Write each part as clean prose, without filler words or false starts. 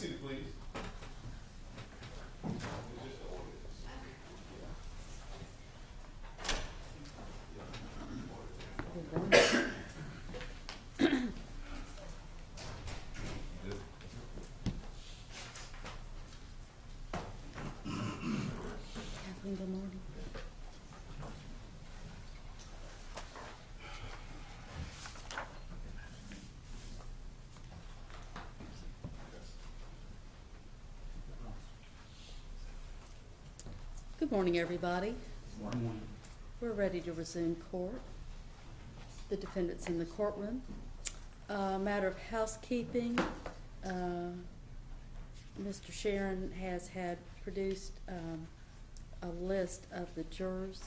seated, please. Kathleen, good morning. Good morning, everybody. Morning. We're ready to resume court. The defendant's in the courtroom. Matter of housekeeping, Mr. Sharon has had produced a list of the jurors,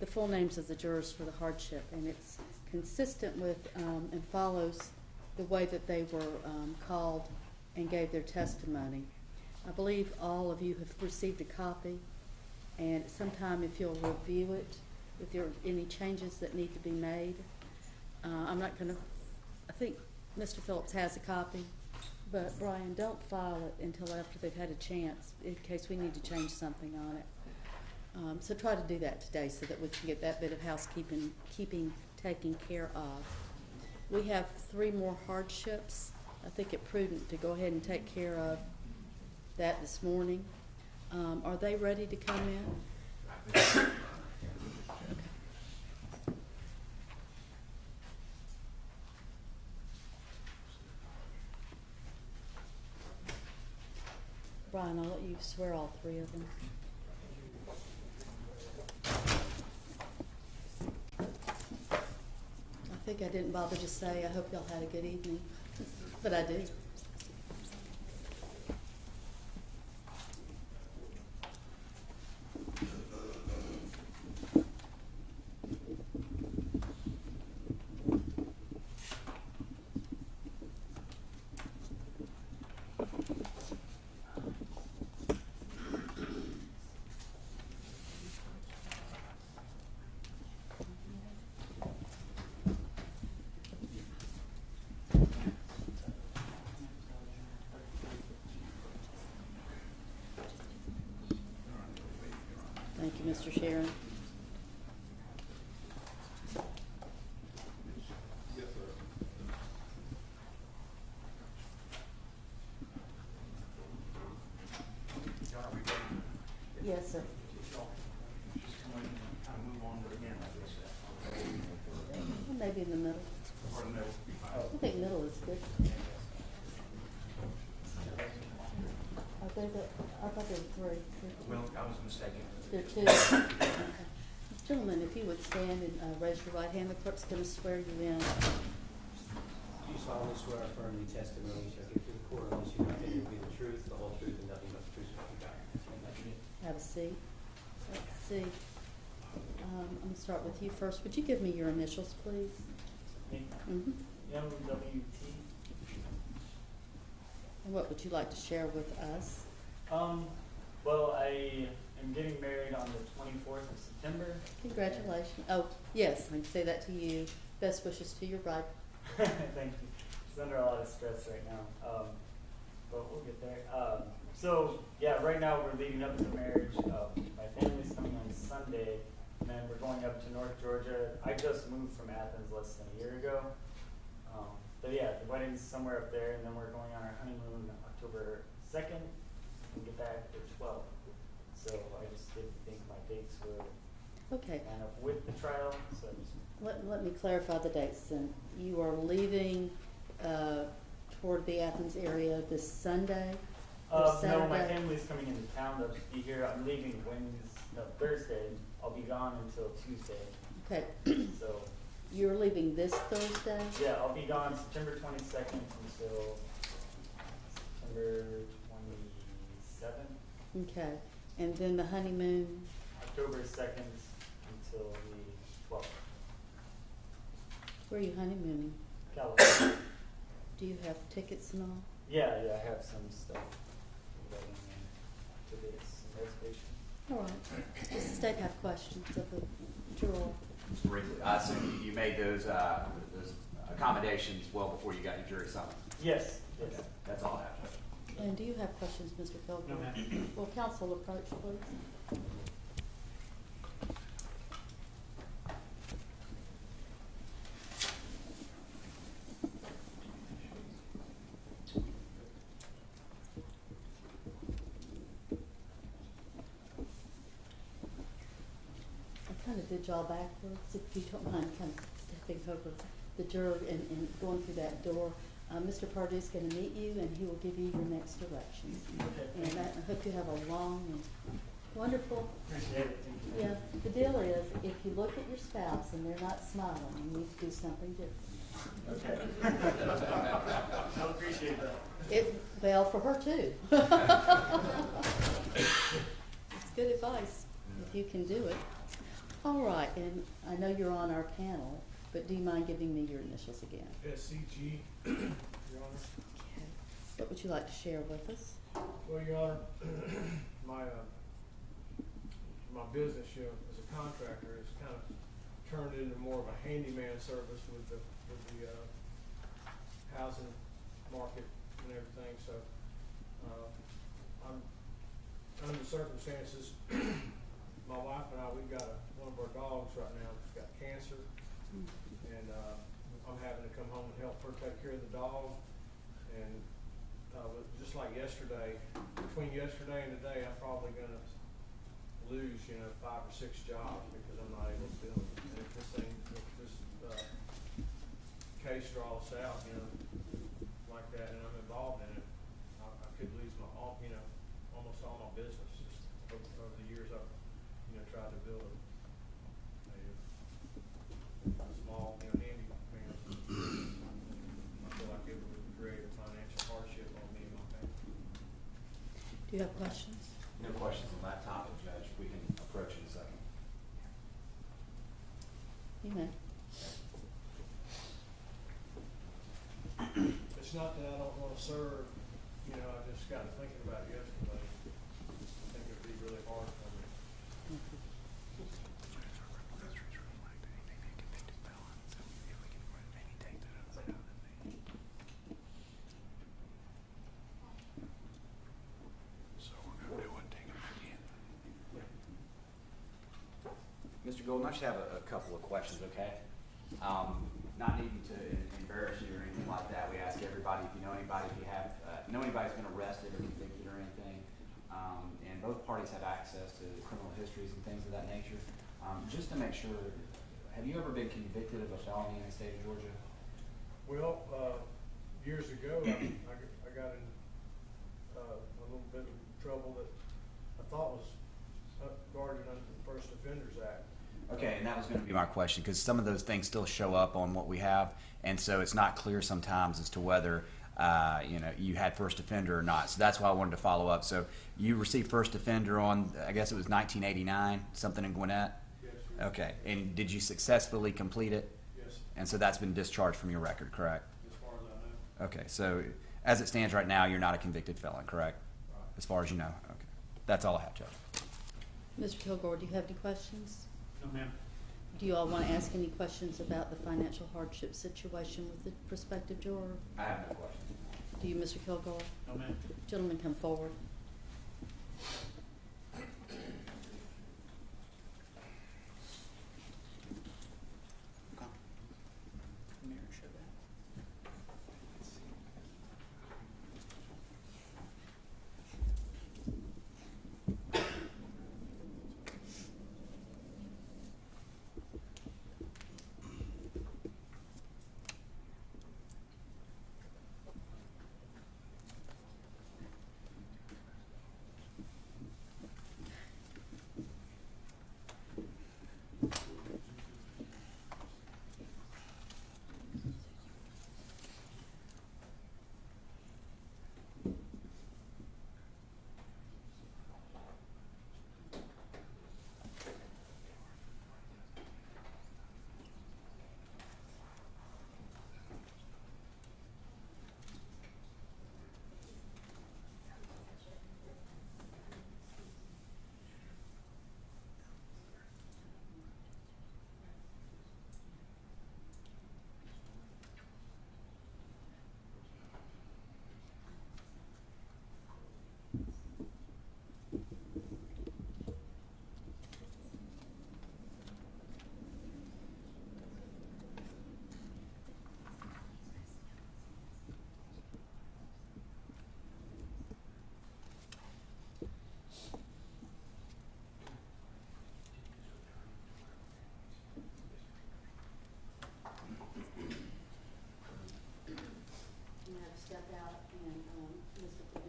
the full names of the jurors for the hardship, and it's consistent with and follows the way that they were called and gave their testimony. I believe all of you have received a copy, and sometime if you'll review it, if there are any changes that need to be made. I'm not going to, I think Mr. Phillips has a copy, but Brian, don't file it until after they've had a chance in case we need to change something on it. So try to do that today so that we can get that bit of housekeeping taken care of. We have 3 more hardships. I think it prudent to go ahead and take care of that this morning. Are they ready to come in? Okay. Brian, I'll let you swear all 3 of them. I think I didn't bother to say I hope y'all had a good evening, but I did. Thank you, Mr. Sharon. Yes, sir. Yes, sir. Maybe in the middle. I think middle is good. I thought there were 3. Well, I was mistaken. There are 2. Okay. Gentlemen, if you would stand and raise your right hand, the clerk's going to swear you in. Do you solemnly swear or affirm the testimony you shall give to the court unless you know that it will be the truth, the whole truth, and nothing but the truth, so help you God? Have a seat. Let's see. I'm going to start with you first. Would you give me your initials, please? Me? Mm-hmm. MWT. And what would you like to share with us? Well, I am getting married on the 24th of September. Congratulations. Oh, yes, I can say that to you. Best wishes to your bride. Thank you. She's under a lot of stress right now, but we'll get there. So, yeah, right now we're leading up to the marriage. My family's coming on Sunday, and then we're going up to North Georgia. I just moved from Athens less than a year ago. But yeah, the wedding's somewhere up there, and then we're going on our honeymoon October 2nd and get back the 12th. So I just didn't think my dates would Okay. line up with the trial, so I just Let me clarify the dates then. You are leaving toward the Athens area this Sunday? Or no, my Saturday? family's coming into town. They'll just be here. I'm leaving Thursday. I'll be gone until Tuesday. Okay. So You're leaving this Thursday? yeah, I'll be gone September 22nd until September 27th. Okay. And then the honeymoon? October 2nd until the 12th. Where are you honeymooning? California. Do you have tickets and all? Yeah, I have some stuff. Tickets and reservations. All right. Does the state have questions of the juror? Just briefly, I assume you made those accommodations well before you got your jury summons. Yes. Okay, that's all I have. And do you have questions, Mr. Kilgore? No, ma'am. Will council approach, please? I kind of did y'all backwards, if you don't mind kind of stepping over the juror and going through that door. Mr. Pardee's going to meet you, and he will give you your next directions. Okay. And I hope you have a long and wonderful. Appreciate it. Thank you. Yeah, the deal is, if you look at your spouse and they're not smiling, you need to do something different. Okay. I appreciate that. Well, for her too. It's good advice, if you can do it. All right, and I know you're on our panel, but do you mind giving me your initials again? SCG, Your Honor. Okay. What would you like to share with us? Well, Your Honor, my business, as a contractor, has kind of turned into more of a handyman service with the housing market and everything. So, I'm under the circumstances. My wife and I, we've got one of our dogs right now that's got cancer, and I'm having to come home and help her take care of the dog. And just like yesterday, between yesterday and today, I'm probably going to lose, 5 or 6 jobs because I'm not able to do them. And if this case draws out, like that, and I'm involved in it, I could lose almost all my business. Just over the years, I've tried to build a small, handyman. I feel like it would create a financial hardship on me and my family. Do you have questions? No questions on that topic, Judge. We can approach in a second. You may. It's not that I don't want to serve, I just got to thinking about it yesterday. I think it'd be really hard for me. Mr. Golden, I just have a couple of questions, okay? Not needing to embarrass you or anything like that. We ask everybody if you know anybody, if you have, know anybody who's been arrested or convicted or anything. And both parties have access to criminal histories and things of that nature. Just to make sure, have you ever been convicted of a felony in the state of Georgia? Well, years ago, I got in a little bit of trouble that I thought was guarded under the First Offenders Act. Okay, and that was going to be my question, because some of those things still show up on what we have, and so it's not clear sometimes as to whether you had first offender or not. So that's why I wanted to follow up. So you received first offender on, I guess it was 1989, something in Gwinnett? Yes. Okay, and did you successfully complete it? Yes, And so that's been discharged from your record, correct? as far as I know. Okay, so as it stands right now, you're not a convicted felon, correct? Right. As far as you know? Okay. That's all I have, Judge. Mr. Kilgore, do you have any questions? No, ma'am. Do you all want to ask any questions about the financial hardship situation with the prospective juror? I have no questions. Do you, Mr. Kilgore? No, ma'am. Gentlemen, come forward.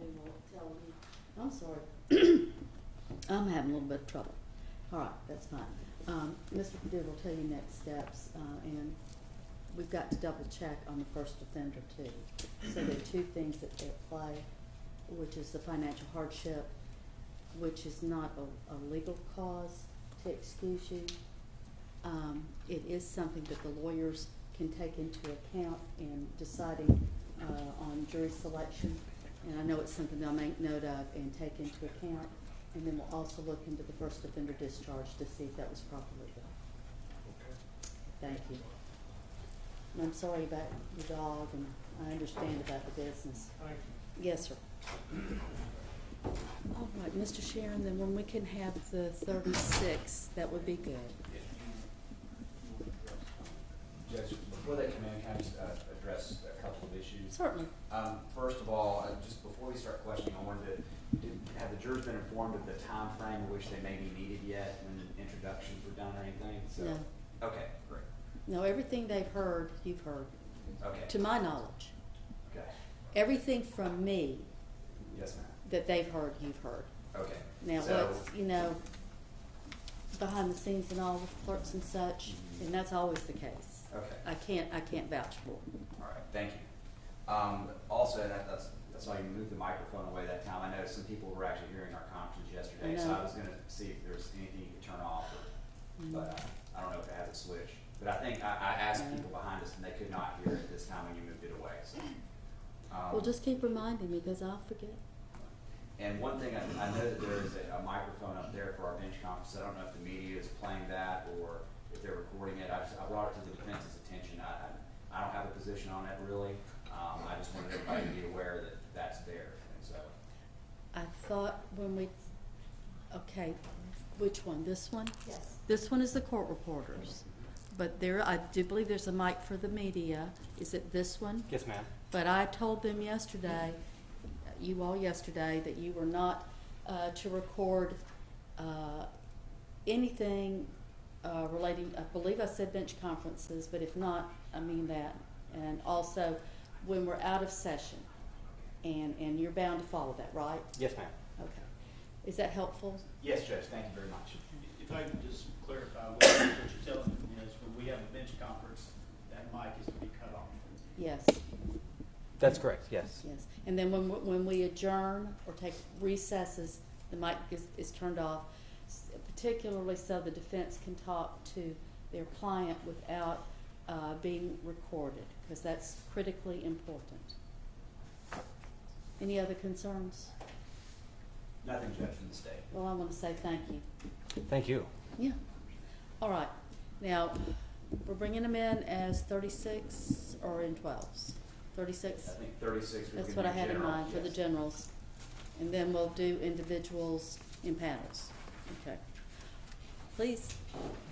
Purdue will tell you, I'm sorry, I'm having a little bit of trouble. All right, that's fine. Mr. Purdue will tell you next steps, and we've got to double check on the first offender too. So there are two things that apply, which is the financial hardship, which is not a legal cause to excuse you. It is something that the lawyers can take into account in deciding on jury selection. And I know it's something they'll make note of and take into account. And then we'll also look into the first offender discharge to see if that was properly done. Thank you. And I'm sorry about your dog, and I understand about the business. Thank you. Yes, sir. All right, Mr. Sharon, then when we can have the 36, that would be good. Judge, before they come in, can I just address a couple of issues? Certainly. First of all, just before we start questioning, I wanted to, have the jurors been informed of the time frame in which they may be needed yet when introductions were done or anything? So, No. Okay, great. No, everything they've heard, you've heard, Okay. to my knowledge. Okay. Everything from me Yes, ma'am. that they've heard, you've heard. Okay. Now, So- what's, behind the scenes and all with clerks and such, and that's always the case. Okay. I can't vouch for it. All right, thank you. Also, that's why you moved the microphone away that time. I know some people were actually hearing our conference yesterday, so I was gonna see if there was anything you could turn off, but I don't know if it has a switch. But I think I asked people behind us and they could not hear it this time when you moved it away, so. Well, just keep reminding me, because I'll forget. And one thing, I know that there is a microphone up there for our bench conference. I don't know if the media is playing that or if they're recording it. I brought it to the defense's attention. I don't have a position on it really. I just wanted everybody to be aware that that's there, and so. I thought when we, okay, which one? This one? Yes. This one is the court reporters. But there, I do believe there's a mic for the media. Is it this one? Yes, ma'am. But I told them yesterday, you all yesterday, that you were not to record anything relating, I believe I said bench conferences, but if not, I mean that. And also, when we're out of session, and you're bound to follow that, right? Yes, ma'am. Okay. Is that helpful? Yes, Judge, thank you very much. If I could just clarify, what you're telling me is when we have a bench conference, that mic is to be cut off. Yes, That's correct, yes. yes. And then when we adjourn or take recesses, the mic is turned off, particularly so the defense can talk to their client without being recorded, because that's critically important. Any other concerns? Nothing, Judge, from the state. Well, I want to say thank you. Thank you. Yeah. All right. Now, we're bringing them in as 36 or in 12s? 36? I think 36. That's what I had in mind for the generals. And then we'll do individuals in panels. Okay. Please.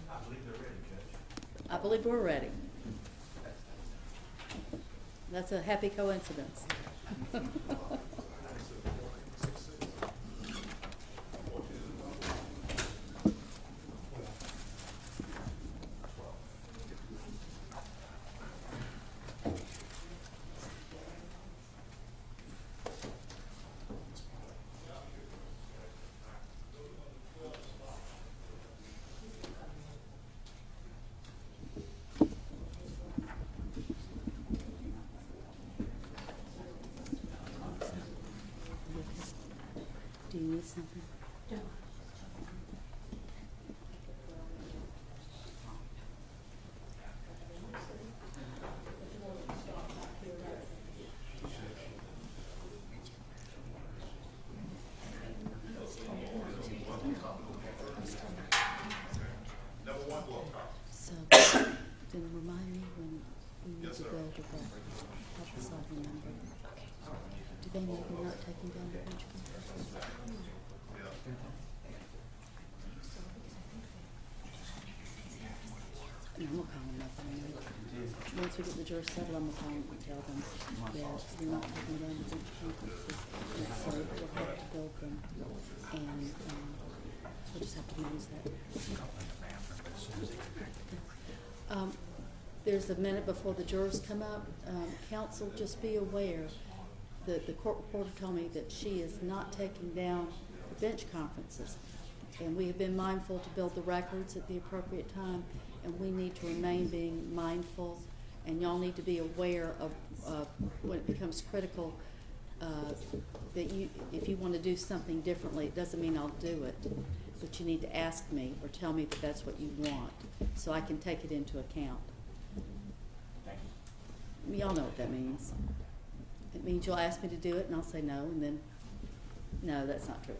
I believe they're ready, Judge. I believe we're ready. That's a happy coincidence. Do you need something? No. So, then remind me when we need to go to the office of the member. Do they know we're not taking down the bench conference? No, I'm gonna call them up anyway. Once we get the jurors settled, I'm gonna call them and tell them, yeah, we're not taking down the bench conferences. And so we'll have to build them, and, we'll just have to manage that. There's a minute before the jurors come up. Council, just be aware, the court reporter told me that she is not taking down the bench conferences. And we have been mindful to build the records at the appropriate time, and we need to remain being mindful, and y'all need to be aware of when it becomes critical, that if you want to do something differently, it doesn't mean I'll do it, but you need to ask me or tell me that that's what you want, so I can take it into account. Thank you. Y'all know what that means. It means you'll ask me to do it, and I'll say no, and then, no, that's not true.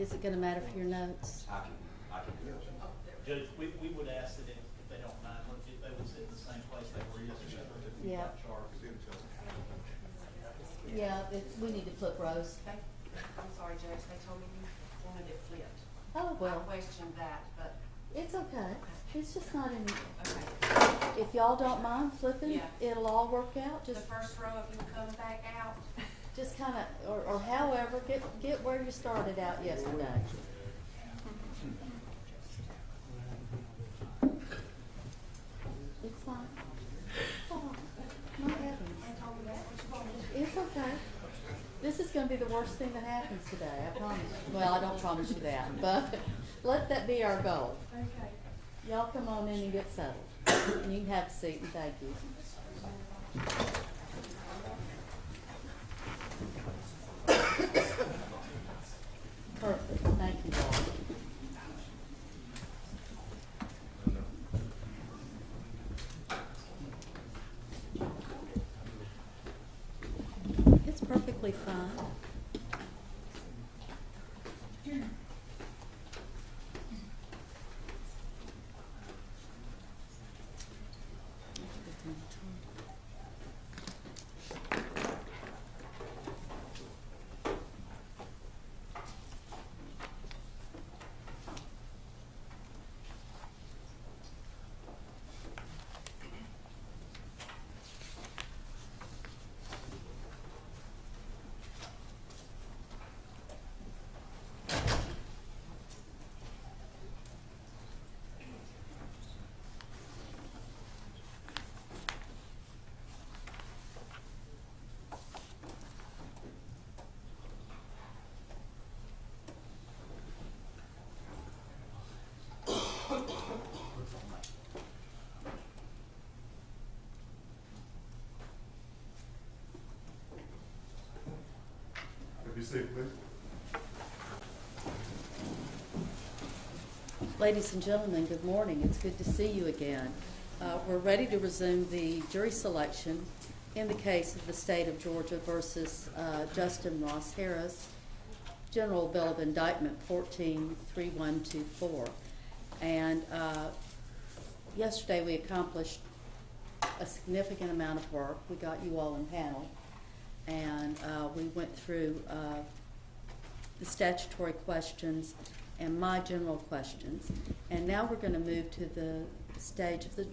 Is it gonna matter for your notes? I can do it. Judge, we would ask that if they don't mind, if they would sit in the same place they were yesterday. if we Yeah. got charged. Yeah, we need to flip rows. I'm sorry, Judge, they told me you wanted it flipped. Oh, I well, questioned that, but, it's okay. It's just not any, okay. if y'all don't mind flipping, Yeah. it'll all work out. The Just, first row of you come back out. just kinda, or however, get where you started out yesterday. It's fine. Oh, my heavens. They told me that's what you wanted. It's okay. This is gonna be the worst thing that happens today, I promise you. Well, I don't promise you that, but let that be our goal. Okay. Y'all come on in and get settled. And you can have a seat, and thank you. Perfect, thank you, Paul. It's perfectly fine. Be safe, please. Ladies and gentlemen, good morning. It's good to see you again. We're ready to resume the jury selection in the case of the state of Georgia versus Justin Ross Harris, General Bill of Indictment 143124. And yesterday we accomplished a significant amount of work. We got you all in panel, and we went through the statutory questions and my general questions. And now we're going to move to the stage of the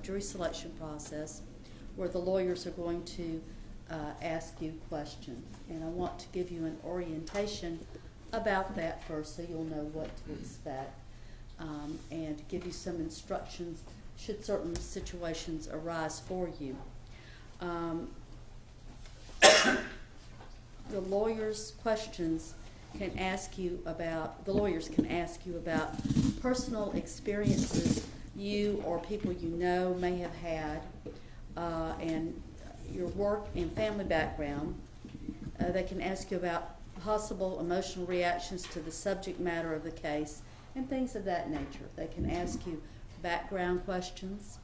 jury selection process where the lawyers are going to ask you questions. And I want to give you an orientation about that first so you'll know what to expect, and to give you some instructions should certain situations arise for you. The lawyers' questions can ask you about, the lawyers can ask you about personal experiences you or people you know may have had, and your work and family background. They can ask you about possible emotional reactions to the subject matter of the case and things of that nature. They can ask you background questions,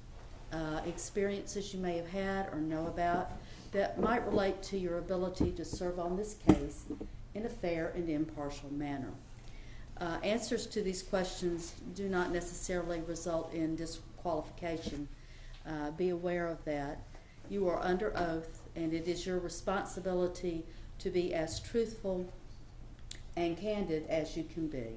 experiences you may have had or know about that might relate to your ability to serve on this case in a fair and impartial manner. Answers to these questions do not necessarily result in disqualification. Be aware of that. You are under oath, and it is your responsibility to be as truthful and candid as you can be.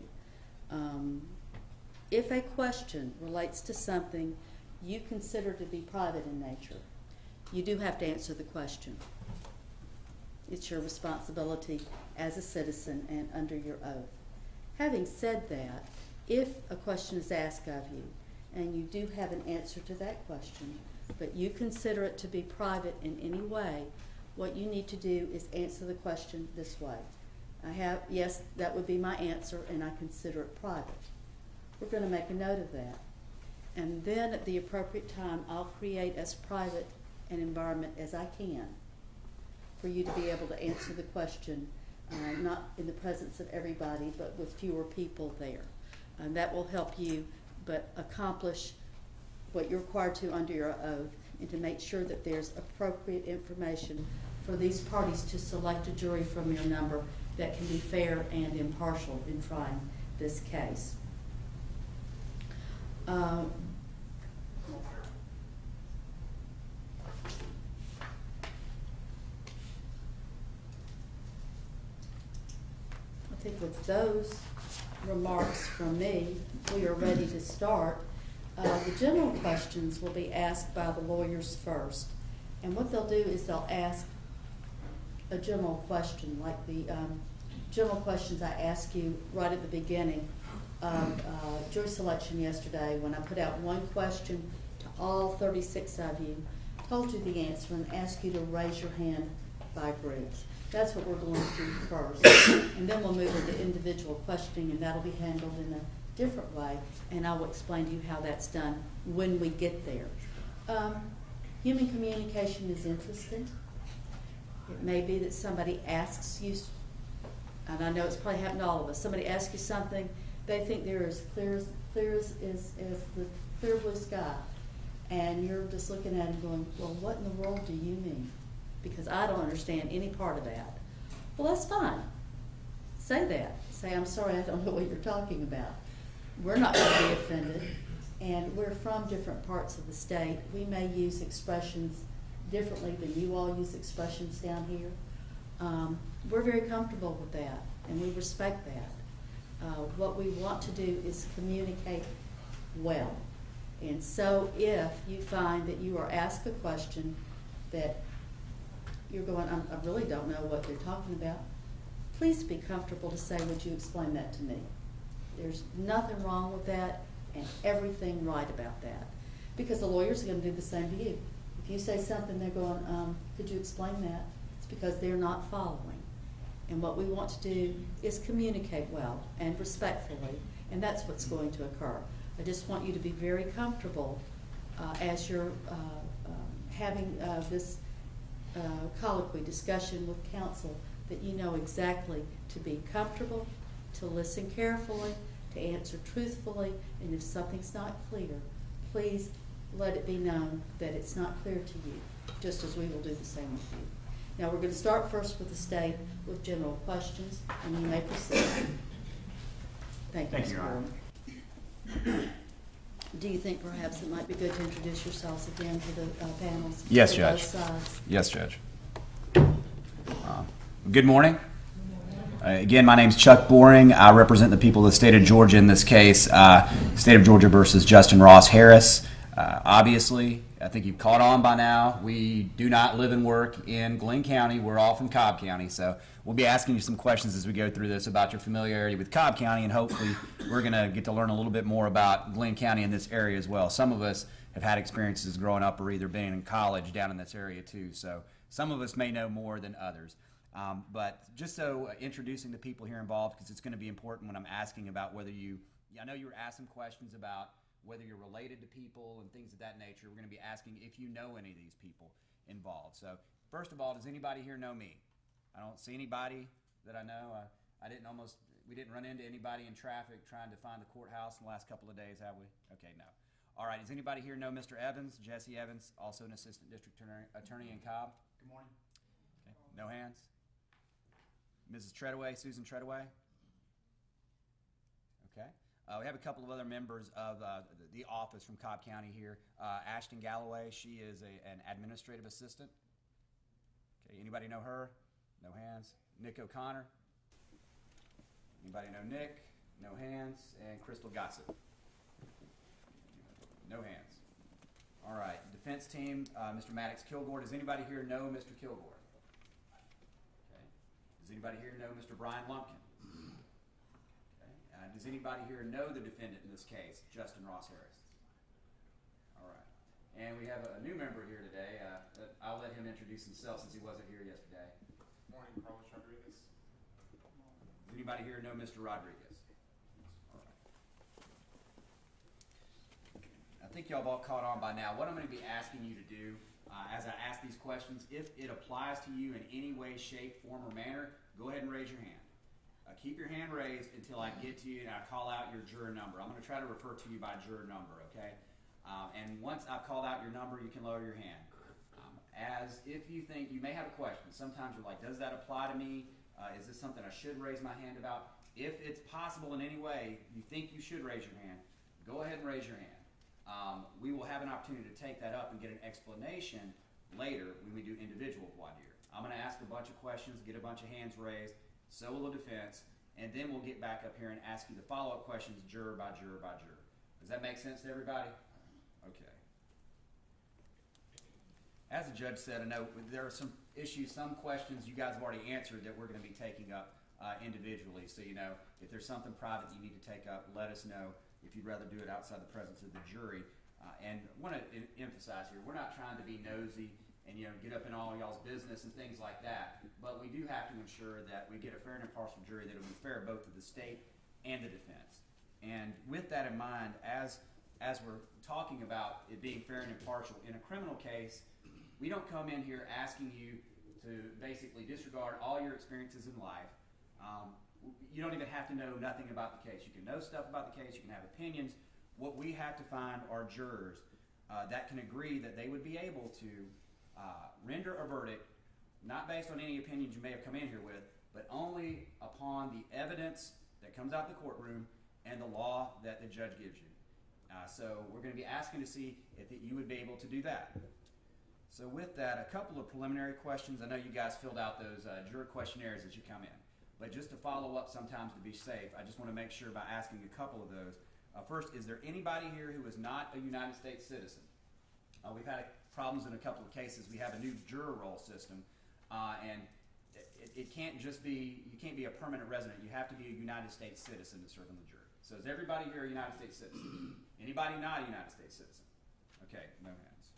If a question relates to something you consider to be private in nature, you do have to answer the question. It's your responsibility as a citizen and under your oath. Having said that, if a question is asked of you and you do have an answer to that question, but you consider it to be private in any way, what you need to do is answer the question this way. Yes, that would be my answer, and I consider it private. We're going to make a note of that. And then at the appropriate time, I'll create as private an environment as I can for you to be able to answer the question, not in the presence of everybody, but with fewer people there. And that will help you but accomplish what you're required to under your oath, and to make sure that there's appropriate information for these parties to select a jury from your number that can be fair and impartial in trying this case. I think with those remarks from me, we are ready to start. The general questions will be asked by the lawyers first. And what they'll do is they'll ask a general question, like the general questions I asked you right at the beginning of jury selection yesterday, when I put out one question to all 36 of you, told you the answer, and asked you to raise your hand by groups. That's what we're going to do first. And then we'll move into individual questioning, and that'll be handled in a different way, and I will explain to you how that's done when we get there. Human communication is interesting. It may be that somebody asks you, and I know it's probably happened to all of us, somebody asks you something, they think they're as clear as the clear blue sky, and you're just looking at them going, well, what in the world do you mean? Because I don't understand any part of that. Well, that's fine. Say that. Say, I'm sorry, I don't know what you're talking about. We're not going to be offended, and we're from different parts of the state. We may use expressions differently than you all use expressions down here. We're very comfortable with that, and we respect that. What we want to do is communicate well. And so if you find that you are asked a question that you're going, I really don't know what they're talking about, please be comfortable to say, would you explain that to me? There's nothing wrong with that and everything right about that. Because the lawyers are going to do the same to you. If you say something, they're going, could you explain that? It's because they're not following. And what we want to do is communicate well and respectfully, and that's what's going to occur. I just want you to be very comfortable as you're having this colloquy discussion with counsel, that you know exactly to be comfortable, to listen carefully, to answer truthfully, and if something's not clear, please let it be known that it's not clear to you, just as we will do the same with you. Now, we're going to start first with the state with general questions, and you may proceed. Thank you, Thank you, Mr. Your Honor. Gorman. Do you think perhaps it might be good to introduce yourselves again to the panels? Yes, for Judge. both sides? Yes, Judge. Good morning. Again, my name's Chuck Boring. I represent the people of the state of Georgia in this case, state of Georgia versus Justin Ross Harris. Obviously, I think you've caught on by now, we do not live and work in Glenn County. We're all from Cobb County, so we'll be asking you some questions as we go through this about your familiarity with Cobb County, and hopefully we're going to get to learn a little bit more about Glenn County in this area as well. Some of us have had experiences growing up or either being in college down in this area too, so some of us may know more than others. But just so introducing the people here involved, because it's going to be important when I'm asking about whether I know you were asking questions about whether you're related to people and things of that nature. We're going to be asking if you know any of these people involved. So first of all, does anybody here know me? I don't see anybody that I know. We didn't run into anybody in traffic trying to find the courthouse in the last couple of days, have we? Okay, no. All right, does anybody here know Mr. Evans, Jesse Evans, also an assistant district attorney in Cobb? Good morning. Okay, no hands. Mrs. Treadaway, Susan Treadaway? Okay. We have a couple of other members of the office from Cobb County here. Ashton Galloway, she is an administrative assistant. Okay, anybody know her? No hands. Nick O'Connor? Anybody know Nick? No hands. And Crystal Gossett? No hands. All right, defense team, Mr. Maddox Kilgore. Does anybody here know Mr. Kilgore? Okay. Does anybody here know Mr. Brian Lumpkin? Does anybody here know the defendant in this case, Justin Ross Harris? All right. And we have a new member here today. I'll let him introduce himself since he wasn't here yesterday. Morning, Carlos Rodriguez. Does anybody here know Mr. Rodriguez? All right. I think y'all all caught on by now. What I'm going to be asking you to do as I ask these questions, if it applies to you in any way, shape, form, or manner, go ahead and raise your hand. Keep your hand raised until I get to you and I call out your juror number. I'm going to try to refer to you by juror number, okay? And once I've called out your number, you can lower your hand. As if you think you may have a question. Sometimes you're like, does that apply to me? Is this something I should raise my hand about? If it's possible in any way, you think you should raise your hand, go ahead and raise your hand. We will have an opportunity to take that up and get an explanation later when we do individual voir dire. I'm going to ask a bunch of questions, get a bunch of hands raised, so will the defense, and then we'll get back up here and ask you the follow-up questions juror by juror by juror. Does that make sense to everybody? Okay. As the judge said, I know there are some issues, some questions you guys have already answered that we're going to be taking up individually. So, you know, if there's something private you need to take up, let us know if you'd rather do it outside the presence of the jury. And I want to emphasize here, we're not trying to be nosy and, you know, get up in all y'all's business and things like that. But we do have to ensure that we get a fair and impartial jury that will be fair both to the state and the defense. And with that in mind, as we're talking about it being fair and impartial, in a criminal case, we don't come in here asking you to basically disregard all your experiences in life. You don't even have to know nothing about the case. You can know stuff about the case. You can have opinions. What we have to find are jurors that can agree that they would be able to render a verdict, not based on any opinions you may have come in here with, but only upon the evidence that comes out of the courtroom and the law that the judge gives you. So we're going to be asking to see if you would be able to do that. So with that, a couple of preliminary questions. I know you guys filled out those juror questionnaires as you come in. But just to follow up sometimes to be safe, I just want to make sure by asking a couple of those. First, is there anybody here who is not a United States citizen? We've had problems in a couple of cases. We have a new juror roll system, and it can't just be, you can't be a permanent resident. You have to be a United States citizen to serve on the jury. So is everybody here a United States citizen? Anybody not a United States citizen? Okay, no hands.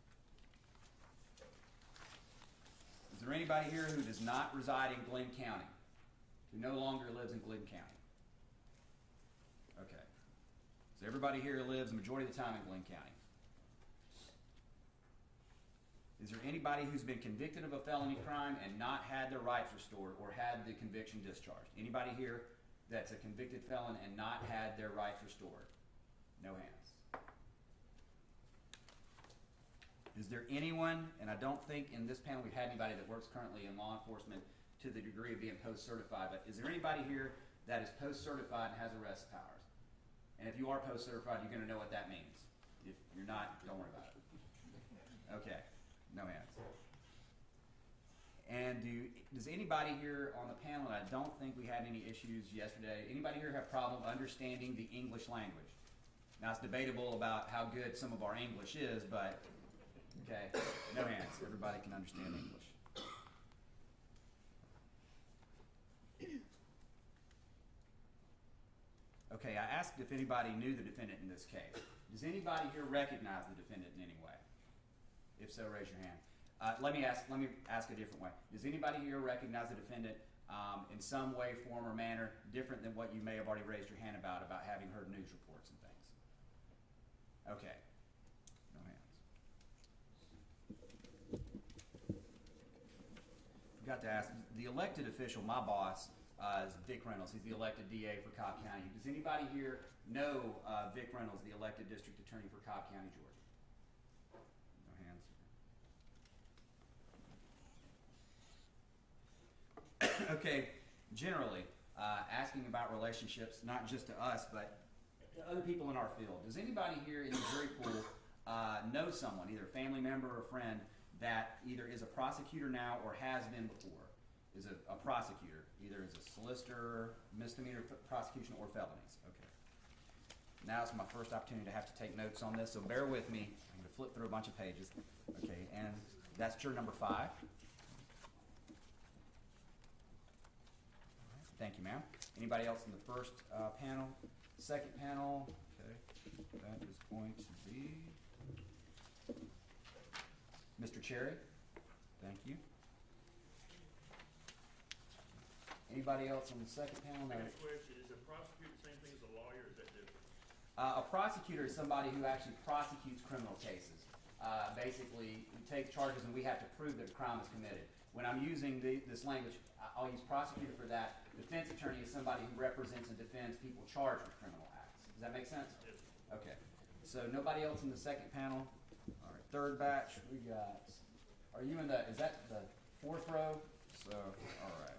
Is there anybody here who does not reside in Glenn County, who no longer lives in Glenn County? Okay. So everybody here lives the majority of the time in Glenn County. Is there anybody who's been convicted of a felony crime and not had their rights restored or had the conviction discharged? Anybody here that's a convicted felon and not had their rights restored? No hands. Is there anyone, and I don't think in this panel we've had anybody that works currently in law enforcement to the degree of being post-certified, but is there anybody here that is post-certified and has arrest powers? And if you are post-certified, you're going to know what that means. If you're not, don't worry about it. Okay, no hands. And does anybody here on the panel, and I don't think we had any issues yesterday, anybody here have problem understanding the English language? Now, it's debatable about how good some of our English is, but okay, no hands. Everybody can understand English. Okay, I asked if anybody knew the defendant in this case. Does anybody here recognize the defendant in any way? If so, raise your hand. Let me ask a different way. Does anybody here recognize the defendant in some way, form, or manner different than what you may have already raised your hand about having heard news reports and things? Okay, no hands. Forgot to ask, the elected official, my boss, is Vic Reynolds. He's the elected DA for Cobb County. Does anybody here know Vic Reynolds, the elected district attorney for Cobb County, Georgia? No hands. Okay, generally, asking about relationships, not just to us, but to other people in our field. Does anybody here in the jury pool know someone, either a family member or friend, that either is a prosecutor now or has been before? Is a prosecutor, either as a solicitor, misdemeanor prosecution, or felonies? Okay. Now it's my first opportunity to have to take notes on this, so bear with me. I'm going to flip through a bunch of pages. Okay, and that's juror number 5. Thank you, ma'am. Anybody else in the first panel? Second panel, okay, that is going to be Mr. Cherry. Thank you. Anybody else on the second panel? No. Next question, is a prosecutor the same thing as a lawyer, or is that different? A prosecutor is somebody who actually prosecutes criminal cases. Basically, we take charges and we have to prove that a crime is committed. When I'm using this language, I'll use prosecutor for that. Defense attorney is somebody who represents and defends people charged with criminal acts. Does that make sense? Yes. Okay. So nobody else in the second panel? All right, third batch, we got, are you in the, is that the 4th row? So, all right.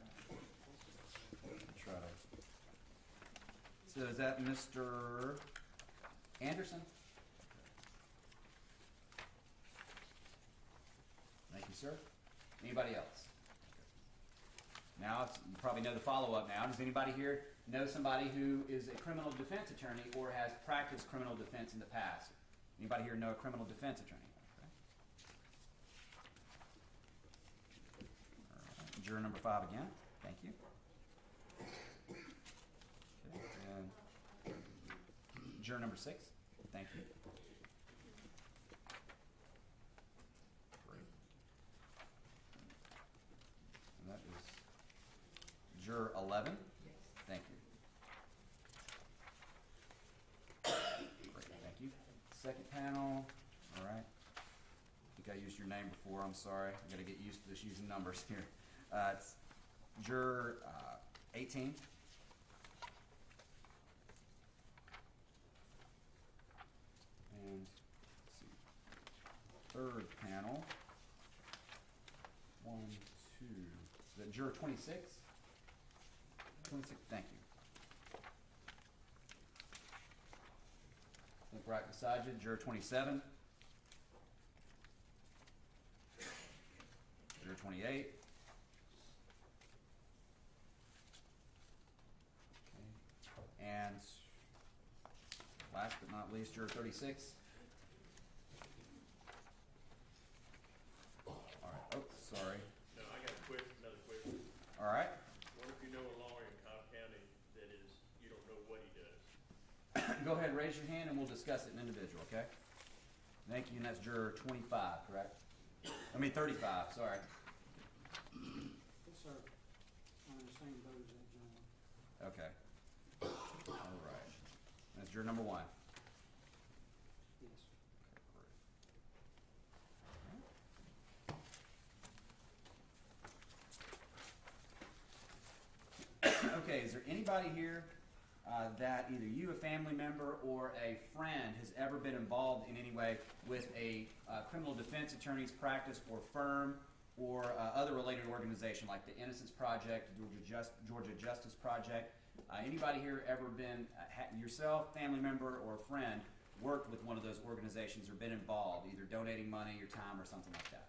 So is that Mr. Anderson? Thank you, sir. Anybody else? Now, you probably know the follow-up now. Does anybody here know somebody who is a criminal defense attorney or has practiced criminal defense in the past? Anybody here know a criminal defense attorney? Okay. All right. Juror number 5 again. Thank you. Okay. And juror number 6. Thank you. Great. And that is juror 11. Yes. Thank you. Great, thank you. Second panel, all right. I think I used your name before, I'm sorry. I gotta get used to this using numbers here. It's juror 18. And let's see. Third panel. 1, 2. Is that juror 26? 26, thank you. Look right beside you, juror 27. Juror 28. Okay. And last but not least, juror 36. All right, oh, sorry. No, I got another question. All right. What if you know a lawyer in Cobb County that is, you don't know what he does? Go ahead and raise your hand and we'll discuss it in individual, okay? Thank you, and that's juror 25, correct? I mean 35, sorry. Yes, sir. I'm in the same boat as that gentleman. Okay. All right. That's juror number 1. Yes. Okay, great. Okay, is there anybody here that either you, a family member, or a friend has ever been involved in any way with a criminal defense attorney's practice or firm or other related organization like the Innocence Project, Georgia Justice Project? Anybody here ever been, yourself, family member, or a friend, worked with one of those organizations or been involved, either donating money or time or something like that?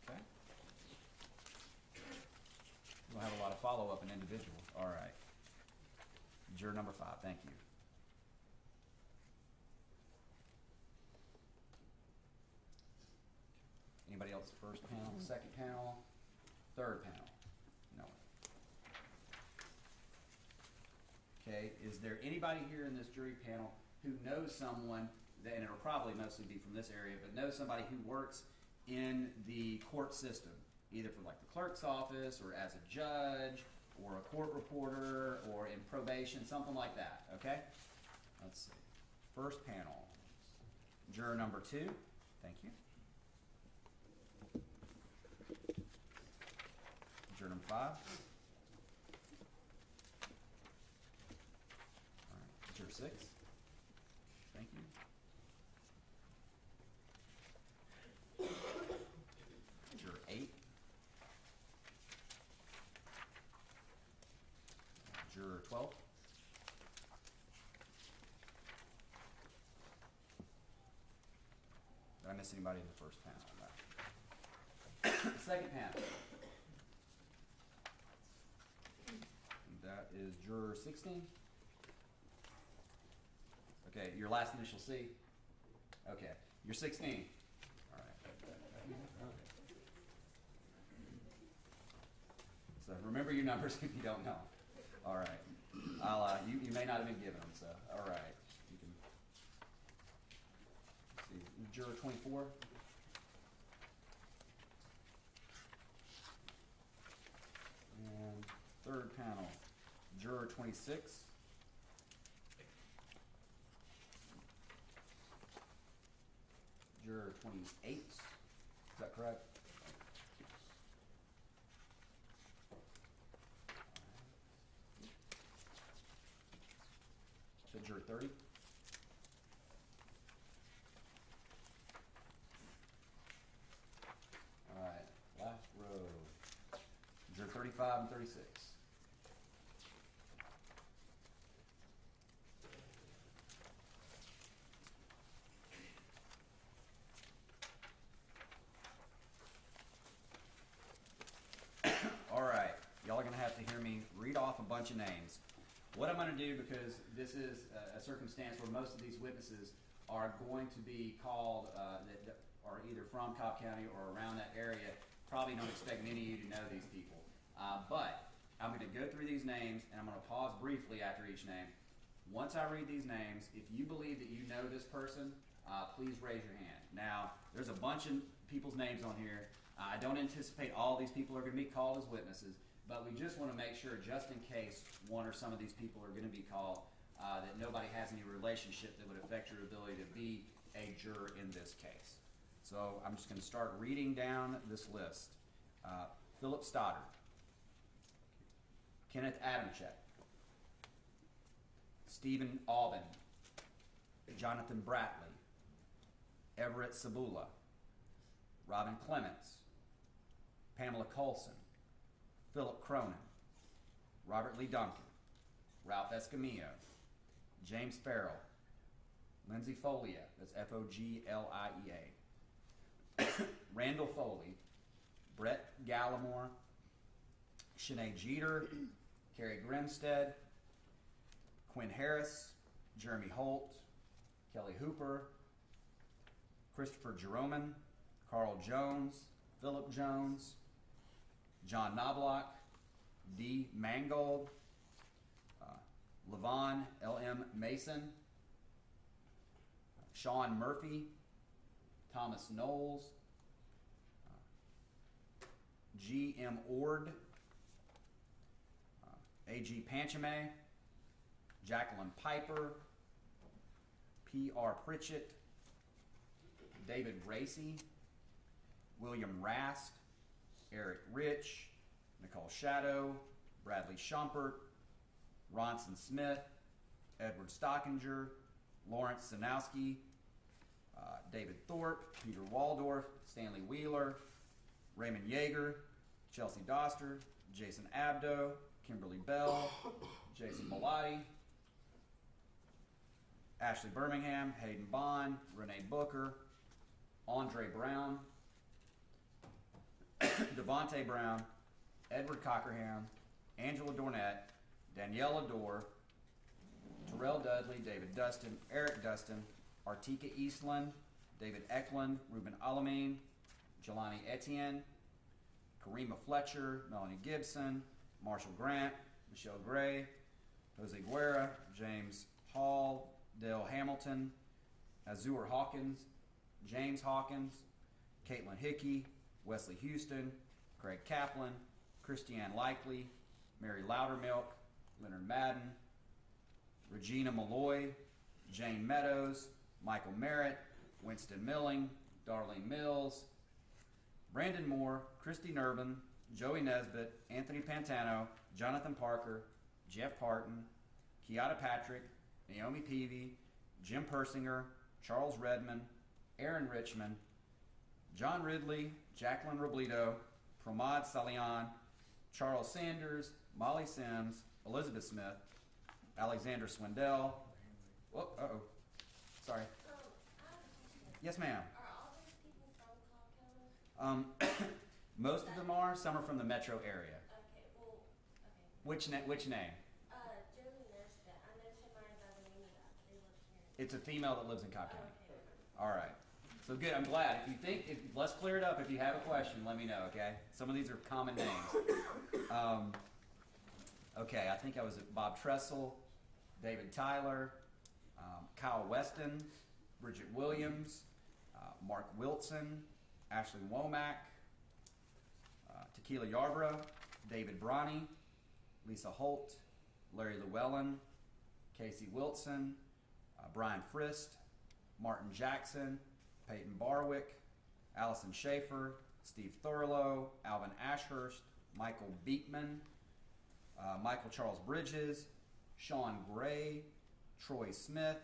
Okay. We'll have a lot of follow-up in individuals. All right. Juror number 5, thank you. Anybody else? First panel, second panel, third panel? No. Okay, is there anybody here in this jury panel who knows someone, and it'll probably mostly be from this area, but knows somebody who works in the court system, either for like the clerk's office or as a judge or a court reporter or in probation, something like that, okay? Let's see. First panel, juror number 2, thank you. Juror number 5. All right, juror 6, thank you. Juror 8. Juror 12. Did I miss anybody in the first panel? No. Second panel. And that is juror 16. Okay, your last initial C. Okay, you're 16. All right. So remember your numbers if you don't know. All right. I'll, you may not have been given them, so all right. You can see juror 24. And third panel, juror 26. Juror 28. Is that correct? So juror 30. All right, last row. Juror 35 and 36. bunch of names. What I'm going to do, because this is a circumstance where most of these witnesses are going to be called that are either from Cobb County or around that area, probably don't expect many of you to know these people. But I'm going to go through these names, and I'm going to pause briefly after each name. Once I read these names, if you believe that you know this person, please raise your hand. Now, there's a bunch of people's names on here. I don't anticipate all these people are going to be called as witnesses, but we just want to make sure, just in case one or some of these people are going to be called, that nobody has any relationship that would affect your ability to be a juror in this case. So I'm just going to start reading down this list. Philip Stoddard, Kenneth Adamczyk, Stephen Aubin, Jonathan Bratley, Everett Sabula, Robin Clements, Pamela Colson, Philip Cronin, Robert Lee Duncan, Ralph Escamillo, James Farrell, Lindsay Folia, that's Foglia, Randall Foley, Brett Gallimore, Shanae Jeter, Carrie Grimstead, Quinn Harris, Jeremy Holt, Kelly Hooper, Christopher Jeroman, Carl Jones, Philip Jones, John Knobloch, D. Mangold, Levon L.M. Mason, Sean Murphy, Thomas Knowles, G.M. Ord, A.G. Panchame, Jacqueline Piper, P.R. Pritchett, David Racy, William Rast, Eric Rich, Nicole Shadow, Bradley Schumpert, Ronson Smith, Edward Stockinger, Lawrence Sanowski, David Thorpe, Peter Waldorf, Stanley Wheeler, Raymond Yeager, Chelsea Doster, Jason Abdo, Kimberly Bell, Jason Bellotti, Ashley Birmingham, Hayden Bond, Renee Booker, Andre Brown, Devontae Brown, Edward Cockerham, Angela Dornett, Danielle Adore, Terrell Dudley, David Dustin, Eric Dustin, Artika Eastland, David Eklund, Ruben Alamine, Jelani Etienne, Karima Fletcher, Melanie Gibson, Marshall Grant, Michelle Gray, Jose Guerra, James Hall, Dale Hamilton, Azur Hawkins, James Hawkins, Caitlin Hickey, Wesley Houston, Craig Kaplan, Christiane Likely, Mary Loudermilk, Leonard Madden, Regina Malloy, Jane Meadows, Michael Merritt, Winston Milling, Darlene Mills, Brandon Moore, Christy Nurbin, Joey Nesbitt, Anthony Pantano, Jonathan Parker, Jeff Parton, Kiata Patrick, Naomi Peavy, Jim Persinger, Charles Redmond, Aaron Richmond, John Ridley, Jacqueline Robledo, Pramod Salian, Charles Sanders, Molly Sims, Elizabeth Smith, Alexander Swindell. Oh, sorry. Yes, ma'am. Are all these people from Cobb County? Most of them are. Some are from the metro area. Okay, well, okay. Which name? Joey Nesbitt. I know somebody by the name of that. They live here. It's a female that lives in Cobb County. Okay. All right. So good. I'm glad. Let's clear it up. If you have a question, let me know. Okay. Some of these are common names. Okay. I think I was at Bob Tressel, David Tyler, Kyle Weston, Bridget Williams, Mark Wilson, Ashley Womack, Tequila Yarborough, David Bronny, Lisa Holt, Larry Llewellyn, Casey Wilson, Brian Frist, Martin Jackson, Peyton Barwick, Allison Schaefer, Steve Thurlow, Alvin Ashurst, Michael Beekman, Michael Charles Bridges, Sean Gray, Troy Smith,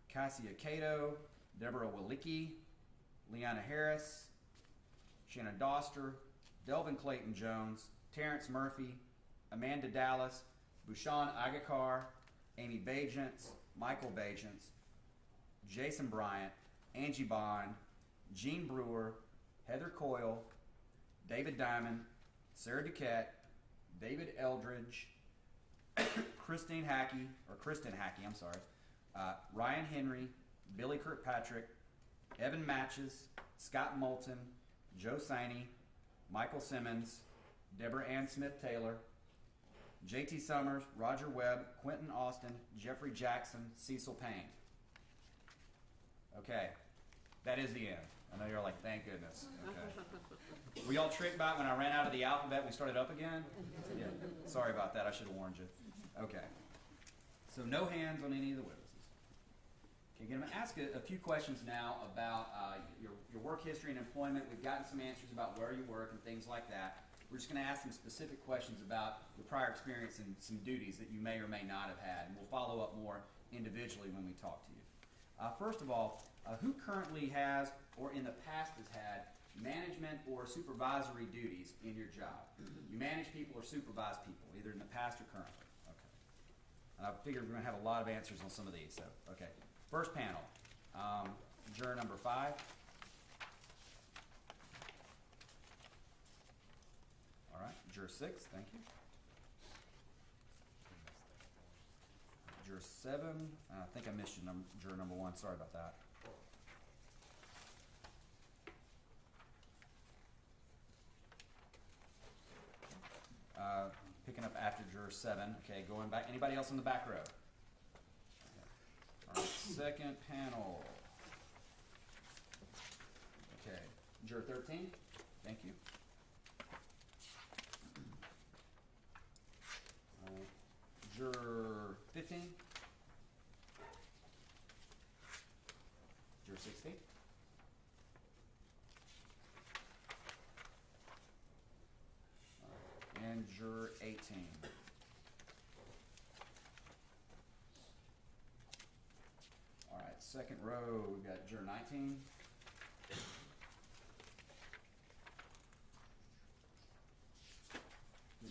Cassia Cato, Deborah Walicki, Leanna Harris, Shannon Doster, Delvin Clayton Jones, Terrence Murphy, Amanda Dallas, Bushan Agakar, Amy Bajents, Michael Bajents, Jason Bryant, Angie Bond, Gene Brewer, Heather Coyle, David Diamond, Sarah Duquette, David Eldridge, Kristen Hackey, I'm sorry, Ryan Henry, Billy Kirkpatrick, Evan Matches, Scott Moulton, Joe Siney, Michael Simmons, Deborah Ann Smith Taylor, J.T. Summers, Roger Webb, Quentin Austin, Jeffrey Jackson, Cecil Payne. Okay, that is the end. I know you're like, thank goodness. Okay. Were y'all tricked by it when I ran out of the alphabet and we started up again? Yeah. Sorry about that. I should have warned you. Okay. So no hands on any of the witnesses. Okay, again, I'm going to ask a few questions now about your work history and employment. We've gotten some answers about where you work and things like that. We're just going to ask some specific questions about your prior experience and some duties that you may or may not have had. And we'll follow up more individually when we talk to you. First of all, who currently has or in the past has had management or supervisory duties in your job? You manage people or supervise people, either in the past or currently. Okay. And I figured we're going to have a lot of answers on some of these. So, okay. First panel, juror number 5. All right, juror 6, thank you. Juror 7, I think I missed you, juror number 1, sorry about that. Picking up after juror 7, okay, going back, anybody else in the back row? Okay. All right, second panel. Okay, juror 13, thank you. Juror 15. Juror 16. And juror 18. All right, second row, we've got juror 19.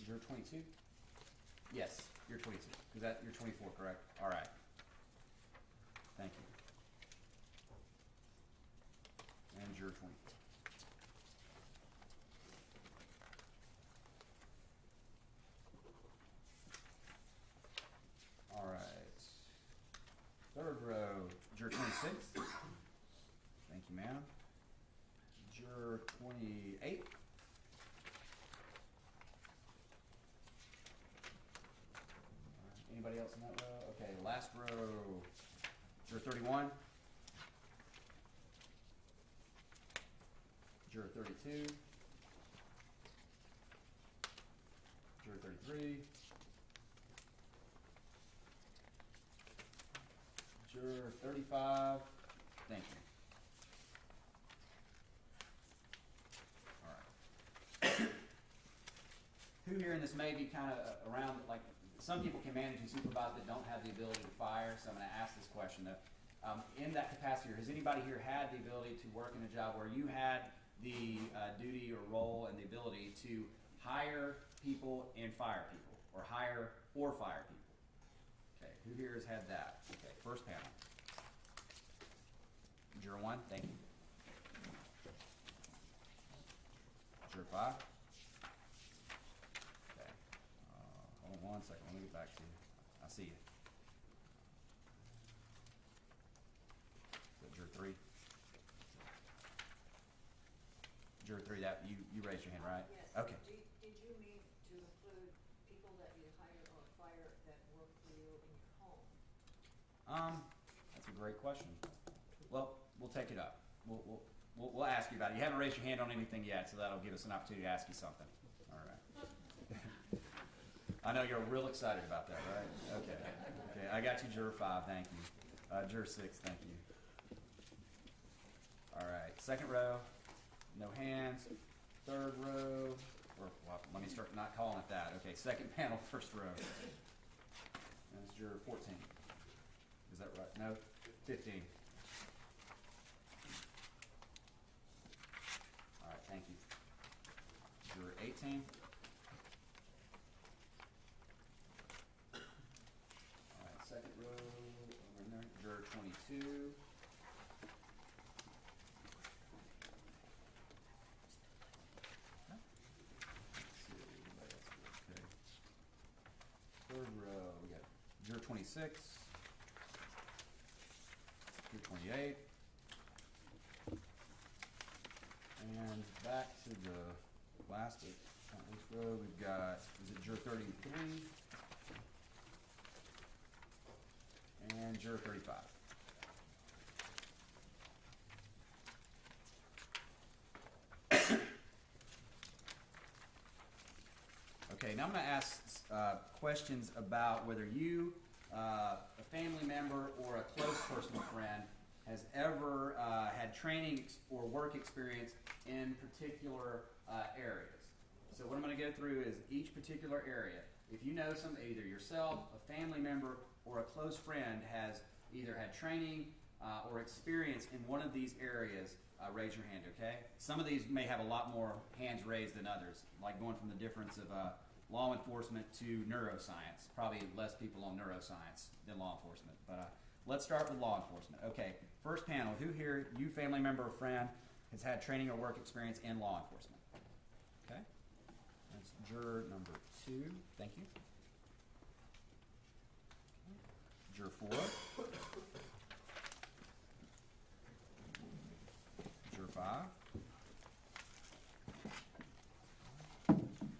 Juror 22. Yes, you're 22. Is that you're 24, correct? All right. Thank you. And you're 24. All right. Third row, juror 26. Thank you, ma'am. Juror 28. Anybody else in that row? Okay, last row, juror 31. Juror 32. Juror 33. Juror 35. Thank you. All right. Who here in this may be kind of around, like, some people can manage and supervise that don't have the ability to fire, so I'm going to ask this question though. In that capacity, has anybody here had the ability to work in a job where you had the duty or role and the ability to hire people and fire people, or hire or fire people? Okay, who here has had that? Okay, first panel. Juror 1, thank you. Juror 5. Okay, hold on one second, let me get back to you. I see you. Is that juror 3? Juror 3, that you raised your hand, right? Yes. Okay. Did you mean to include people that you hire or fire that work for you in your home? That's a great question. Well, we'll take it up. We'll ask you about it. You haven't raised your hand on anything yet, so that'll give us an opportunity to ask you something. All right. I know you're real excited about that, right? Okay. Okay, I got you, juror 5, thank you. Juror 6, thank you. All right, second row, no hands. Third row, or well, let me start not calling it that. Okay, second panel, first row. That's juror 14. Is that right? No, 15. All right, thank you. Juror 18. All right, second row, over in there. Juror 22. Let's see, anybody else? Okay. Third row. 26, juror 28, and back to the last bit. This row we've got, is it juror 33 and juror 35. Okay, now I'm going to ask questions about whether you, a family member or a close personal friend, has ever had training or work experience in particular areas. So what I'm going to go through is each particular area. If you know some, either yourself, a family member, or a close friend has either had training or experience in one of these areas, raise your hand, okay? Some of these may have a lot more hands raised than others, like going from the difference of law enforcement to neuroscience. Probably less people on neuroscience than law enforcement. But let's start with law enforcement. Okay, first panel, who here, you family member or friend, has had training or work experience in law enforcement? Okay, that's juror number 2. Thank you. Okay. Juror 4. Juror 5.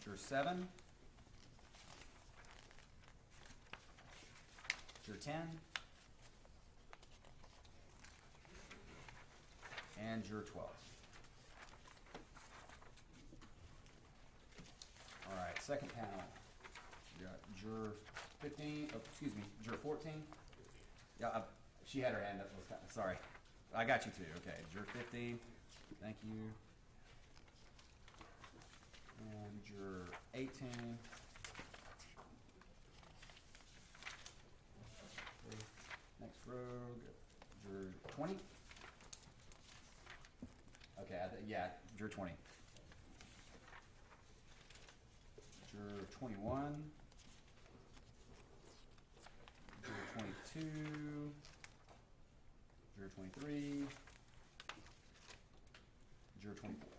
Juror 7. Juror 10. And juror 12. All right, second panel. You got juror 15, oh, excuse me, juror 14. Yeah, she had her hand up. Sorry. I got you too. Okay, juror 15. Thank you. And juror 18. Okay. Next row, juror 20. Okay, yeah, juror 20. Juror 21. Juror 22. Juror 23. Juror 24.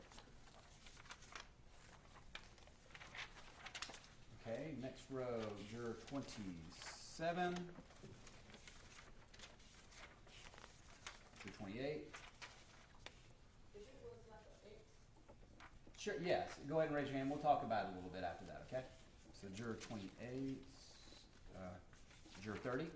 Okay, next row, juror 27. Juror 28. Sure, yes. Go ahead and raise your hand. We'll talk about it a little bit after that, okay? So juror 28, juror 30.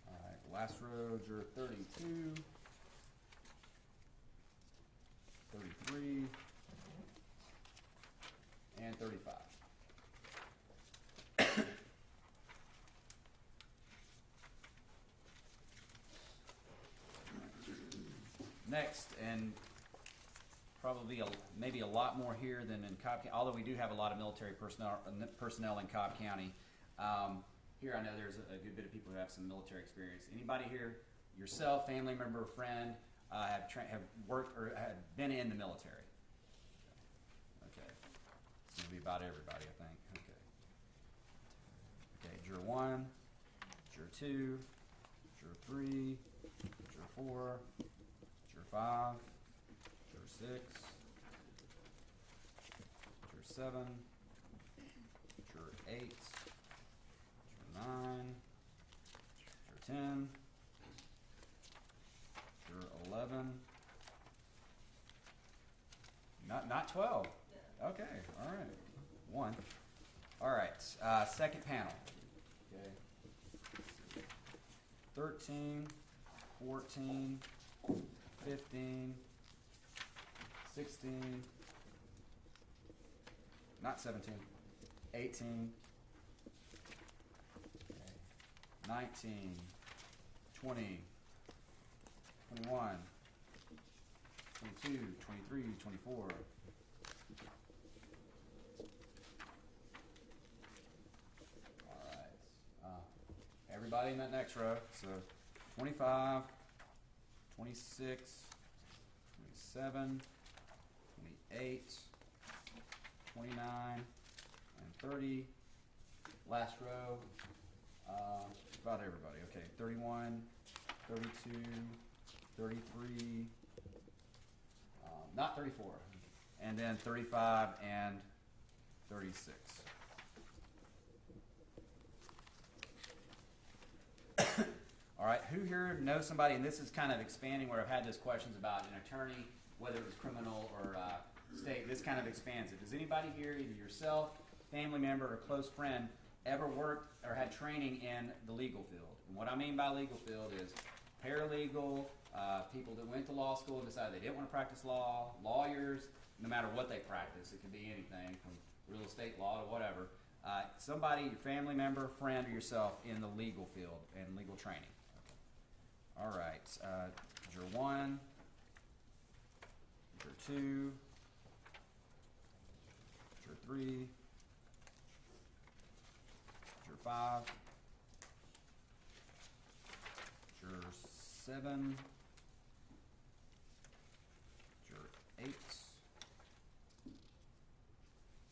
All right, last row, juror 32, 33, and 35. Next, and probably maybe a lot more here than in Cobb County, although we do have a lot of military personnel in Cobb County. Here I know there's a good bit of people who have some military experience. Anybody here, yourself, family member, friend, have worked or have been in the military? Okay. It's going to be about everybody, I think. Okay. Okay, juror 1, juror 2, juror 3, juror 4, juror 5, juror 6, juror 7, juror 8, juror 9, juror 10, juror 11, not 12. Okay, all right, 1. All right, second panel. Okay, 13, 14, 15, 16, not 17, 18, okay, 19, 20, 21, 22, 23, 24. All right. Everybody in that next row. So 25, 26, 27, 28, 29, and 30. Last row, about everybody. Okay, 31, 32, 33, not 34, and then 35 and 36. All right, who here knows somebody, and this is kind of expanding where I've had those questions about an attorney, whether it was criminal or state. This kind of expands it. Does anybody here, either yourself, family member, or close friend, ever worked or had training in the legal field? And what I mean by legal field is paralegal, people that went to law school and decided they didn't want to practice law, lawyers, no matter what they practice. It could be anything from real estate law to whatever. Somebody, your family member, friend, or yourself in the legal field and legal training. Okay. All right. Juror 1, Juror 2, Juror 3, Juror 5, Juror 7, Juror 8,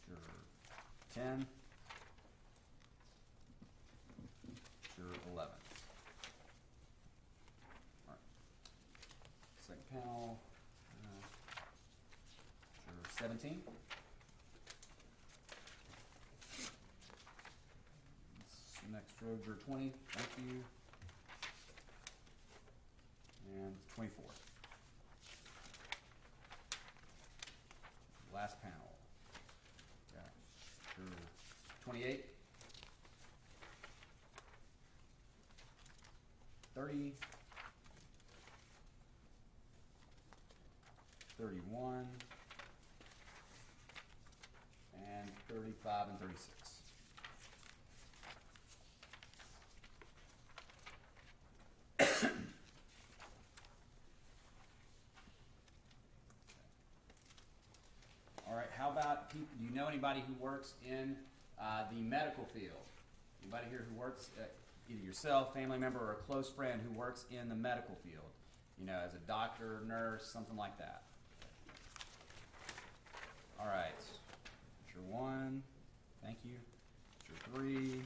Juror 10, Juror 11. All right. Second panel, Juror 17. Next row, Juror 20. Thank you. And 24. Last panel. Got Juror 28. 30. 31. And 35 and 36. All right, how about people, do you know anybody who works in the medical field? Anybody here who works, either yourself, family member, or a close friend who works in the medical field? You know, as a doctor, nurse, something like that. All right, Juror 1, thank you. Juror 3.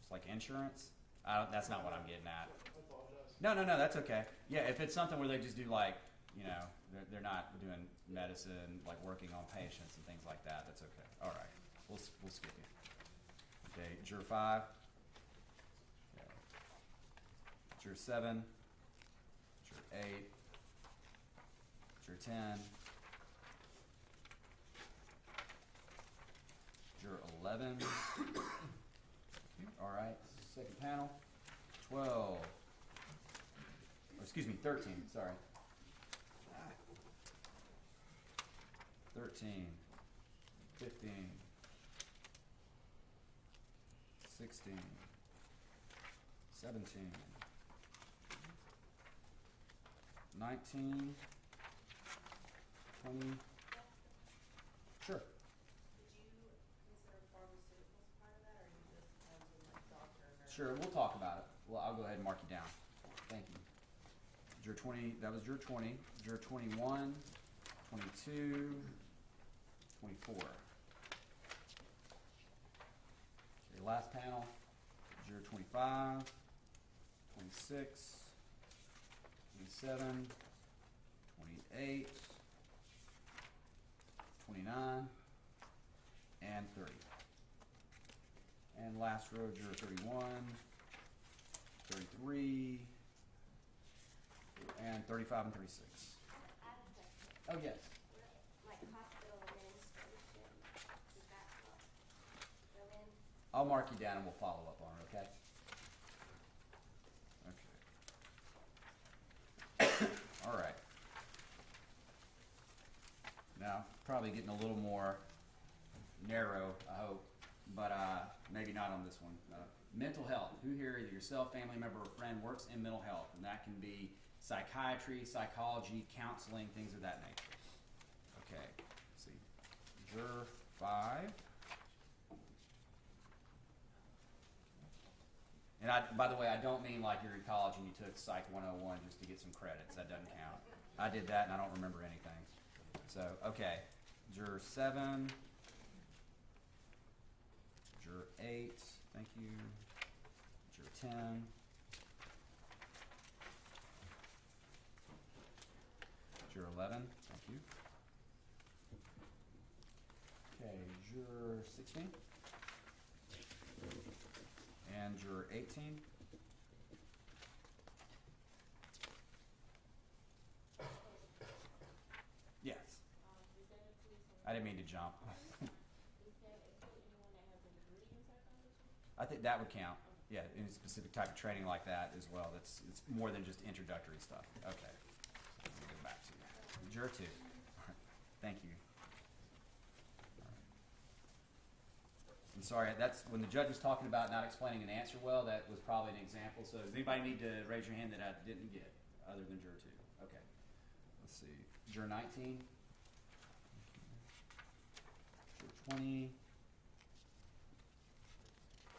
It's like insurance? That's not what I'm getting at. No, that's okay. Yeah, if it's something where they just do like, you know, they're not doing medicine, like working on patients and things like that, that's okay. All right, we'll skip you. Okay, Juror 5. Okay. Juror 7. Juror 8. Juror 10. Juror 11. All right, second panel. 12. Or excuse me, 13, sorry. 13, 15, 16, 17, 19, 20. Sure. Did you consider pharmaceuticals part of that, or you just like doctor or nurse? Sure, we'll talk about it. Well, I'll go ahead and mark you down. Thank you. Juror 20, that was Juror 20. Juror 21, 22, 24. Okay, last panel, Juror 25, 26, 27, 28, 29, and 30. And last row, Juror 31, 33, and 35 and 36. I have a question. Oh, yes. Like hospital administration, does that go in? I'll mark you down and we'll follow up on it, okay? Okay. All right. Now, probably getting a little more narrow, I hope, but maybe not on this one. Mental health. Who here, either yourself, family member, or friend, works in mental health? And that can be psychiatry, psychology, counseling, things of that nature. Okay, let's see. Juror 5. And by the way, I don't mean like you're in college and you took Psych 101 just to get some credits. That doesn't count. I did that and I don't remember anything. So, okay. Juror 7. Juror 8. Thank you. Juror 10. Juror 11, thank you. Okay, Juror 16. And Juror 18. Yes. Does that include someone? I didn't mean to jump. Does that include anyone that has a degree in psychology? I think that would count. Yeah, any specific type of training like that as well. It's more than just introductory stuff. Okay. Let me go back to you. Juror 2. All right. Thank you. All right. I'm sorry, that's when the judge was talking about not explaining an answer well, that was probably an example. So does anybody need to raise your hand that I didn't get other than Juror 2? Okay. Let's see. Juror 19. Juror 20.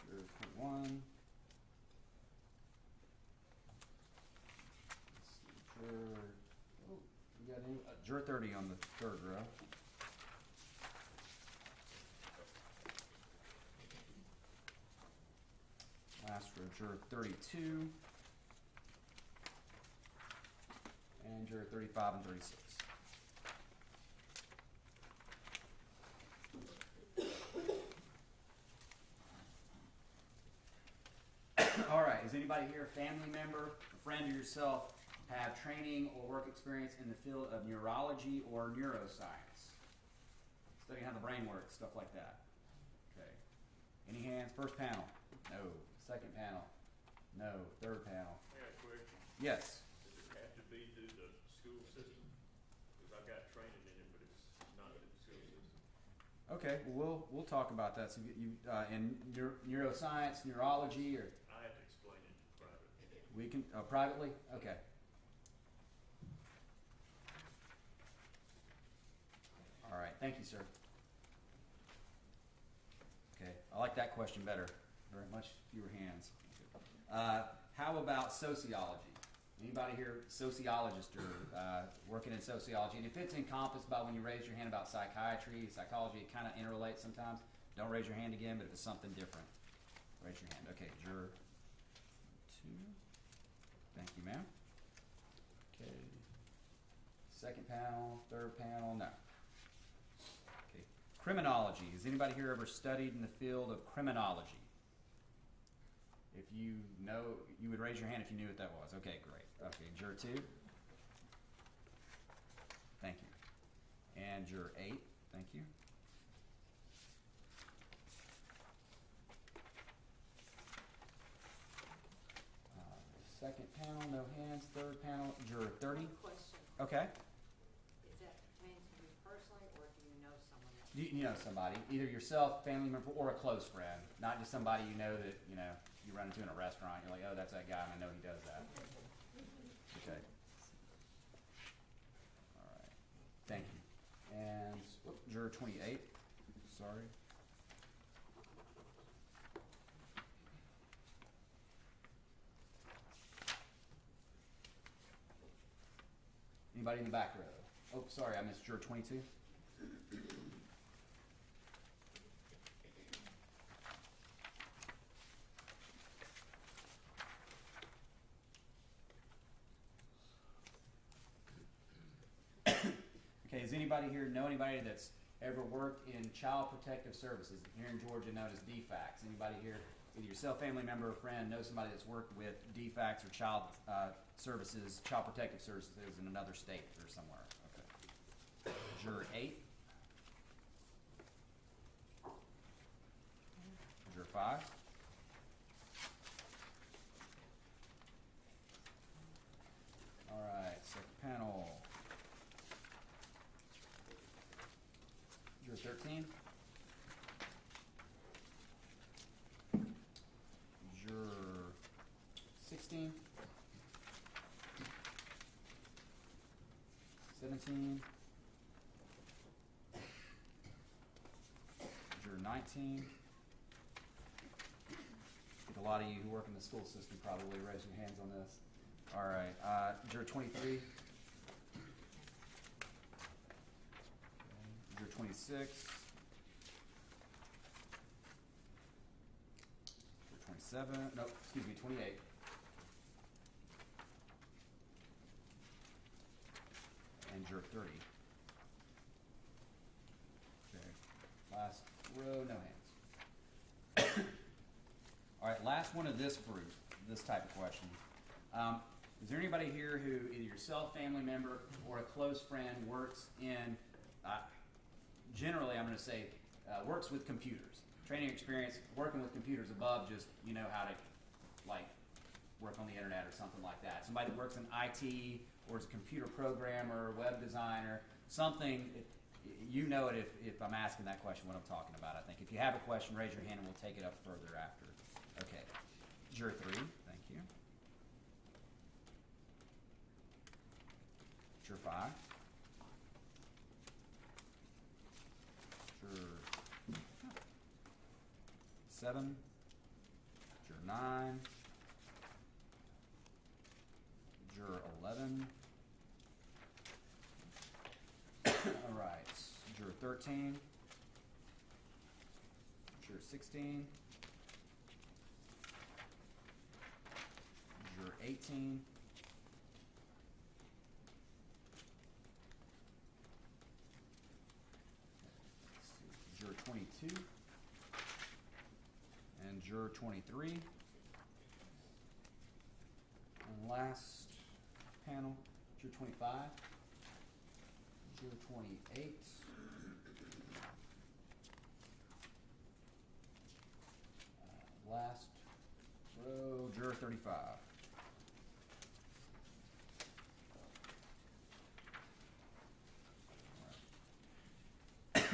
Juror 21. Let's see. We got any, Juror 30 on the third row. Last row, Juror 32. And Juror 35 and 36. All right, is anybody here, a family member, a friend, or yourself, have training or work experience in the field of neurology or neuroscience? Studying how the brain works, stuff like that. Okay. Any hands? First panel? No. Second panel? No. Third panel? I got a question. Yes. Does it have to be through the school system? Because I've got training in it, but it's not through the school system. Okay, well, we'll talk about that. So you in neuroscience, neurology, or I have to explain it privately. we can privately. Okay. All right. Thank you, sir. Okay, I like that question better. Very much fewer hands. How about sociology? Anybody here sociologist or working in sociology? And if it's encompassed by when you raise your hand about psychiatry, psychology, it kind of interrelates sometimes. Don't raise your hand again, but if it's something different, raise your hand. Okay, Juror 2. Thank you, ma'am. Okay. Second panel, third panel, no. Okay. Criminology. Has anybody here ever studied in the field of criminology? If you know, you would raise your hand if you knew what that was. Okay, great. Okay, Juror 2. Thank you. And Juror 8. Thank you. Second panel, no hands. Third panel, Juror 30. One question, Okay. is that pertaining to you personally, or do you know someone else? You know somebody, either yourself, family member, or a close friend. Not just somebody you know that, you run into in a restaurant. You're like, oh, that's that guy, and I know he does that. Okay. All right. Thank you. And Juror 28. Sorry. Anybody in the back row? Oh, sorry, I missed Juror 22. Okay, does anybody here know anybody that's ever worked in child protective services, here in Georgia known as DFACS? Anybody here, either yourself, family member, or friend, know somebody that's worked with DFACS or child services, child protective services in another state or somewhere? Okay. Juror 8. Juror 5. All right, second panel. Juror 13. Juror 16. 17. Juror 19. I think a lot of you who work in the school system probably raise your hands on this. All right, Juror 23. Juror 26. Juror 27. No, excuse me, 28. And Juror 3. Okay, last row, no hands. All right, last one of this group, this type of question. Is there anybody here who, either yourself, family member, or a close friend works in, generally I'm going to say, works with computers? Training experience, working with computers above just, you know, how to, like, work on the internet or something like that. Somebody that works in IT or is a computer programmer, web designer, something, you know it if I'm asking that question, what I'm talking about, I think. If you have a question, raise your hand and we'll take it up further after. Okay. Juror 3, thank you. Juror 5. Juror 7. Juror 9. Juror 11. All right. Juror 13. Juror 16. Juror 18. Juror 22. And Juror 23. And last panel, Juror 25. Juror 28. Last row, Juror 35.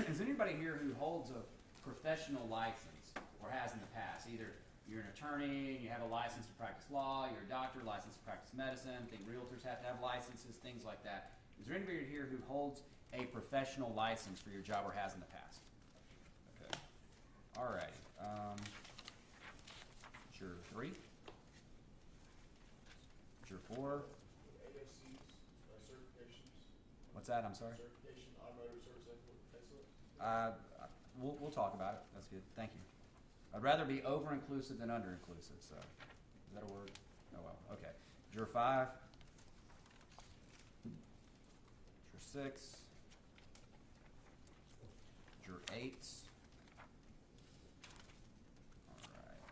Is anybody here who holds a professional license or has in the past? Either you're an attorney and you have a license to practice law, you're a doctor, licensed to practice medicine, I think realtors have to have licenses, things like that. Is there anybody here who holds a professional license for your job or has in the past? Okay. All right. Juror 3. Juror 4. ASC's certifications, What's that? I'm sorry? certification, automotive service excellence. We'll talk about it. That's good. Thank you. I'd rather be over-inclusive than under-inclusive, so. Is that a word? Oh, well. Okay. Juror 5. Juror 6. Juror 8. All right.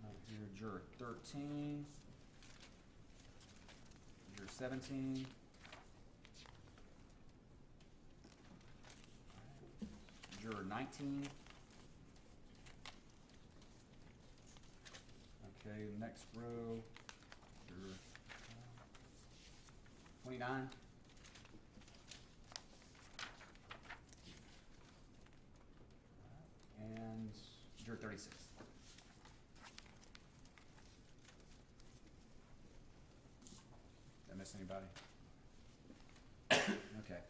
Now here, Juror 13. Juror 17. Juror 19. Okay, next row, Juror 29. And Juror 36. Did I miss anybody? Okay.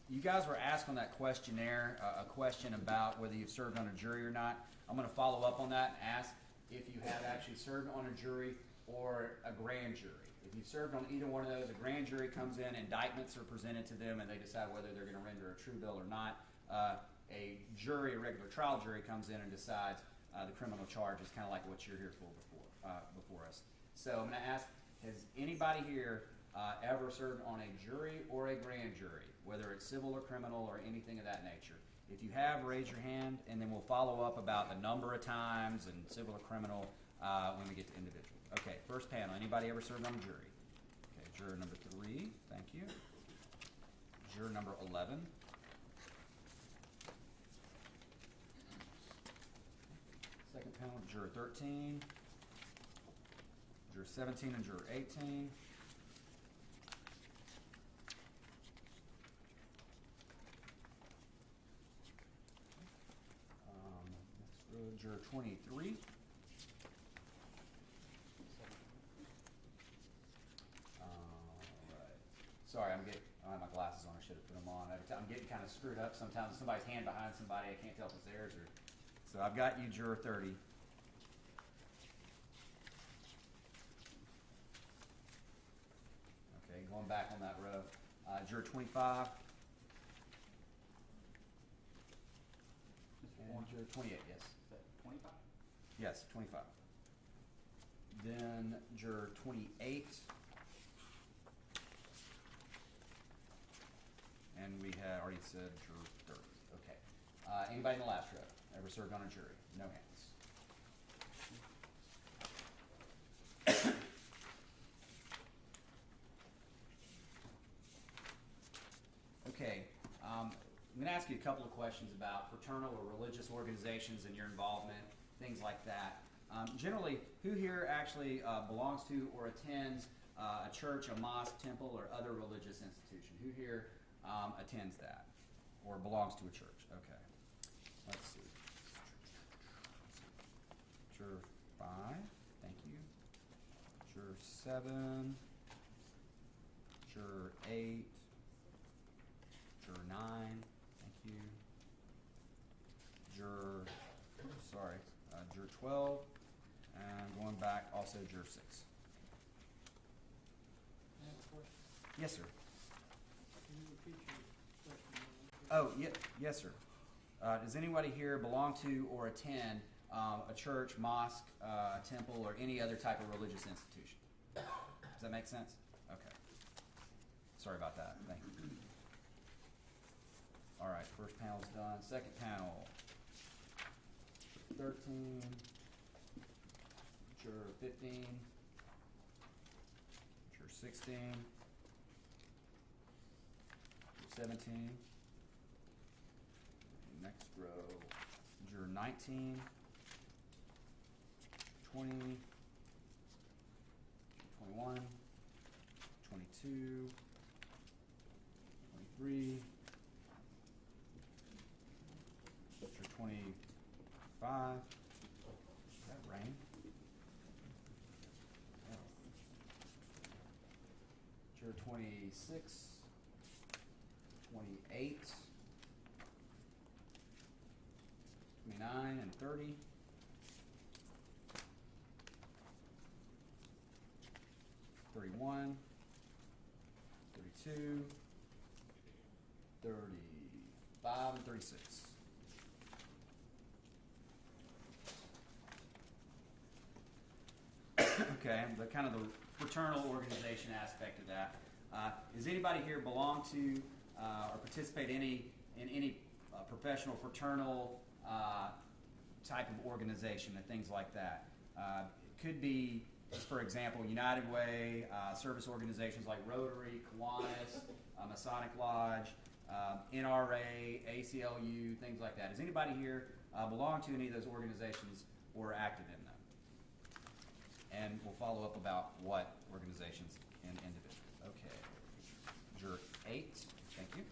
You guys were asked on that questionnaire a question about whether you've served on a jury or not. I'm going to follow up on that and ask if you have actually served on a jury or a grand jury. If you've served on either one of those, a grand jury comes in, indictments are presented to them, and they decide whether they're going to render a true bill or not. A jury, a regular trial jury, comes in and decides the criminal charge is kind of like what you're here for before us. So I'm going to ask, has anybody here ever served on a jury or a grand jury, whether it's civil or criminal or anything of that nature? If you have, raise your hand, and then we'll follow up about the number of times and civil or criminal when we get to individual. Okay, first panel. Anybody ever served on a jury? Okay, juror number 3. Thank you. Juror number 11. Second panel, juror 13. Juror 17 and juror 18. Next row, juror 23. Right. Sorry, I don't have my glasses on. I should have put them on. I'm getting kind of screwed up sometimes. Somebody's hand behind somebody. I can't tell if it's theirs or. So I've got you, juror 30. Okay, going back on that row. Juror 25. And juror 28, yes. Is that 25? Yes, 25. Then juror 28. And we had already said juror 30. Okay. Anybody in the last row ever served on a jury? No hands. Okay. I'm going to ask you a couple of questions about fraternal or religious organizations and your involvement, things like that. Generally, who here actually belongs to or attends a church, a mosque, temple, or other religious institution? Who here attends that or belongs to a church? Okay. Let's see. Juror 5, thank you. Juror 7. Juror 8. Juror 9, thank you. Juror 12. And going back, also juror 6. I have a question. Yes, sir. Can you repeat your question? Oh, yes, sir. Does anybody here belong to or attend a church, mosque, temple, or any other type of religious institution? Does that make sense? Okay. Sorry about that. Thank you. All right, first panel's done. Second panel. 13. Juror 15. Juror 16. Juror 17. Next row, juror 19, 20, 21, 22, 23, juror 25. Is that rain? Oh. Juror 26, 28. 29 and 30. 31, 32, 35, and 36. Okay, the kind of the fraternal organization aspect of that. Does anybody here belong to or participate in any professional fraternal type of organization and things like that? It could be, just for example, United Way, service organizations like Rotary, Kiwanis, Masonic Lodge, NRA, ACLU, things like that. Does anybody here belong to any of those organizations or active in them? And we'll follow up about what organizations and individuals. Okay. Juror 8, thank you.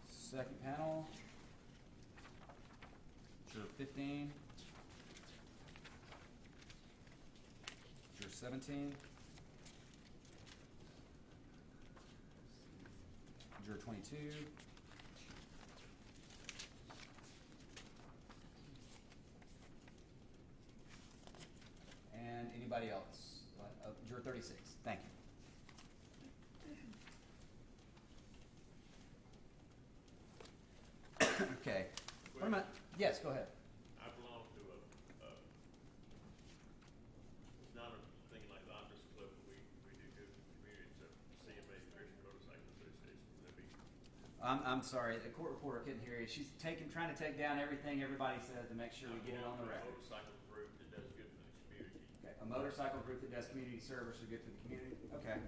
Second panel, juror 15, juror 17, juror 22, and anybody else? Juror 36, thank you. Okay. What am I? Yes, go ahead. I belong to it's not a thing like the Honors Club, but we do good for the community. It's a CMA, Christian Motorcycle Association. Would that be? I'm sorry, the court reporter couldn't hear you. She's trying to take down everything everybody says to make sure we get it on the record. A motorcycle group that does good for the community. Okay, a motorcycle group that does community service or good for the community? Okay.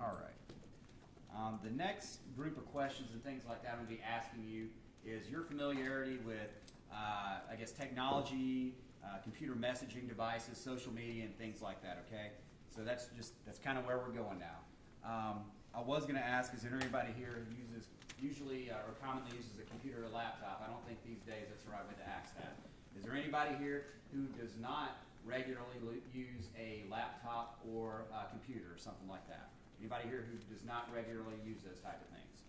All right. The next group of questions and things like that I'm going to be asking you is your familiarity with, I guess, technology, computer messaging devices, social media, and things like that, okay? So that's kind of where we're going now. I was going to ask, is there anybody here who usually or commonly uses a computer or laptop? I don't think these days that's the right way to ask that. Is there anybody here who does not regularly use a laptop or a computer or something like that? Anybody here who does not regularly use those type of things?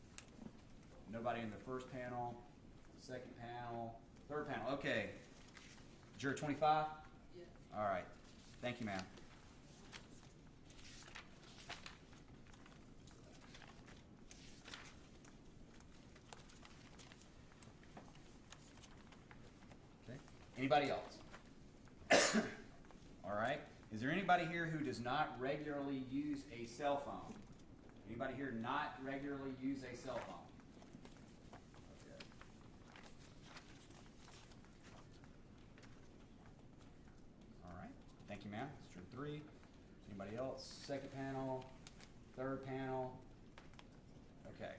Nobody in the first panel, second panel, third panel. Okay. Juror 25? Yeah. All right. Thank you, ma'am. Anybody else? All right. Is there anybody here who does not regularly use a cell phone? Anybody here not regularly use a cell phone? Okay. All right. Thank you, ma'am. That's turn 3. Anybody else? Second panel, third panel. Okay.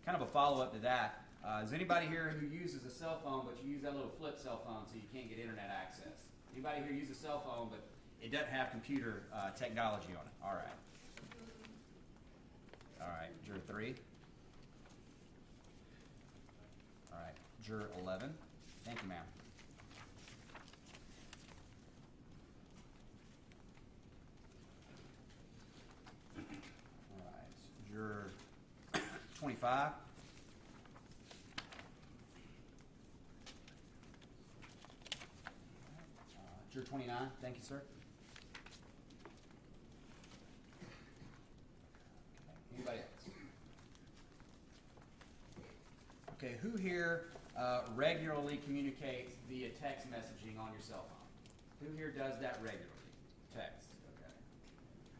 Kind of a follow-up to that. Is anybody here who uses a cell phone, but you use that little flip cell phone so you can't get internet access? Anybody here use a cell phone, but it doesn't have computer technology on it? All right. All right. Juror 3. All right. Juror 11. Thank you, ma'am. All right. Juror 25. Juror 29. Thank you, sir. Anybody else? Okay, who here regularly communicates via text messaging on your cell phone? Who here does that regularly? Text. Okay.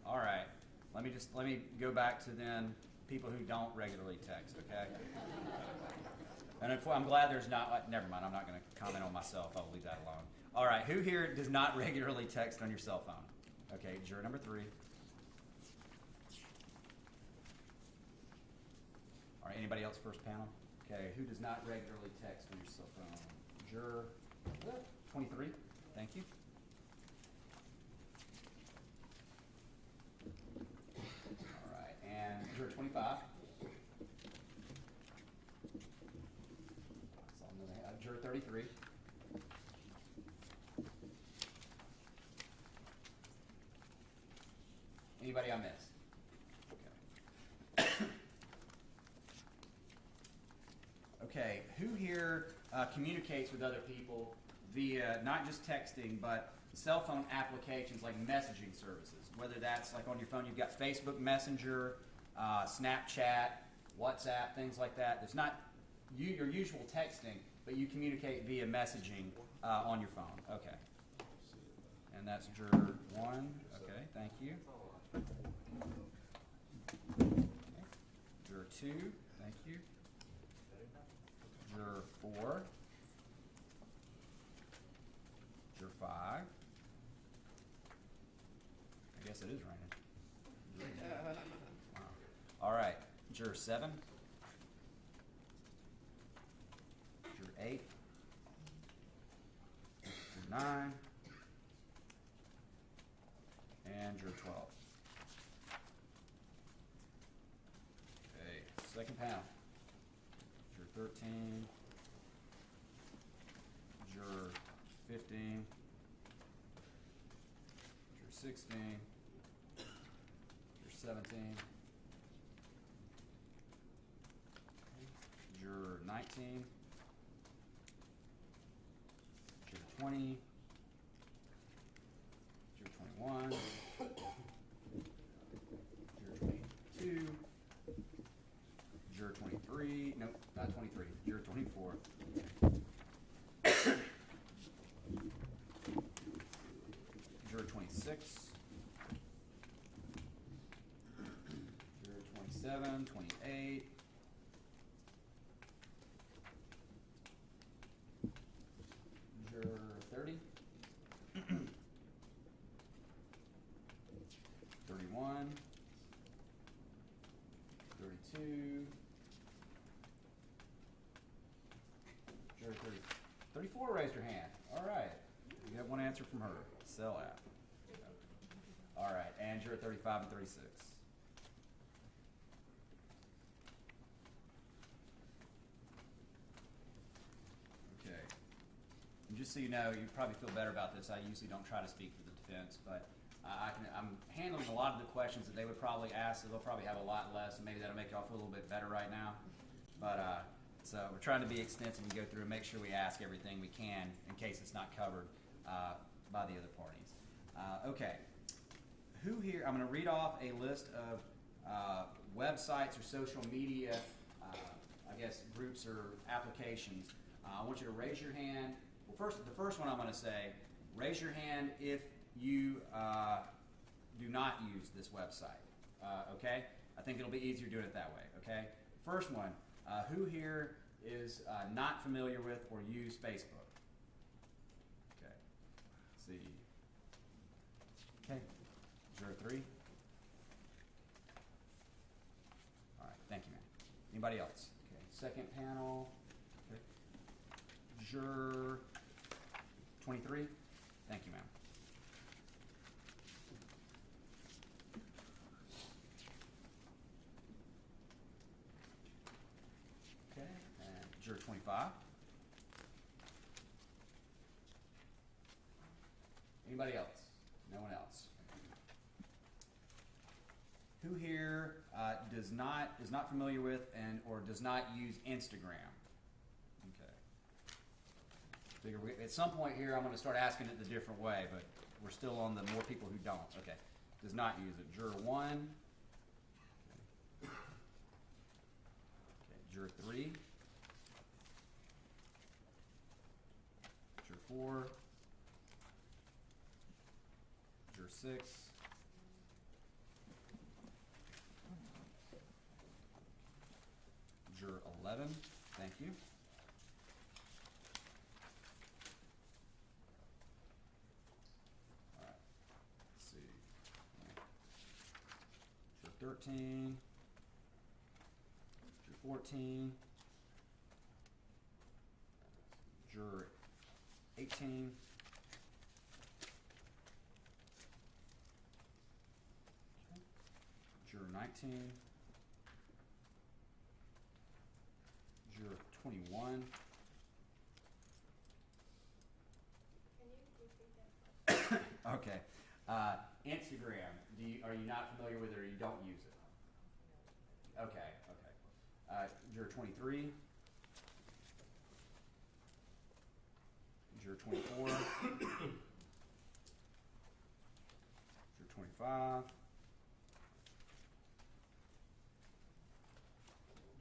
All right. Let me go back to then people who don't regularly text. Okay. And I'm glad there's not. Never mind. I'm not going to comment on myself. I'll leave that alone. All right. Who here does not regularly text on your cell phone? Okay. Juror number 3. All right. Anybody else? First panel. Okay. Who does not regularly text on your cell phone? Juror 23. Thank you. All right. And juror 25. Juror 33. Anybody I missed? Okay. Okay, who here communicates with other people via not just texting, but cell phone applications like messaging services? Whether that's like on your phone, you've got Facebook Messenger, Snapchat, WhatsApp, things like that. There's not your usual texting, but you communicate via messaging on your phone. Okay. And that's juror 1. Okay, thank you. Okay. Juror 2, thank you. Juror 4. Juror 5. I guess it is raining. Wow. All right. Juror 7. Juror 8. Juror 9. And juror 12. Okay, second panel. Juror 13. Juror 15. Juror 16. Juror 17. Juror 19. Juror 20. Juror 21. Juror 22. Juror 23. Nope, not 23. Juror 24. Juror 26. Juror 27, 28. Juror 30. 31. 32. Juror 30. 34 raised her hand. All right. You have one answer from her. Cell app. All right. And juror 35 and 36. Okay. And just so you know, you probably feel better about this. I usually don't try to speak for the defense, but I'm handling a lot of the questions that they would probably ask, so they'll probably have a lot less, and maybe that'll make y'all feel a little bit better right now. But so we're trying to be extensive and go through and make sure we ask everything we can in case it's not covered by the other parties. Okay. Who here, I'm going to read off a list of websites or social media, I guess, groups or applications. I want you to raise your hand Well, the first one I'm going to say, raise your hand if you do not use this website. Okay? I think it'll be easier doing it that way. Okay? First one, who here is not familiar with or use Facebook? Okay. Let's see. Okay. 03. All right. Thank you, man. Anybody else? Okay. Second panel. Okay. Juror 23. Thank you, ma'am. Okay. And juror 25. Anybody else? No one else. Who here is not familiar with or does not use Instagram? Okay. Figure at some point here I'm going to start asking it the different way, but we're still on the more people who don't. Okay. Does not use it. Juror 1. Okay. Juror 3. Juror 4. Juror 6. Juror 11. Thank you. All right. Let's see. Juror 13. Juror 14. Juror 18. Okay. Juror 19. Juror 21. Can you repeat that? Okay. Instagram. Are you not familiar with it or you don't use it? Okay. Okay. Juror 23. Juror 24. Juror 25.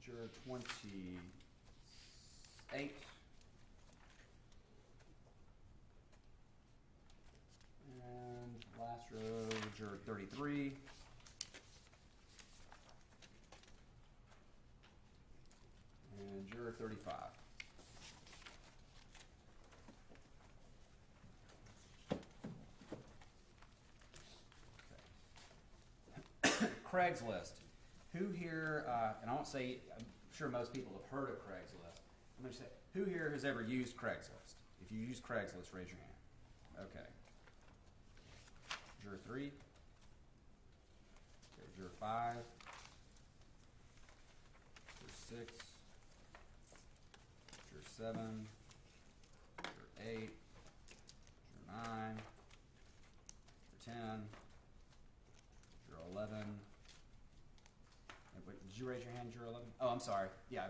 Juror 28. And last row, juror 33. And juror 35. Okay. Craigslist. Who here, and I won't say, I'm sure most people have heard of Craigslist. I'm going to say, who here has ever used Craigslist? If you use Craigslist, raise your hand. Okay. Juror 3. Okay, juror 5. Juror 6. Juror 7. Juror 8. Juror 9. Juror 10. Juror 11. Wait, did you raise your hand, juror 11? Oh, I'm sorry. Yeah,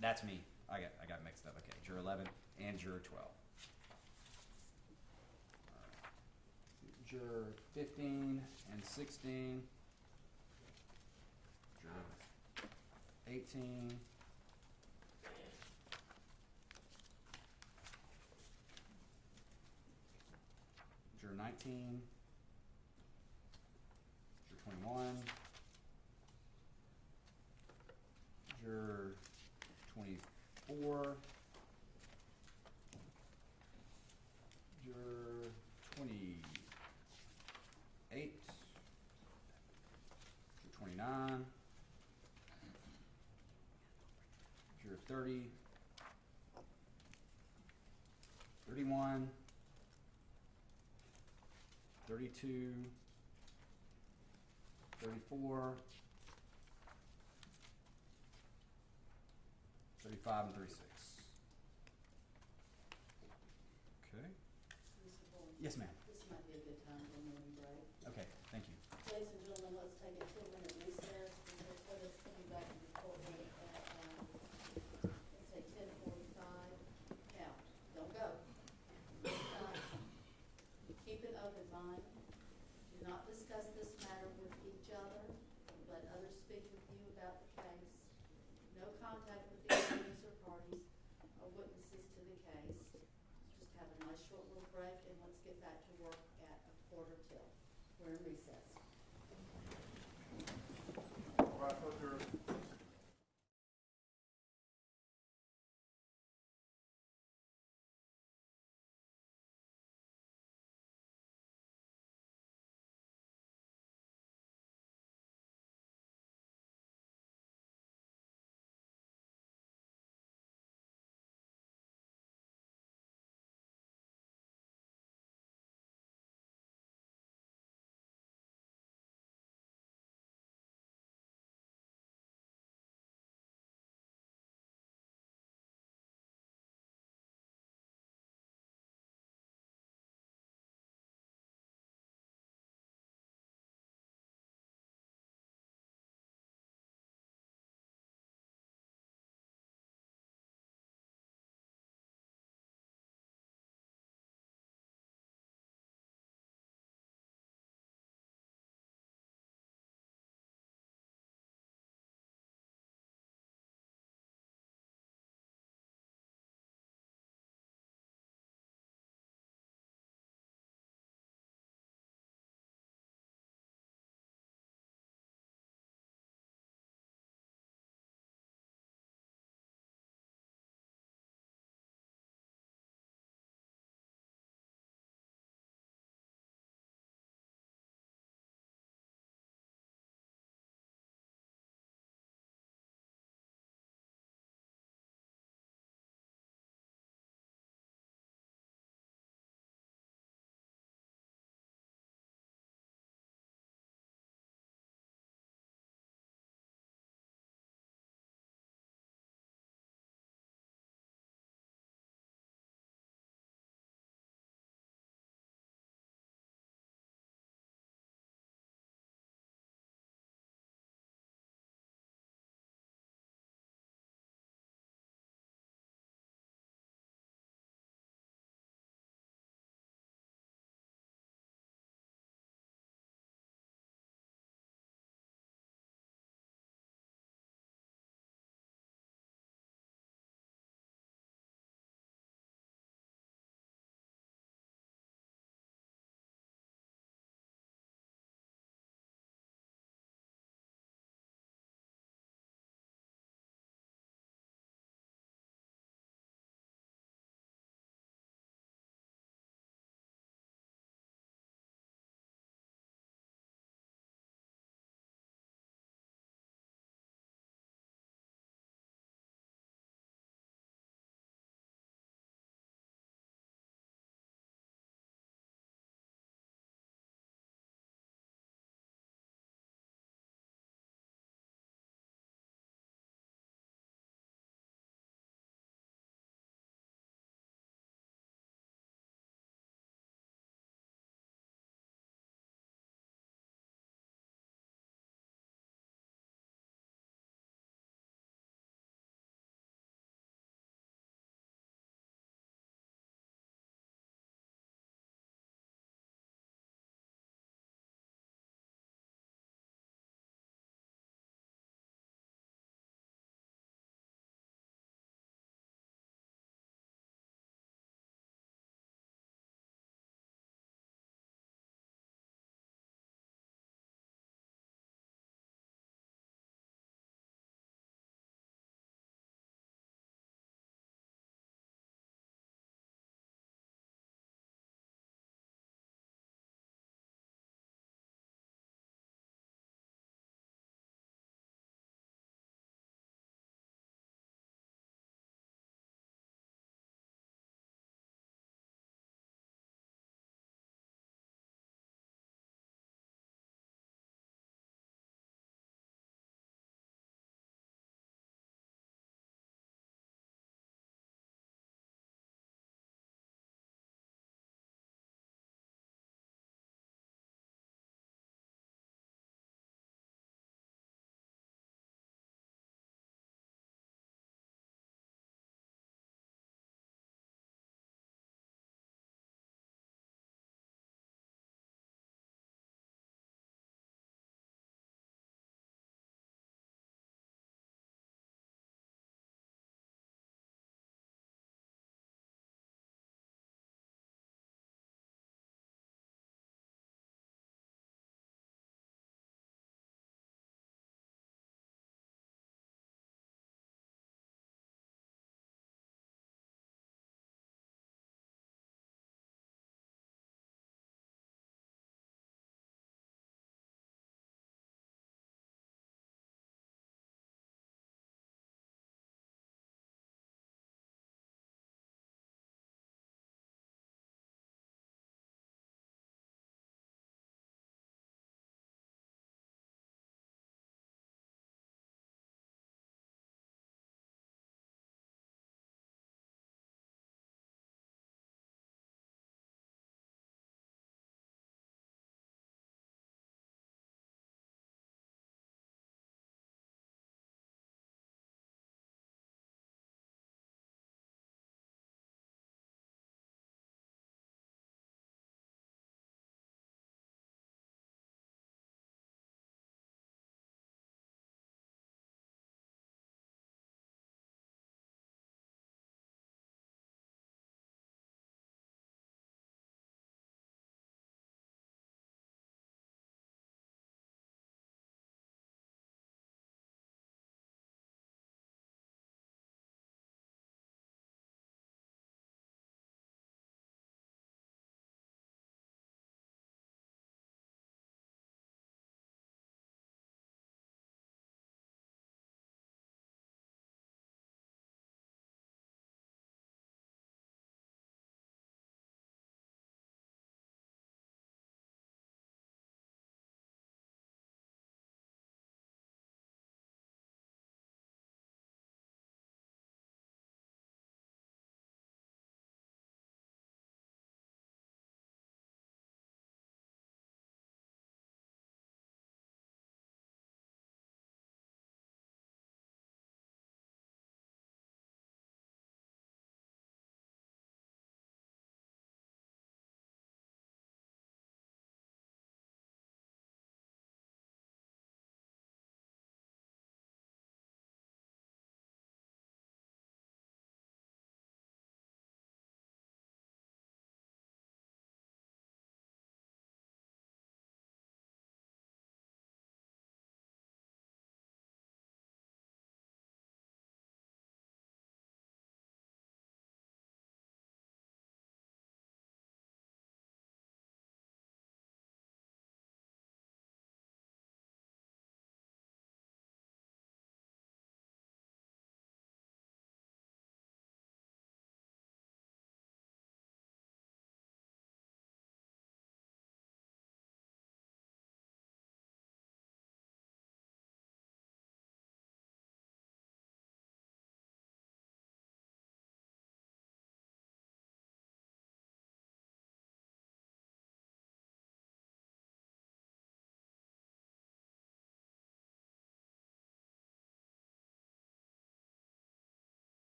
that's me. I got mixed up. Okay, juror 11 and juror 12. All right. Juror 15 and 16. Juror 18. Juror 19. Juror 21. Juror 24. Juror 28. Juror 29. Juror 30. 31. 32. 34. 35 and 36. Okay. Mr. Boyd? Yes, ma'am. This might be a good time for a movie break. Okay, thank you. Ladies and gentlemen, let's take a 2-minute recess and let us come back to the courtroom at, let's say 10:45. Now, don't go. Keep an open mind. Do not discuss this matter with each other. Let others speak with you about the case. No contact with the attorneys or parties or witnesses to the case. Just order till. We're in recess. Well, I thought there was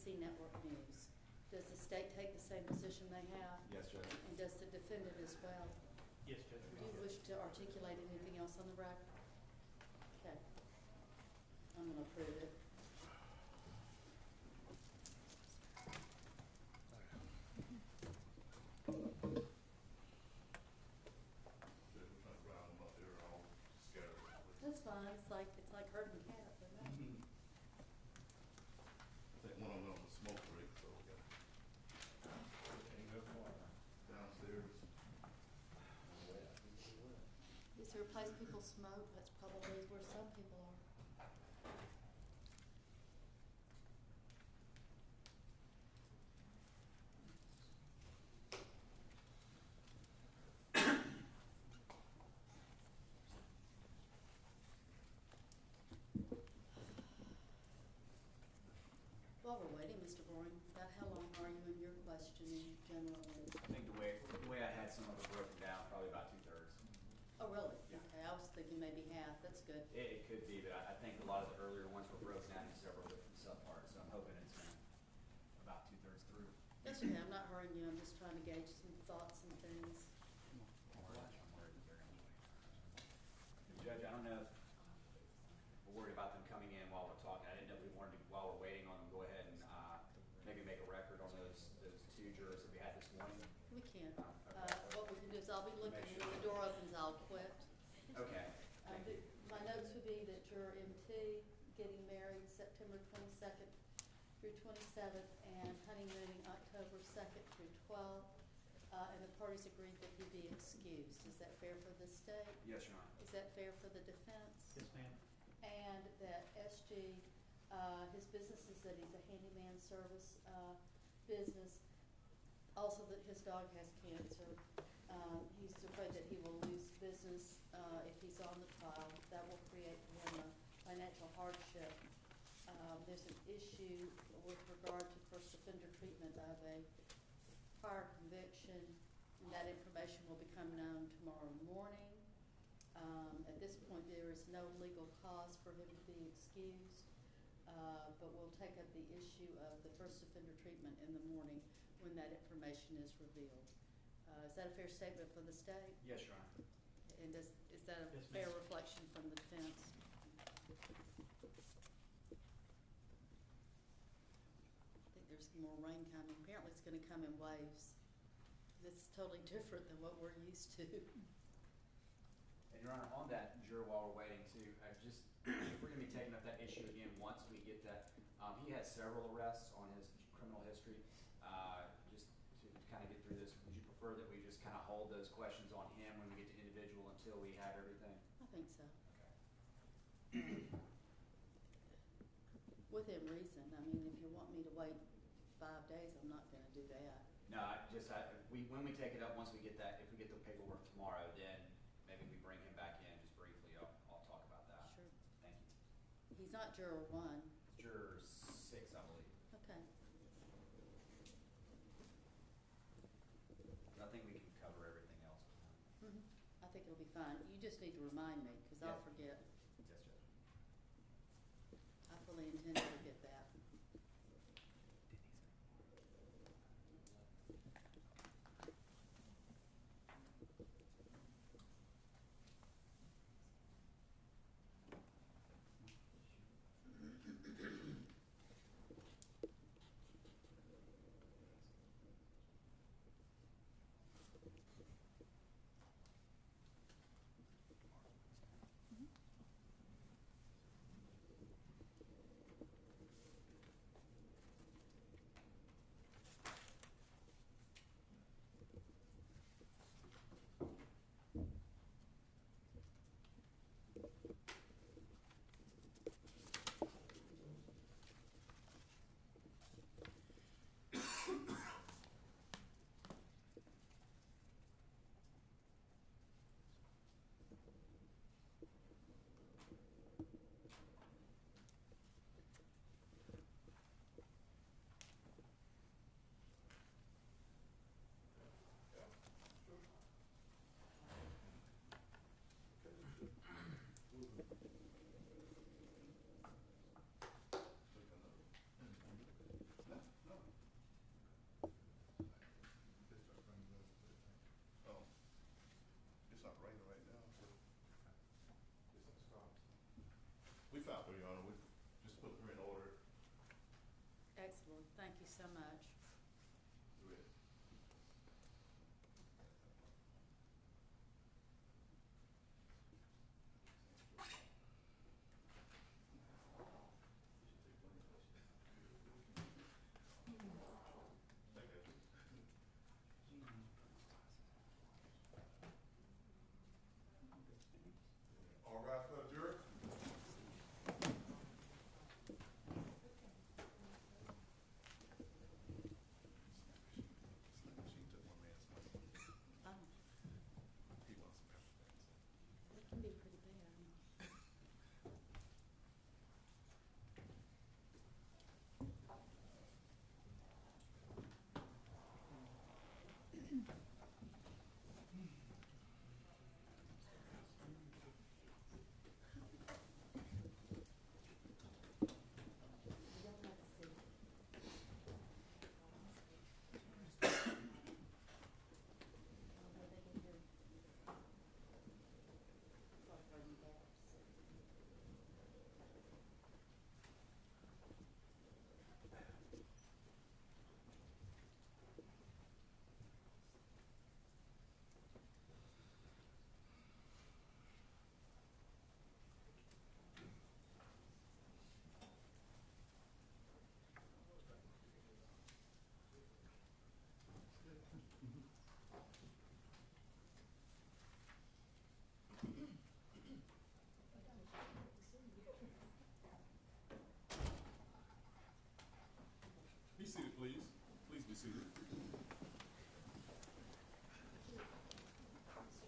ABC Network News. Does the state take the same position they have? Yes, Judge. And does the defendant as well? Yes, Judge. Do you wish to articulate anything else on the record? Okay. I'm gonna approve it. We're trying to round them up, they're all scattered. That's fine, it's like herding cats, isn't it? Mhm. I think one of them on the smoke break, so we got downstairs. Is there a place people smoke? That's probably where some people are. While we're waiting, Mr. Boring, about how long are you in your questioning generally? I think the way I had some of it broken down, probably about 2/3. Oh, really? Yeah. Okay, I was thinking maybe half, that's good. It could be, but I think a lot of the earlier ones were broken down into several different subparts, so I'm hoping it's about 2/3 through. That's okay, I'm not hurrying you, I'm just trying to gauge some thoughts and things. I'm worried that they're anyway. Judge, I don't know if we're worried about them coming in while we're talking. I didn't know if we wanted to, while we're waiting on them, go ahead and maybe make a record on those 2 jurors that we had this morning. We can. Okay. What we can do is I'll be looking, Make when sure. the door opens, I'll quit. Okay. My notes would be that juror MT getting married September 22nd through 27th and honeymooning October 2nd through 12th. And the parties agreed that he be excused. Is that fair for the state? Yes, Your Honor. Is that fair for the defense? Yes, ma'am. And that SG, his business is that he's a handyman service business. Also that his dog has cancer. He's afraid that he will lose business if he's on the trial. That will create for him a financial hardship. There's an issue with regard to first offender treatment of a prior conviction, and that information will become known tomorrow morning. At this point, there is no legal cause for him to be excused, but we'll take up the issue of the first offender treatment in the morning when that information is revealed. Is that a fair statement for the state? Yes, Your Honor. And is that a Yes, fair ma'am. reflection from the defense? I think there's more rain coming. Apparently it's gonna come in waves. It's totally different than what we're used to. And Your Honor, on that juror, while we're waiting too, I just, if we're gonna be taking up that issue again once we get that, he has several arrests on his criminal history. Just to kind of get through this, would you prefer that we just kind of hold those questions on him when we get to individual until we have everything? I think so. Okay. Within reason. I mean, if you want me to wait 5 days, I'm not gonna do that. No, when we take it up, once we get that, if we get the paperwork tomorrow, then maybe we bring him back in just briefly. I'll talk about that. Sure. Thank you. He's not juror 1. Juror 6, I believe. Okay. I think we can cover everything else. I think it'll be fine. You just need to remind me, because I'll Yeah. forget. Yes, Judge. I fully intend to forget that. so much. All right, for the jury. She took one man's money. Oh, He wants some pepper things. that can be pretty bad. You don't have to see. Oh, they can hear. It's like burning gas. Be seated, please. Please be seated. Mr.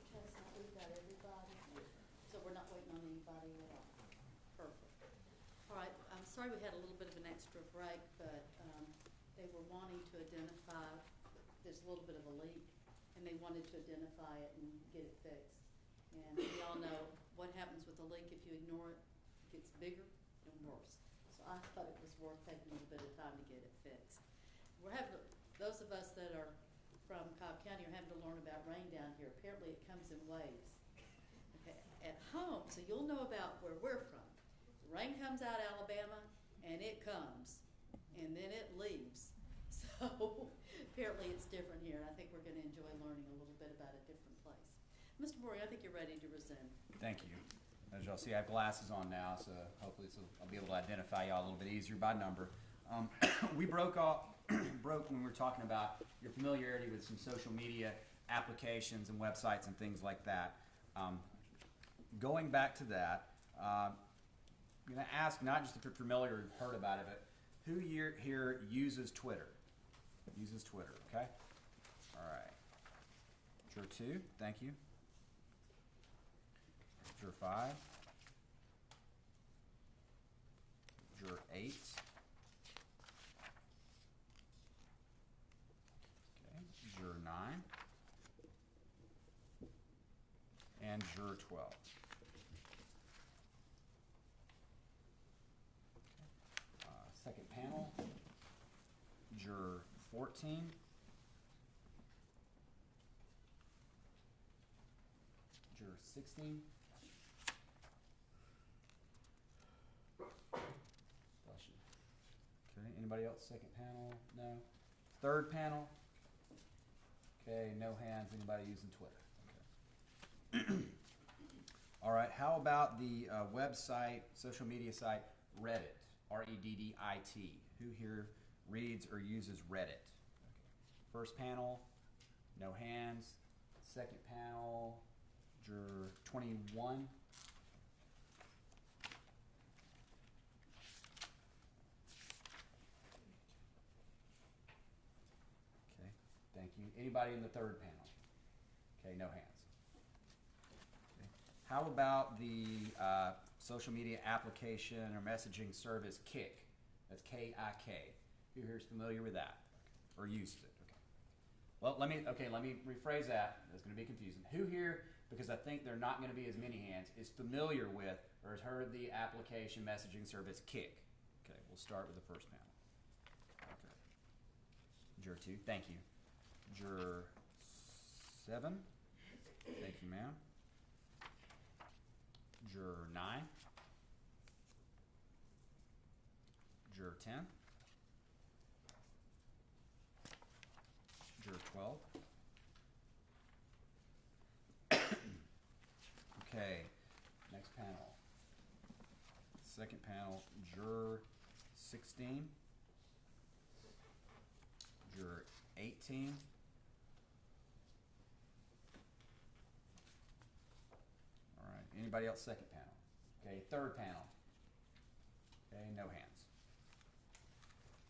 Chestnut, we've got everybody, so we're not waiting on anybody at all. Perfect. All right, I'm sorry we had a little bit of an extra break, but they were wanting to identify, there's a little bit of a leak, and they wanted to identify it and get it fixed. And we all know what happens with a leak if you ignore it, it gets bigger and worse. So I thought it was worth taking a little bit of time to get it fixed. We're having, those of us that are from Cobb County are having to learn about rain down here. Apparently it comes in waves. Okay, at home, so you'll know about where we're from. The rain comes out of Alabama and it comes and then it leaves. So apparently it's different here, and I think we're gonna enjoy learning a little bit about a different place. Mr. Boring, I think you're ready to resume. Thank you. As y'all see, I have glasses on now, so hopefully I'll be able to identify y'all a little bit easier by number. We broke when we were talking about your familiarity with some social media applications and websites and things like that. Going back to that, I'm going to ask not just if you're familiar or heard about it, but who here uses Twitter? Uses Twitter, okay? All right. Juror 2, thank you. Juror 5. Juror 8. Okay. Juror 9. And Juror 12. Second panel, Juror 14. Juror 16. Bless you. Okay, anybody else? Second panel? No. Third panel? Okay, no hands. Anybody using Twitter? Okay. All right, how about the website, social media site, Reddit? R-E-D-D-I-T. Who here reads or uses Reddit? Okay. First panel, no hands. Second panel, Juror 21. Okay, thank you. Anybody in the third panel? Okay, no hands. Okay. How about the social media application or messaging service Kik? That's K-I-K. Who here is familiar with that? Okay. Or uses it? Okay. Well, let me rephrase that. That's going to be confusing. Who here, because I think there are not going to be as many hands, is familiar with or has heard of the application messaging service Kik? Okay, we'll start with the first panel. Okay. Juror 2, thank you. Juror 7, thank you, ma'am. Juror 9. Juror 10. Okay, next panel. Second panel, juror 16, juror 18, all right, anybody else second panel? Okay, third panel. Okay, no hands.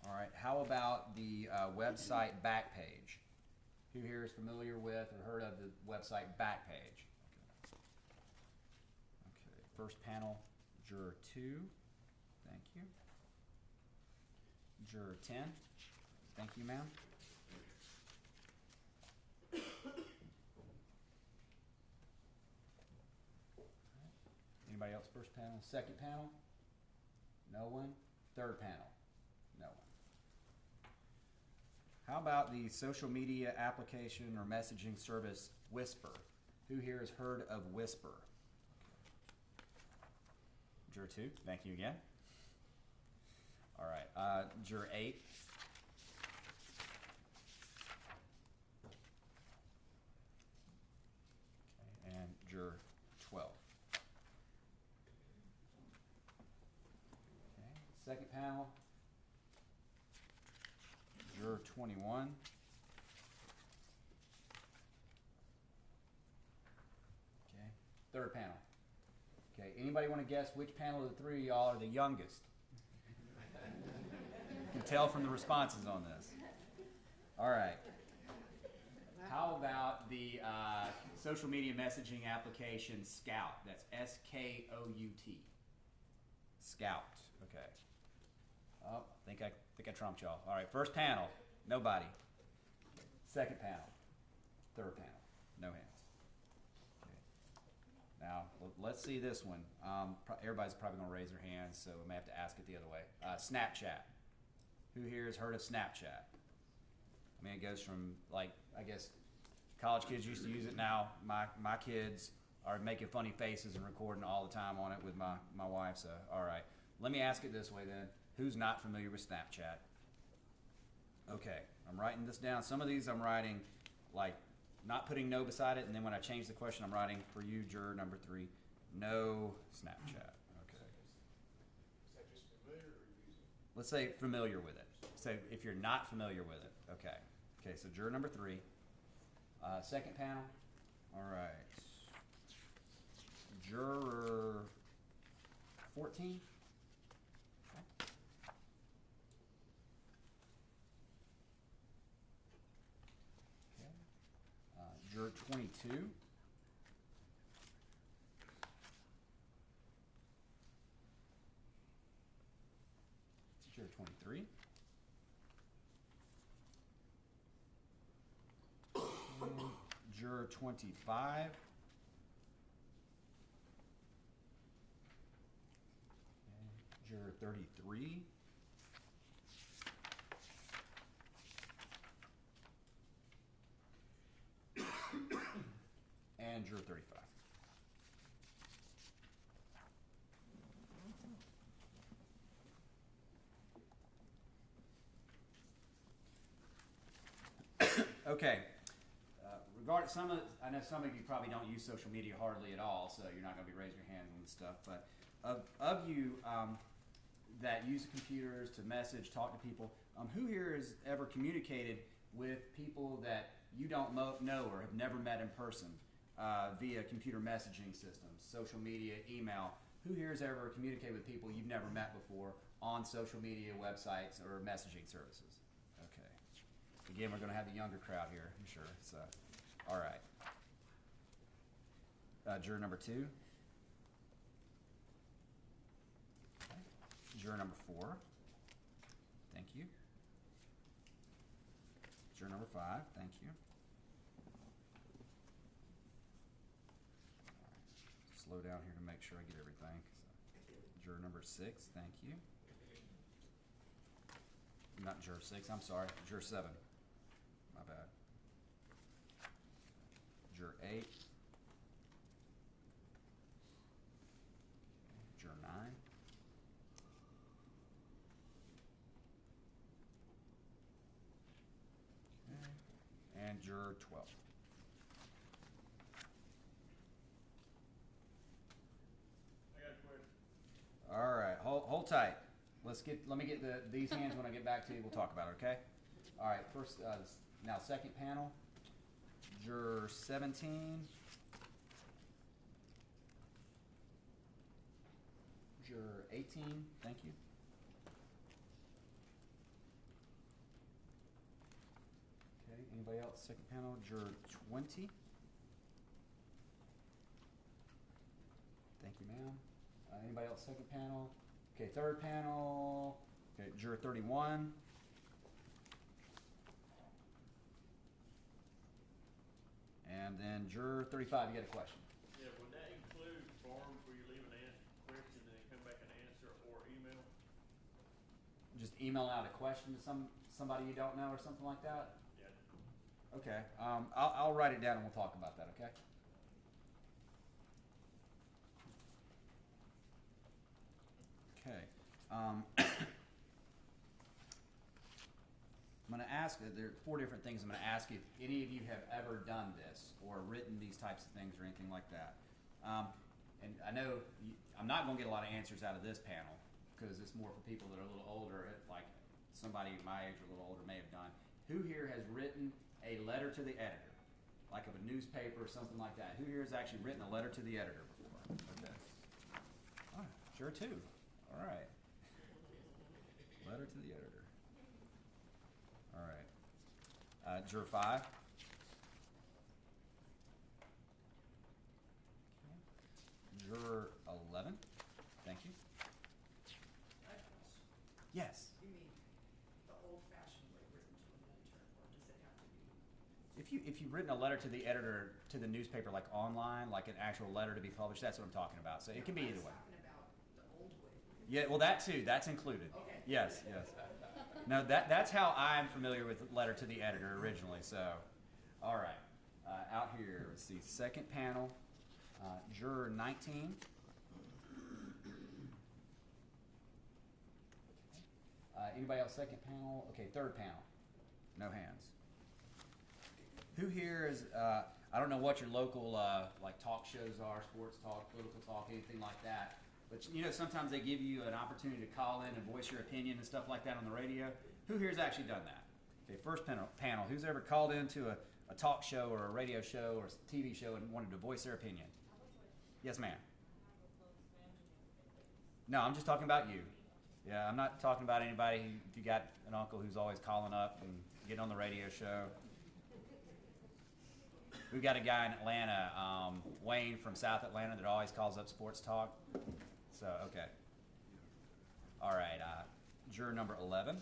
All right, how about the website back page? Who here is familiar with or heard of the website back page? Okay, first panel, juror 2, thank you. Juror 10, thank you, ma'am. Anybody else first panel? Second panel? No one? Third panel? No one. How about the social media application or messaging service Whisper? Who here has heard of Whisper? Juror 2, thank you again. All right, juror 8. Okay, and juror 12. Okay, second panel, juror 21. Okay, third panel. Okay, anybody want to guess which panel of the three of y'all are the youngest? You can tell from the responses on this. All right. How about the social media messaging application Scout? That's S-K-O-U-T. Scout. Okay. Oh, I think I trumped y'all. All right. First panel, nobody. Second panel, third panel, no hands. Okay. Now let's see this one. Everybody's probably going to raise their hands, so we may have to ask it the other way. Snapchat. Who here has heard of Snapchat? I mean, it goes from, like, I guess college kids used to use it now. My kids are making funny faces and recording all the time on it with my wife. So, all right. Let me ask it this way then. Who's not familiar with Snapchat? Okay. I'm writing this down. Some of these I'm writing, like, not putting no beside it. And then when I change the question, I'm writing for you, juror number 3, no Snapchat. Okay. Is that just familiar or using? Let's say familiar with it. So if you're not familiar with it, okay. Okay, so juror number 3. Second panel. All right. Juror 14. Okay. Okay. Juror 22. Juror 23. Juror 25. Juror 33. And juror 35. Okay. I know some of you probably don't use social media hardly at all, so you're not going to be raising your hand on this stuff. But of you that use computers to message, talk to people, who here has ever communicated with people that you don't know or have never met in person via computer messaging systems, social media, email? Who here has ever communicated with people you've never met before on social media, websites, or messaging services? Okay. Again, we're going to have the younger crowd here, I'm sure. So, all right. Juror number 2. Okay. Juror number 4. Thank you. Juror number 5. Thank you. All right. Slow down here to make sure I get everything. So, juror number 6. Thank you. Not juror 6. I'm sorry. Juror 7. My bad. Juror 8. Juror 9. Okay. And juror 12. hold tight. Let me get these hands when I get back to you. We'll talk about it, okay? All right, first, now second panel, juror 17. Juror 18, thank you. Okay, anybody else? Second panel, juror 20. Thank you, ma'am. Anybody else? Second panel. Okay, third panel. Okay, juror 31. And then juror 35, you got a question? Yeah, would that include forms where you leave an question and then come back and answer, or email? Just email out a question to somebody you don't know or something like that? Yeah. Okay, I'll write it down and we'll talk about that, okay? Okay. I'm going to ask, there are 4 different things I'm going to ask if any of you have ever done this or written these types of things or anything like that. And I know I'm not going to get a lot of answers out of this panel because it's more for people that are a little older, like somebody my age or a little older may have done. Who here has written a letter to the editor, like of a newspaper or something like that? Who here has actually written a letter to the editor before? Okay. All right, sure too. All right. Letter to the editor. All right. Juror 5. Okay. Juror 11. Thank you. Yes. You mean the old-fashioned way written to an editor, or does it have to be? If you've written a letter to the editor to the newspaper, like online, like an actual letter to be published, that's what I'm talking about. So it can be either way. I was talking about the old way. Yeah, well, that too. That's included. Okay. Yes, yes. No, that's how I'm familiar with letter to the editor originally. So, all right. Out here, let's see. Second panel, juror 19. Anybody else? Second panel. Okay, third panel. No hands. Who here is? I don't know what your local like talk shows are, sports talk, political talk, anything like that. But you know, sometimes they give you an opportunity to call in and voice your opinion and stuff like that on the radio. Who here has actually done that? Okay, first panel. Who's ever called into a talk show or a radio show or a TV show and wanted to voice their opinion? Yes, ma'am. No, I'm just talking about you. Yeah, I'm not talking about anybody. If you got an uncle who's always calling up and getting on the radio show. We've got a guy in Atlanta, Wayne from South Atlanta, that always calls up sports talk. So, okay. All right, juror number 11.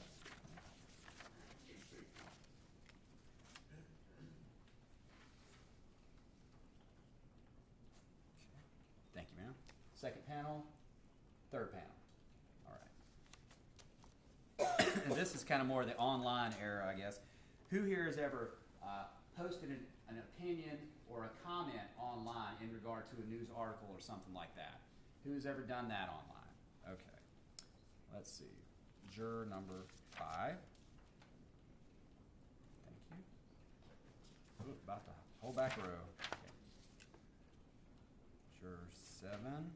Thank you, ma'am. Second panel, third panel. All right. And this is kind of more the online era, I guess. Who here has ever posted an opinion or a comment online in regard to a news article or something like that? Who has ever done that online? Okay. Let's see. Juror number 5. Thank you. Ooh, about the whole back row. Okay. Juror 7.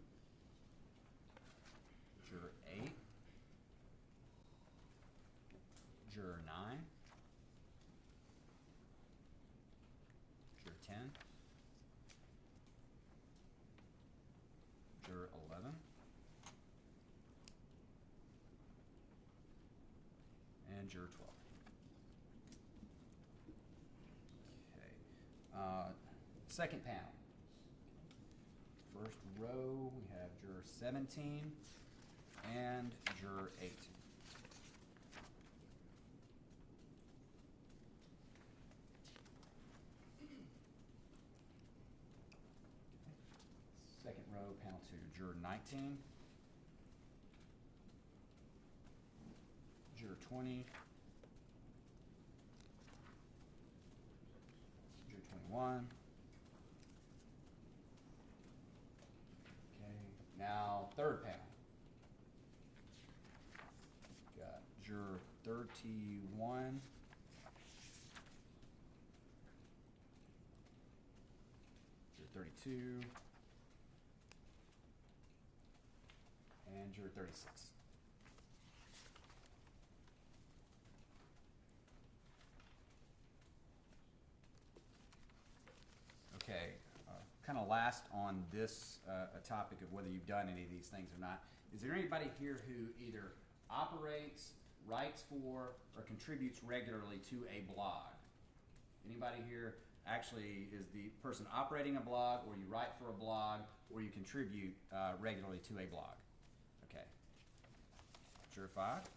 Juror 8. Juror 9. Juror 10. Juror 11. And juror 12. Okay. Second panel. First row, we have juror 17 and juror 18. Second row, panel 2, juror 19, juror 20, juror 21. Okay, now third panel. Got juror 31. Juror 32. And juror 36. kind of last on this a topic of whether you've done any of these things or not. Is there anybody here who either operates, writes for, or contributes regularly to a blog? Anybody here actually is the person operating a blog, or you write for a blog, or you contribute regularly to a blog? Okay. Juror 5. Thank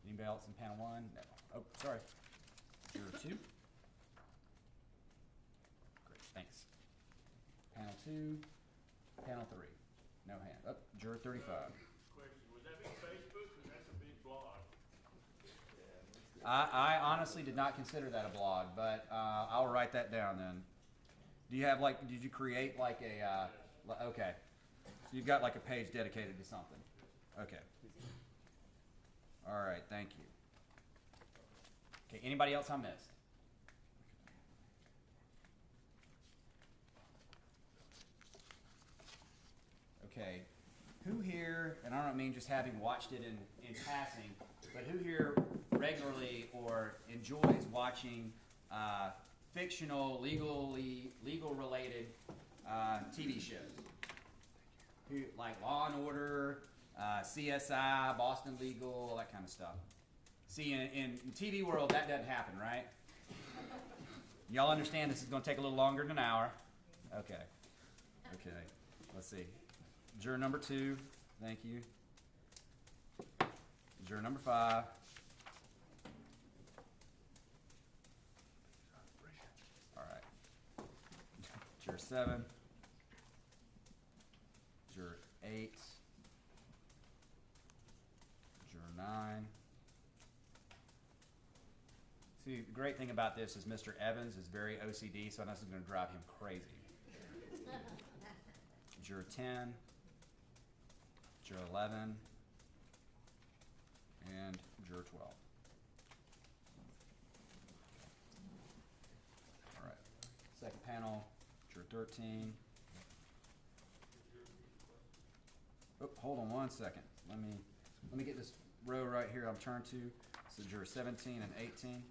you. Anybody else in panel 1? No. Oh, sorry. Juror 2. Great, thanks. Panel 2. Panel 3. No hand. Oh, juror 35. Question, would that be Facebook, because that's a big blog? I honestly did not consider that a blog, but I'll write that down then. Do you have like, did you create like a, okay. So you've got like a page dedicated to something. Okay. All right, thank you. Okay, anybody else I missed? Okay, who here, and I don't mean just having watched it in passing, but who here regularly or enjoys watching fictional, legal related TV shows? Who, like Law and Order, CSI, Boston Legal, all that kind of stuff. See, in TV world, that doesn't happen, right? Y'all understand this is going to take a little longer than an hour? Okay. Okay. Let's see. Juror number 2, thank you. Juror number 5. All right. Juror 7. Juror 8. Juror 9. See, the great thing about this is Mr. Evans is very OCD, so I know this is going to drive him crazy. Juror 10. Juror 11. And Juror 12. All right. Second panel, Juror 13. Oh, hold on one second. Let me get this row right here I'm turned to. So Juror 17 and 18.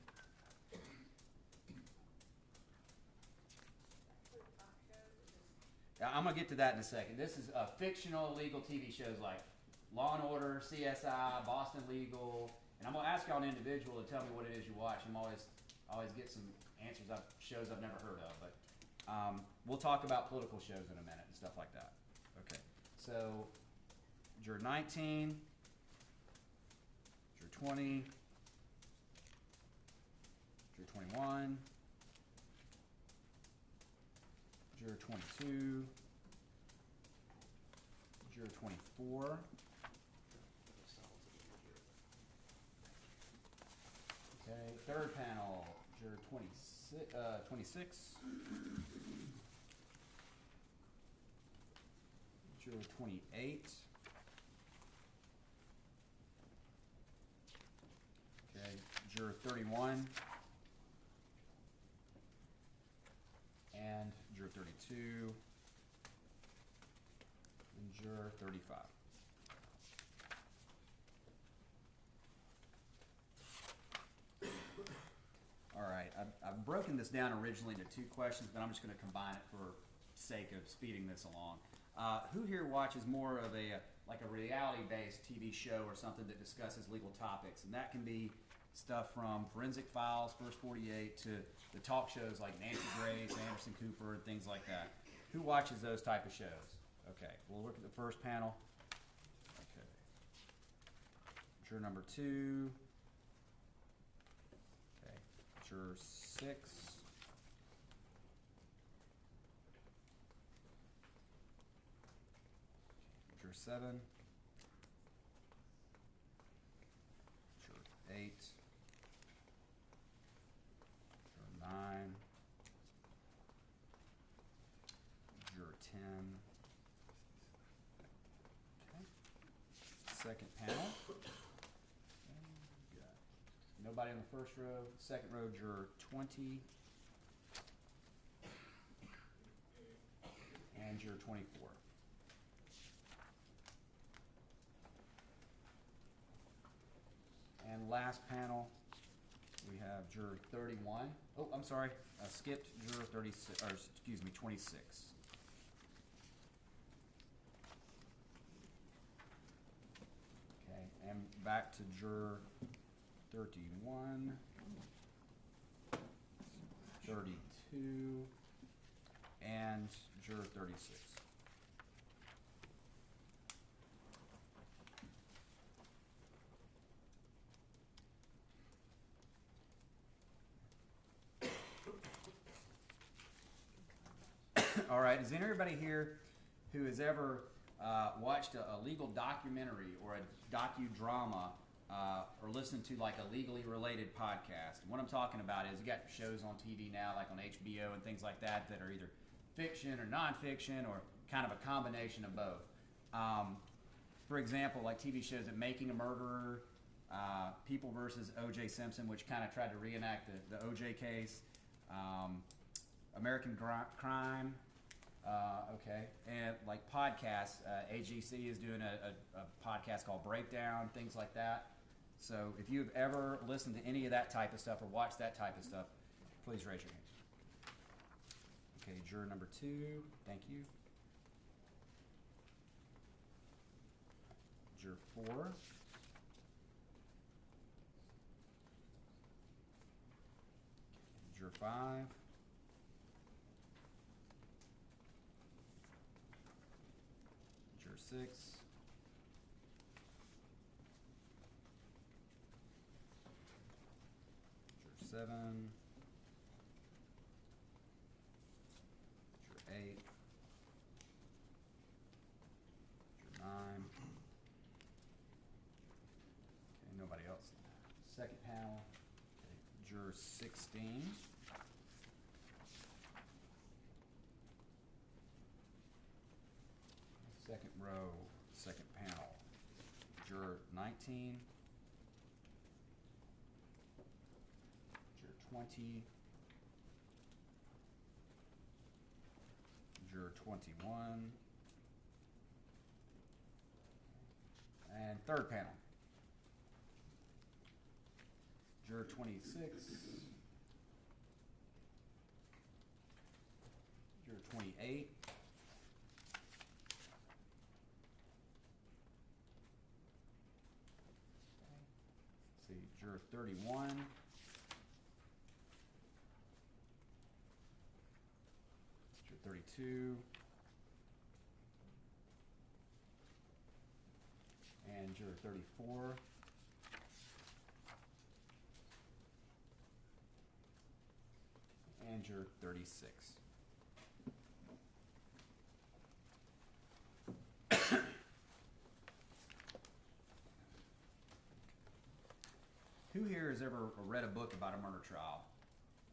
Yeah, I'm going to get to that in a second. This is fictional legal TV shows like Law and Order, CSI, Boston Legal, and I'm going to ask y'all an individual to tell me what it is you watch. I'm always get some answers shows I've never heard of, but we'll talk about political shows in a minute and stuff like that. Okay, so Juror 19, Juror 20, Juror 21, Juror 22, Juror 24, okay, third panel, Juror 26, Juror 28, okay, Juror 31, and Juror 32, and Juror 35. All right, I've broken this down originally into 2 questions, but I'm just going to combine it for sake of speeding this along. Who here watches more of a reality-based TV show or something that discusses legal topics? And that can be stuff from Forensic Files, First 48, to the talk shows like Nancy Grace, Anderson Cooper, and things like that. Who watches those type of shows? Okay, we'll look at the first panel. Okay. Juror number 2. Okay. Juror 6. Juror 7. Juror 8. Juror 9. Juror 10. Okay. Second panel. Got nobody in the first row. Second row, Juror 20. And Juror 24. And last panel we have juror 31. Oh, I'm sorry, skipped juror 36, or excuse me, 26. Okay, and back to juror 31, 32, and juror 36. All right, is anybody here who has ever watched a legal documentary or a docudrama or listened to like a legally related podcast? And what I'm talking about is you got shows on TV now, like on HBO and things like that, that are either fiction or nonfiction or kind of a combination of both. For example, like TV shows that Making a Murderer, People versus O.J. Simpson, which kind of tried to reenact the O.J. case, American Crime, okay, and like podcasts, AGC is doing a podcast called Breakdown, things like that. So if you've ever listened to any of that type of stuff or watched that type of stuff, please raise your hand. Okay, juror number 2, thank you. Juror 4. Juror 5. Juror 6. Juror 7. Juror 8. Juror 9. Okay, nobody else. Second panel. Okay, juror 16. Second row, second panel. Juror 19. Juror 20. Juror 21. And third panel. Juror 26. Juror 28. See, juror 31. Juror 32. And juror 34. And juror 36. Who here has ever read a book about a murder trial?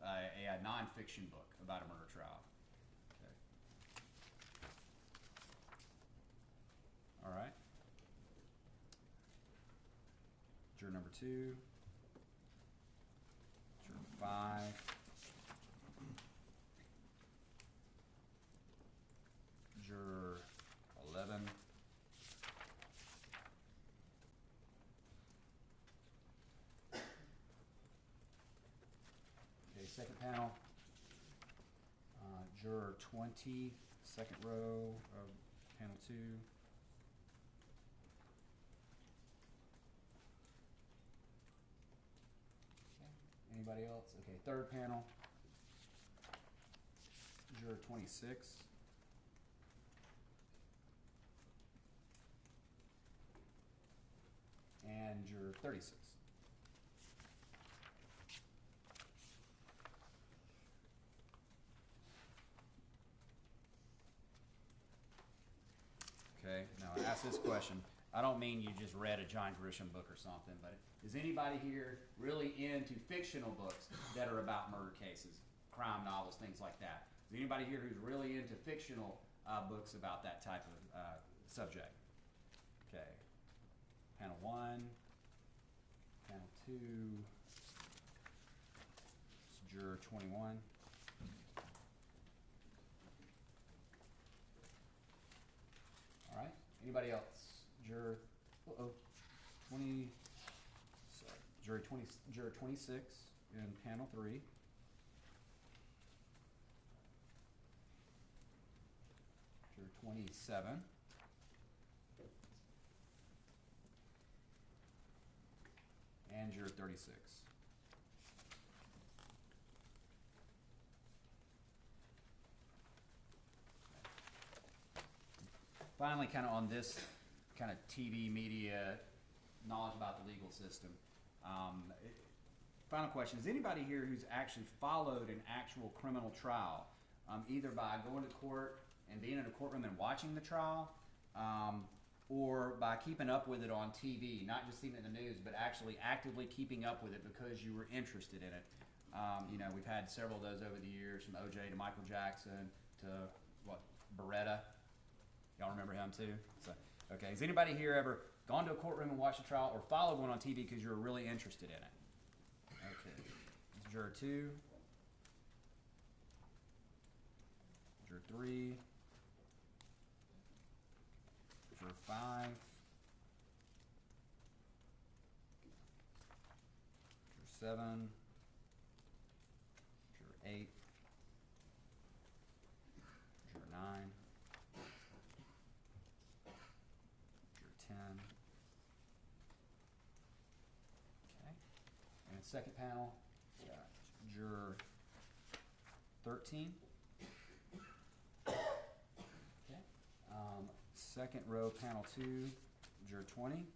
A nonfiction book about a murder trial? Okay. All right. Juror number 2. Juror 5. Juror 11. Okay, second panel. Juror 20, second row of panel 2. Okay. Anybody else? Okay, third panel. Juror 26. And juror 36. Okay, now I ask this question. I don't mean you just read a John Grisham book or something, but is anybody here really into fictional books that are about murder cases, crime novels, things like that? Is anybody here who's really into fictional books about that type of subject? Okay. Panel 1, panel 2, it's juror 21. All right, anybody else? Juror, 20, sorry, juror 26, in panel 3. Juror 27. And juror 36. Finally, kind of on this kind of TV media knowledge about the legal system. Final question, is anybody here who's actually followed an actual criminal trial, either by going to court and being in a courtroom and watching the trial, or by keeping up with it on TV, not just seeing it in the news, but actually actively keeping up with it because you were interested in it? You know, we've had several of those over the years, from OJ to Michael Jackson to, what, Beretta? Y'all remember him too? So, okay, has anybody here ever gone to a courtroom and watched a trial or followed one on TV because you were really interested in it? Okay, juror 2. Juror 3. Juror 5. Juror 7. Juror 8. Juror 9. Juror 10. Okay. And second panel, we got juror 13. Okay. Second row, panel 2, juror 20.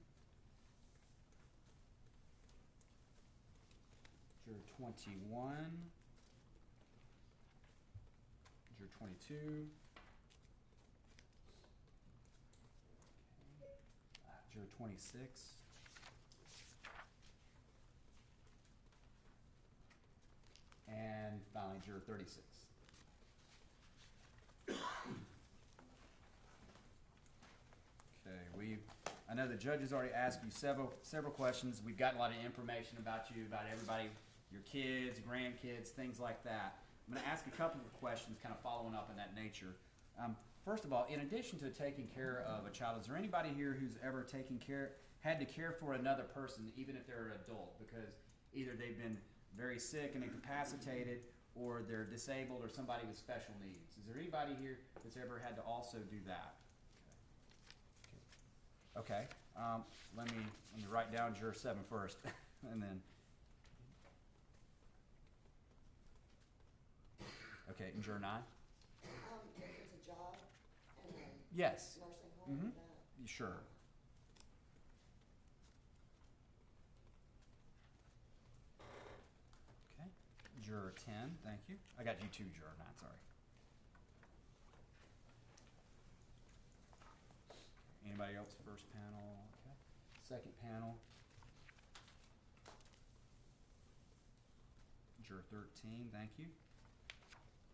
Juror 21. Juror 22. Okay. Juror 26. And finally, juror 36. Okay, I know the judge has already asked you several questions. We've gotten a lot of information about you, about everybody, your kids, grandkids, things like that. I'm going to ask a couple of questions kind of following up in that nature. First of all, in addition to taking care of a child, is there anybody here who's ever had to care for another person, even if they're an adult, because either they've been very sick and incapacitated, or they're disabled, or somebody with special needs? Is there anybody here that's ever had to also do that? Okay. Let me write down juror 7 first, and then. Okay, and juror 9. If it's a job and a Yes. nursing home, that. Sure. Okay. Juror 10, thank you. I got you too, juror 9, sorry. Anybody else? First panel. Okay. Second panel. Juror 13, thank you.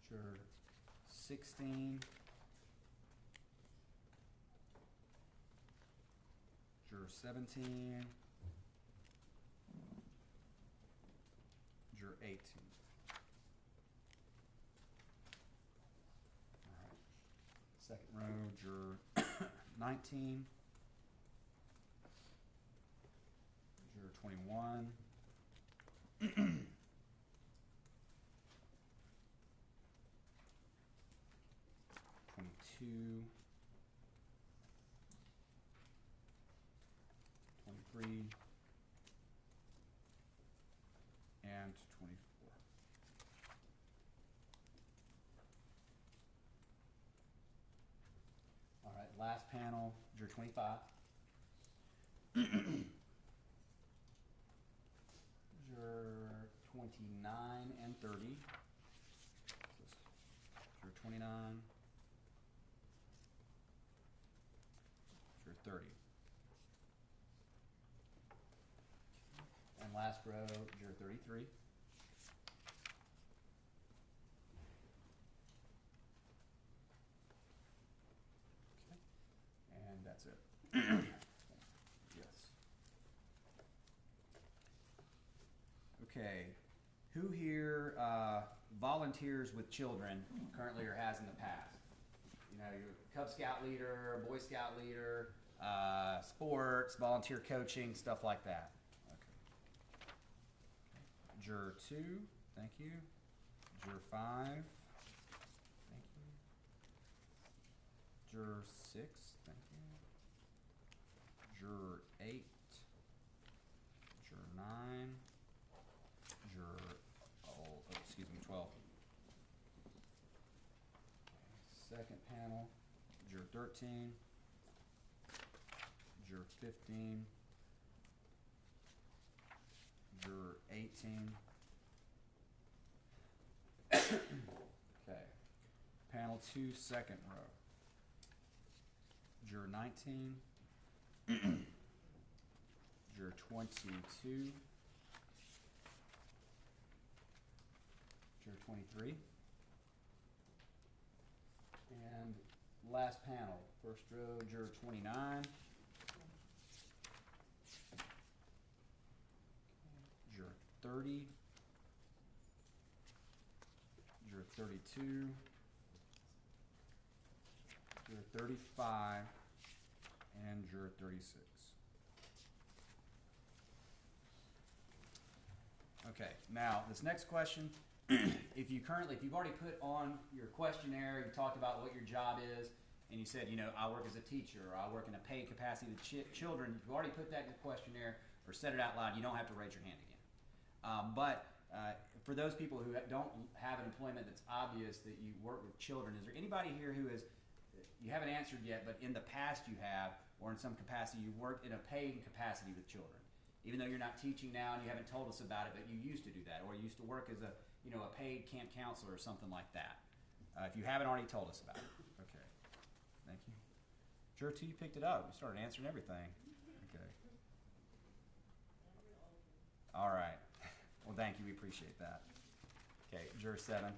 Juror 16. Juror 17. Juror 18. All right. Second row, juror 19. Juror 21. 22. 23. And 24. All right, last panel, juror 25. Juror 29 and 30. Juror 29. Juror 30. And last row, juror 33. Okay. And that's it. Yes. Okay. Who here volunteers with children currently or has in the past? You know, you're a Cub Scout leader, Boy Scout leader, sports, volunteer coaching, stuff like that. Okay. Juror 2, thank you. Juror 5, thank you. Juror 6, thank you. Juror 8, Juror 9, Juror, excuse me, 12. Second panel, Juror 13, Juror 15, Juror 18. Okay. Panel 2, second row. Juror 19, Juror 22, Juror 23. And last panel, first row, Juror 29, Juror 30, Juror 32, Juror 35, and Juror 36. Okay, now this next question, if you've already put on your questionnaire, you talked about what your job is, and you said, I work as a teacher, or I work in a paid capacity with children, if you've already put that in the questionnaire or said it out loud, you don't have to raise your hand again. But for those people who don't have an employment that's obvious that you work with children, is there anybody here who you haven't answered yet, but in the past you have, or in some capacity you worked in a paid capacity with children? Even though you're not teaching now and you haven't told us about it, but you used to do that, or you used to work as a paid camp counselor or something like that. If you haven't already told us about it. Okay, thank you. Juror 2, you picked it up. You started answering everything. Okay. All right. Well, thank you. We appreciate that. Okay, Juror 7. Okay,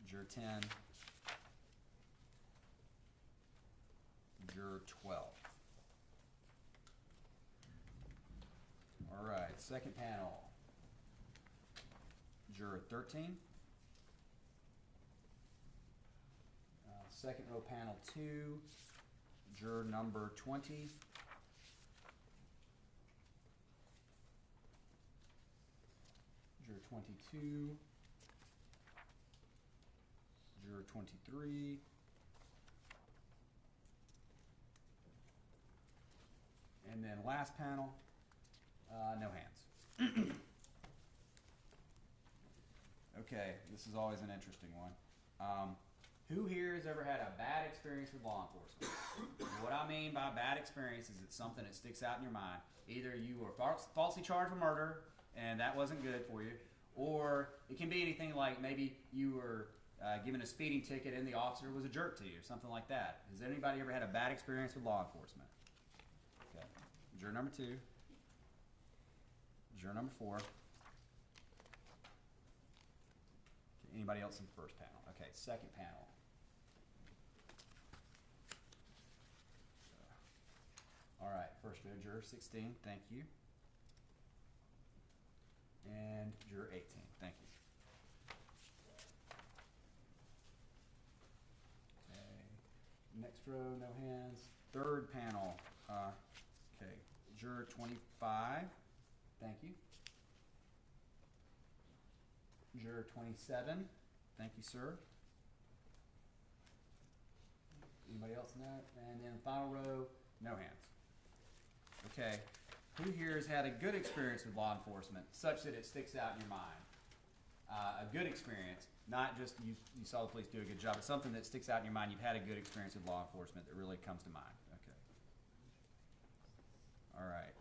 Juror 10. Juror 12. All right, second panel. Juror 13. Second row, panel 2. Juror number 20. Juror 22. Juror 23. And then last panel, no hands. Okay, this is always an interesting one. Who here has ever had a bad experience with law enforcement? What I mean by bad experience is it's something that sticks out in your mind. Either you were falsely charged with murder, and that wasn't good for you, or it can be anything like maybe you were given a speeding ticket and the officer was a jerk to you, or something like that. Has anybody ever had a bad experience with law enforcement? Okay. Juror number 2. Juror number 4. Okay, anybody else in the first panel? Okay, second panel. All right, first row, Juror 16, thank you. And Juror 18, thank you. Okay, next row, no hands. Third panel, okay, Juror 25, thank you. Juror 27, thank you, sir. Anybody else in that? And then final row, no hands. Okay, who here has had a good experience with law enforcement such that it sticks out in your mind? A good experience, not just you saw the police do a good job, but something that sticks out in your mind. You've had a good experience with law enforcement that really comes to mind. Okay. All right,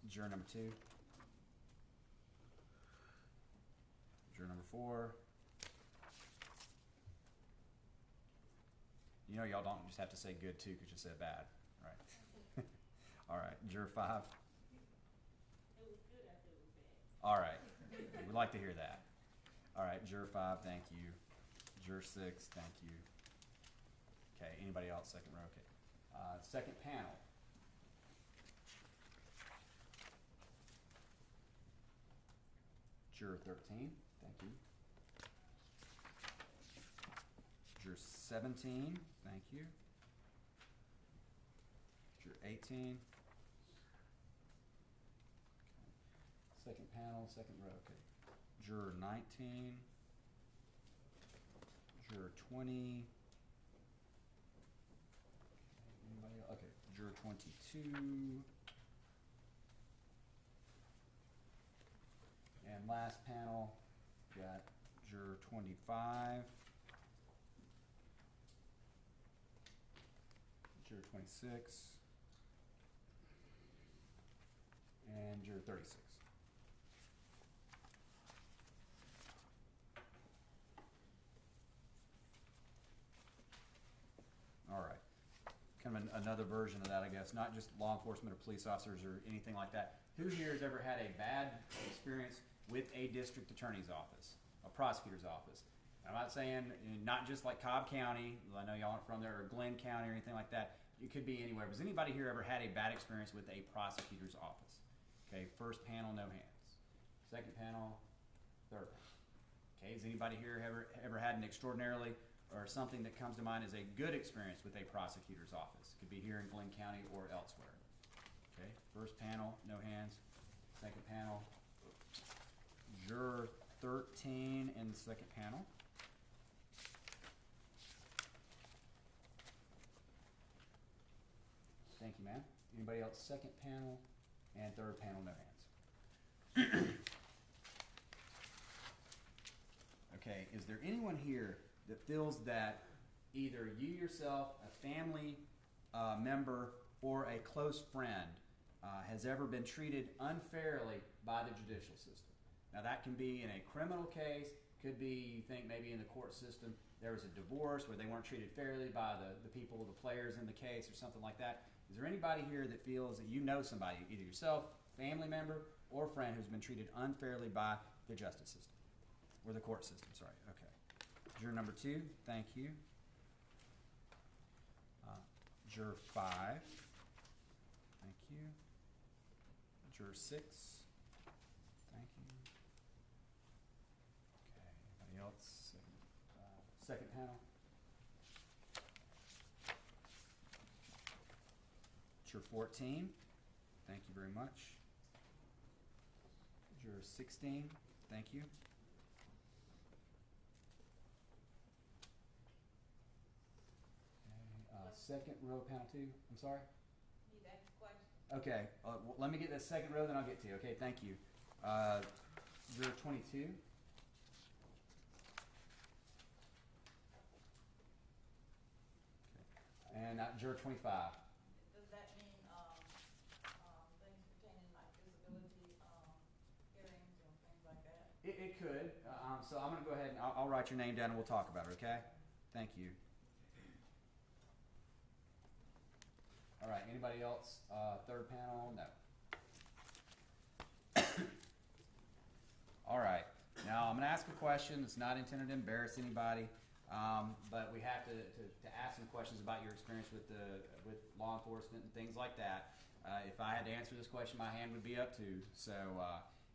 juror number 2. Juror number 4. You know y'all don't just have to say good too because you said bad, right? All right, juror 5. It was good after it was bad. All right, we'd like to hear that. All right, juror 5, thank you. Juror 6, thank you. Okay, anybody else, second row? Okay. Second panel. Juror 13, thank you. Juror 17, thank you. Juror 18. second panel, second row, okay. Juror 19, juror 20. Anybody else? Okay, juror 22. And last panel, got juror 25, juror 26, and juror 36. All right. Kind of another version of that, I guess, not just law enforcement or police officers or anything like that. Who here has ever had a bad experience with a district attorney's office, a prosecutor's office? I'm not saying not just like Cobb County, I know y'all aren't from there, or Glenn County or anything like that. It could be anywhere. Has anybody here ever had a bad experience with a prosecutor's office? Okay, first panel, no hands. Second panel, third panel. Okay, has anybody here ever had an extraordinarily or something that comes to mind as a good experience with a prosecutor's office? Could be here in Glenn County or elsewhere. Okay, first panel, no hands. Second panel, juror 13 in the second panel. Thank you, ma'am. Anybody else? Second panel and third panel, no hands. Okay, is there anyone here that feels that either you yourself, a family member, or a close friend has ever been treated unfairly by the judicial system? Now that can be in a criminal case, could be, you think maybe in the court system, there was a divorce where they weren't treated fairly by the people, the players in the case or something like that. Is there anybody here that feels that you know somebody, either yourself, family member, or friend who's been treated unfairly by the justice system? Or the court system, sorry, okay. Juror number 2, thank you. Juror 5, thank you. Juror 6, thank you. Okay, anybody else? Second panel. Juror 14, thank you very much. Juror 16, thank you. Second row, panel 2. I'm sorry? Need that question. Okay, well, let me get that second row, then I'll get to you. Okay, thank you. Juror 22. Okay. And juror 25. Does that mean things pertaining like disability hearings and things like that? It could. So I'm going to go ahead and I'll write your name down and we'll talk about it, okay? Thank you. All right, anybody else? Third panel? No. All right, now I'm going to ask a question that's not intended to embarrass anybody, but we have to ask some questions about your experience with law enforcement and things like that. If I had to answer this question, my hand would be up too. So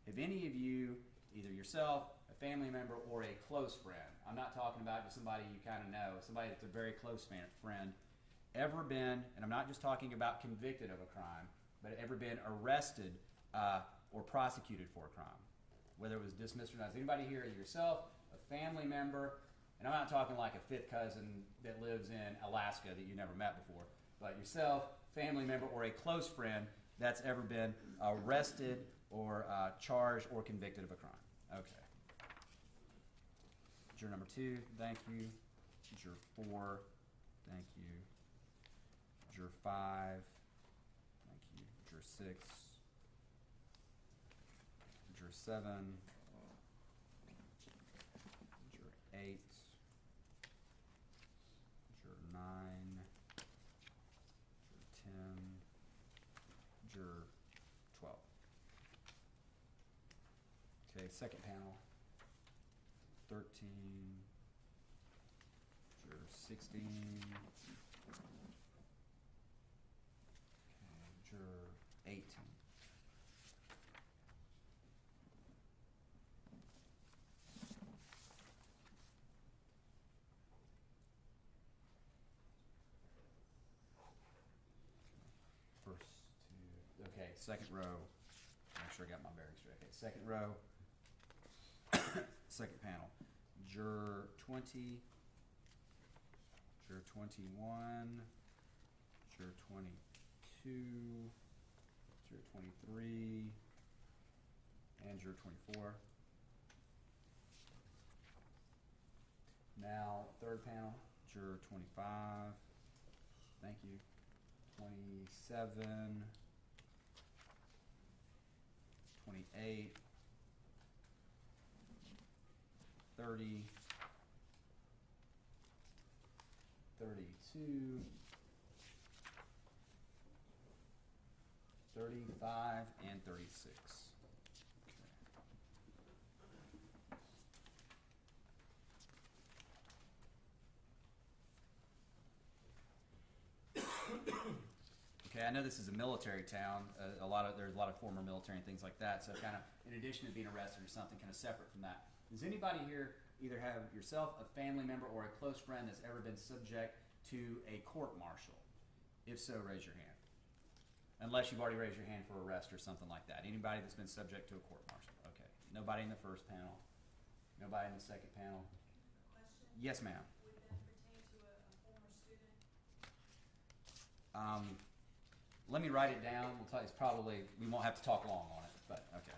have any of you, either yourself, a family member, or a close friend, I'm not talking about just somebody you kind of know, somebody that's a very close friend, ever been, and I'm not just talking about convicted of a crime, but ever been arrested or prosecuted for a crime, whether it was dismissed or not? Is anybody here, yourself, a family member, and I'm not talking like a fifth cousin that lives in Alaska that you never met before, but yourself, family member, or a close friend that's ever been arrested or charged or convicted of a crime? Okay. Juror number 2, thank you. Juror 4, thank you. Juror 5, thank you. Juror 6, Juror 7, Juror 8, Juror 9, Juror 10, Juror 12. Okay, second panel, 13, Juror 16, Juror 18. First two. Okay, second row. Make sure I got my bearings straight. Okay, second row, second panel. Juror 20, Juror 21, Juror 22, Juror 23, and Juror 24. Now, third panel, Juror 25. Thank you. 27, 28, 30, 32, 35, and 36. Okay, I know this is a military town. There's a lot of former military and things like that. So, kind of, in addition to being arrested or something, kind of separate from that, does anybody here either have yourself, a family member, or a close friend that's ever been subject to a court martial? If so, raise your hand. Unless you've already raised your hand for arrest or something like that. Anybody that's been subject to a court martial? Okay. Nobody in the first panel. Nobody in the second panel. Question? Yes, ma'am. Would that pertain to a former student? Let me write it down. We'll tell you, it's probably, we won't have to talk long on it, but okay.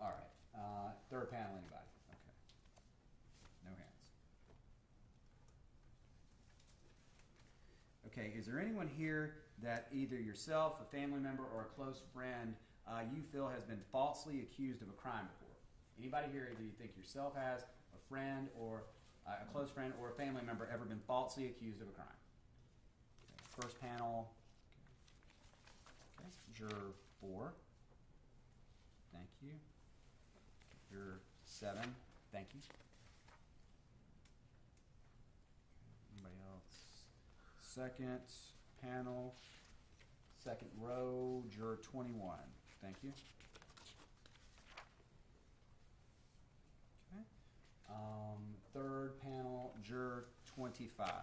All right. Third panel, anybody? Okay. No hands. Okay, is there anyone here that either yourself, a family member, or a close friend you feel has been falsely accused of a crime before? Anybody here, either you think yourself has, a friend, or a close friend, or a family member ever been falsely accused of a crime? Okay, first panel. Okay. Juror 4. Thank you. Juror 7. Thank you. Anybody else? Second panel. Second row. Juror 21. Thank you. Okay. Third panel, Juror 25. All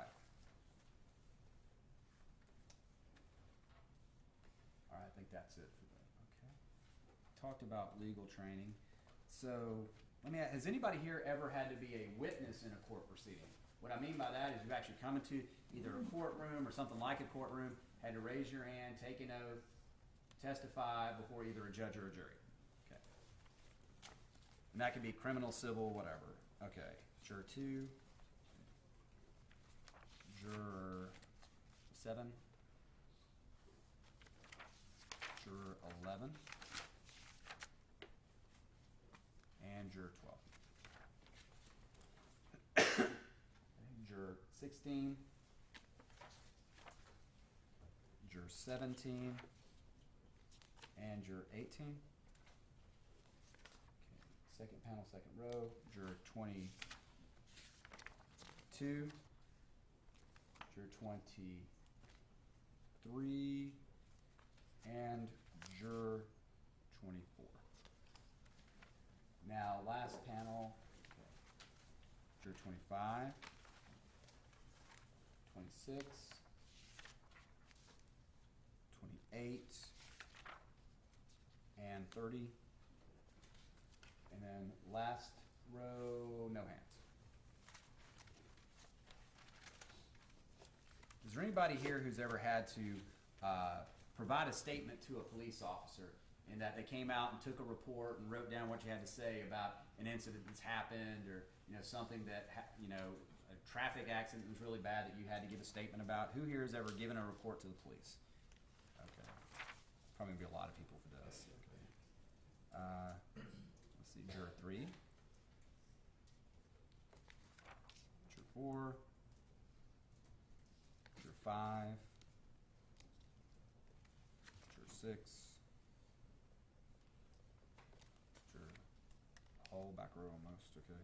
right, I think that's it for that. Okay. Talked about legal training. So let me ask, has anybody here ever had to be a witness in a court proceeding? What I mean by that is you've actually come into either a courtroom or something like a courtroom, had to raise your hand, take an oath, testify before either a judge or a jury. Okay. And that could be criminal, civil, whatever. Okay. Juror 2. Juror 7. Juror 11. And Juror 12. Juror 16. Juror 17. And Juror 18. Okay. Second panel, second row. Juror 22. Juror 23. And Juror 24. Now, last panel, okay. Juror 25, 26, 28, and 30. And then last row, no hands. Is there anybody here who's ever had to provide a statement to a police officer in that they came out and took a report and wrote down what you had to say about an incident that's happened, or something that a traffic accident was really bad that you had to give a statement about? Who here has ever given a report to the police? Okay, probably gonna be a lot of people for this. Okay, let's see, Juror 3, Juror 4, Juror 5, Juror 6. Whole back row almost, okay.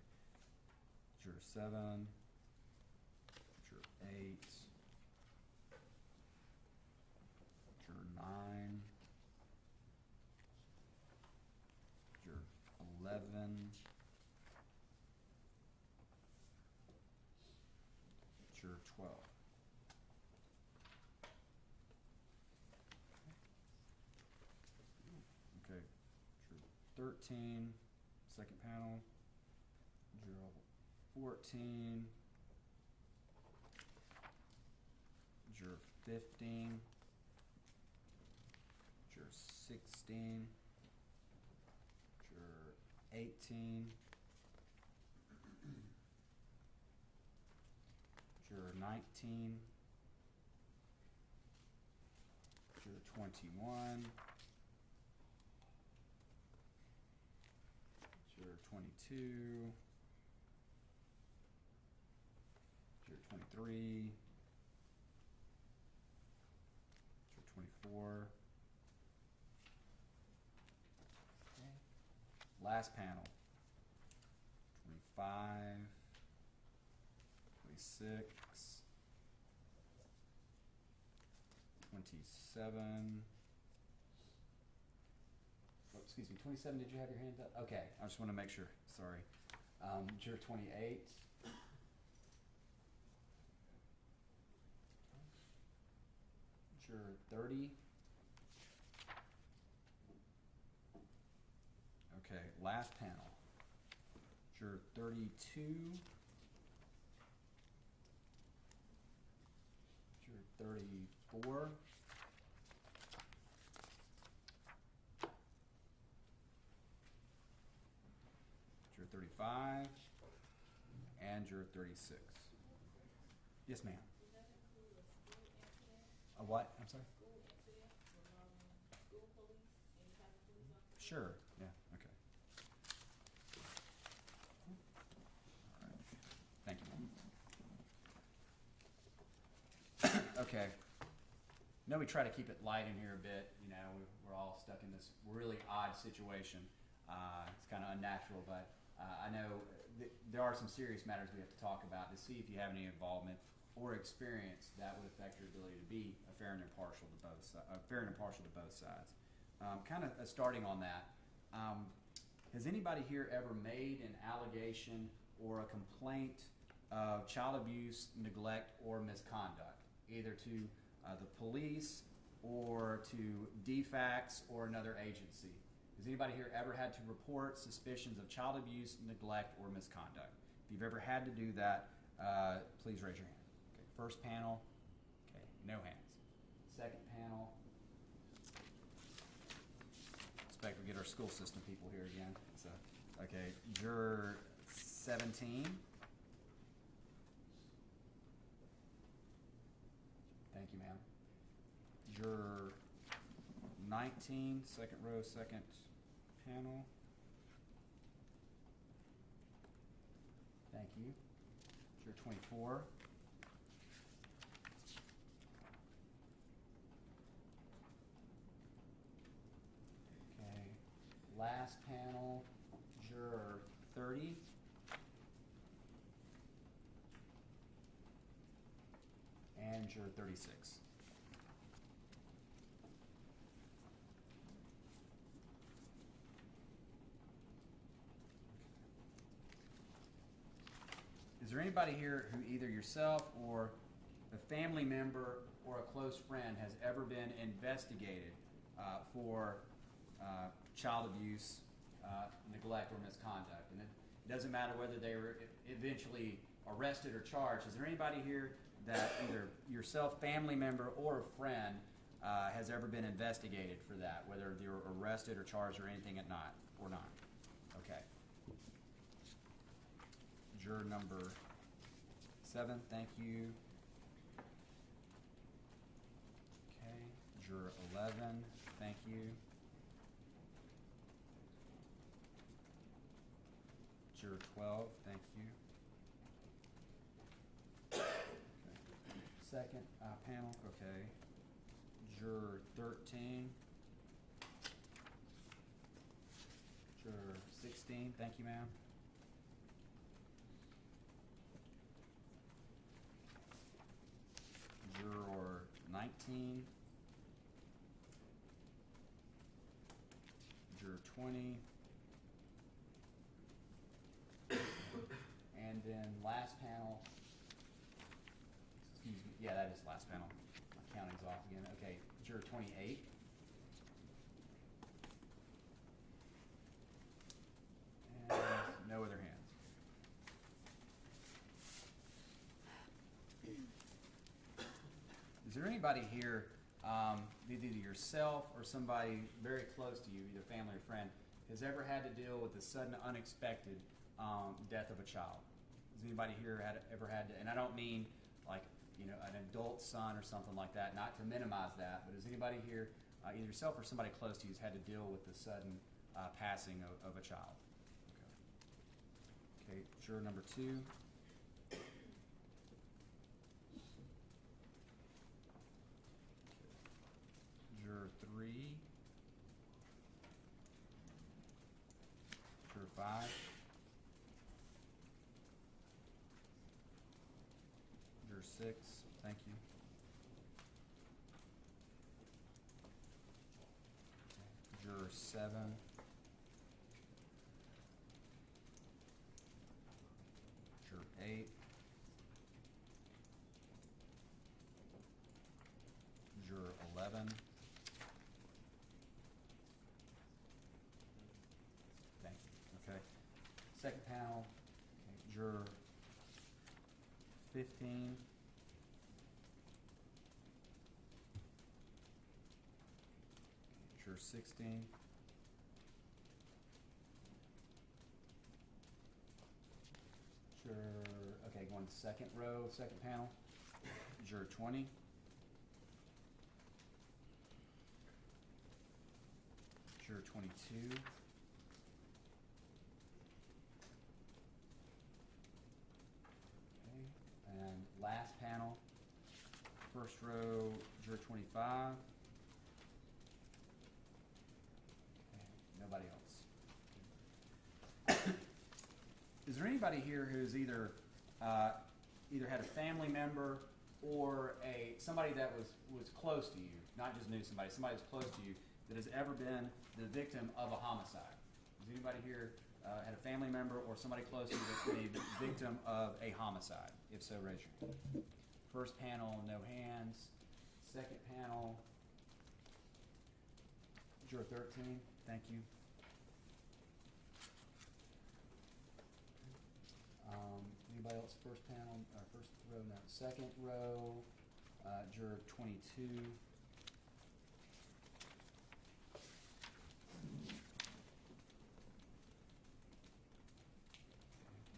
Juror 7, Juror 8, Juror 9, Juror 11, Juror 12. 13, second panel. Juror 14. Juror 15. Juror 16. Juror 18. Juror 19. Juror 21. Juror 22. Juror 23. Juror 24. Okay. Last panel. 25. 26. 27. Oh, excuse me, 27, did you have your hand up? Okay, I just want to make sure, sorry. Juror 28. Juror 30. Okay, last panel. Juror 32. Juror 34. Juror 35. And juror 36. Yes, ma'am. Does that include a school incident? A what? I'm sorry? School incident involving school police, any type of police officer? Sure, yeah, okay. All right. Thank you. Okay. I know we try to keep it light in here a bit. You know, we're all stuck in this really odd situation. It's kind of unnatural, but I know there are some serious matters we have to talk about to see if you have any involvement or experience that would affect your ability to be fair and impartial to both sides. Kind of starting on that, has anybody here ever made an allegation or a complaint of child abuse, neglect, or misconduct, either to the police or to DFACS or another agency? Has anybody here ever had to report suspicions of child abuse, neglect, or misconduct? If you've ever had to do that, please raise your hand. Okay, first panel, okay, no hands. Second panel, expect we get our school system people here again. So, okay, juror 17. Thank you, ma'am. Juror 19, second row, second panel. Thank you. Juror 24. Okay. Last panel, juror 30. And juror 36. Is there anybody here who either yourself or a family member or a close friend has ever been investigated for child abuse, neglect, or misconduct? And it doesn't matter whether they were eventually arrested or charged. Is there anybody here that either yourself, family member, or a friend has ever been investigated for that, whether they were arrested or charged or anything or not? Okay. Juror number 7, thank you. Okay. Juror 11, thank you. Juror 12, thank you. Second panel, okay. Juror 13. Juror 16, thank you, ma'am. Juror 19. Juror 20. And then last panel. Excuse me. Yeah, that is last panel. My counting's off again. Okay, juror 28. there anybody here, either yourself or somebody very close to you, either family or friend, has ever had to deal with the sudden, unexpected death of a child? Has anybody here ever had to, and I don't mean like, an adult son or something like that, not to minimize that, but has anybody here, either yourself or somebody close to you, has had to deal with the sudden passing of a child? Okay, juror number 2. Juror 3. Juror 5. Juror 6. Thank you. Juror 7. Juror 8. Juror 11. Thank you. Okay. Second panel, okay. Juror 15. Juror 16. Okay, going to second row, second panel. Juror 20. Juror 22. Okay, and last panel, first row, Juror 25. Okay, nobody else. Is there anybody here who's either had a family member or somebody that was close to you, not just knew somebody that's close to you, that has ever been the victim of a homicide? Has anybody here had a family member or somebody close to you that's been a victim of a homicide? If so, raise your hand. First panel, no hands. Second panel, Juror 13. Thank you. Anybody else? First panel, or first row? No. Second row, Juror 22.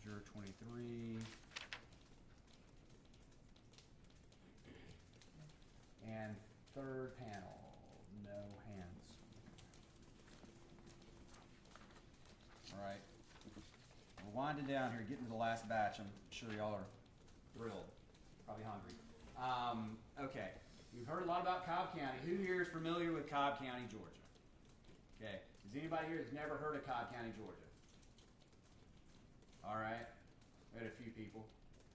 Juror 23. And third panel, no hands. All right. We're winding down here, getting to the last batch. I'm sure y'all are thrilled, probably hungry. Okay, we've heard a lot about Cobb County. Who here is familiar with Cobb County, Georgia? Okay, is anybody here that's never heard of Cobb County, Georgia? All right, we had a few people.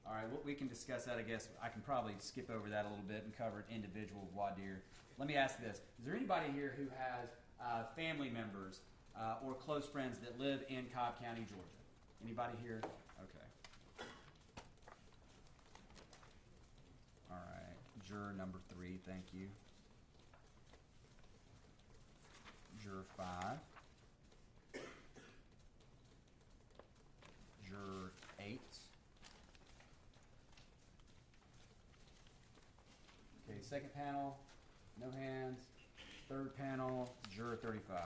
All right, we can discuss that, I guess. I can probably skip over that a little bit and cover individual voir dire. Let me ask this. Is there anybody here who has family members or close friends that live in Cobb County, Georgia? Anybody here? Okay. All right. Juror number 3, thank you. Juror 5. Juror 8. Okay, second panel, no hands. Third panel, Juror 35.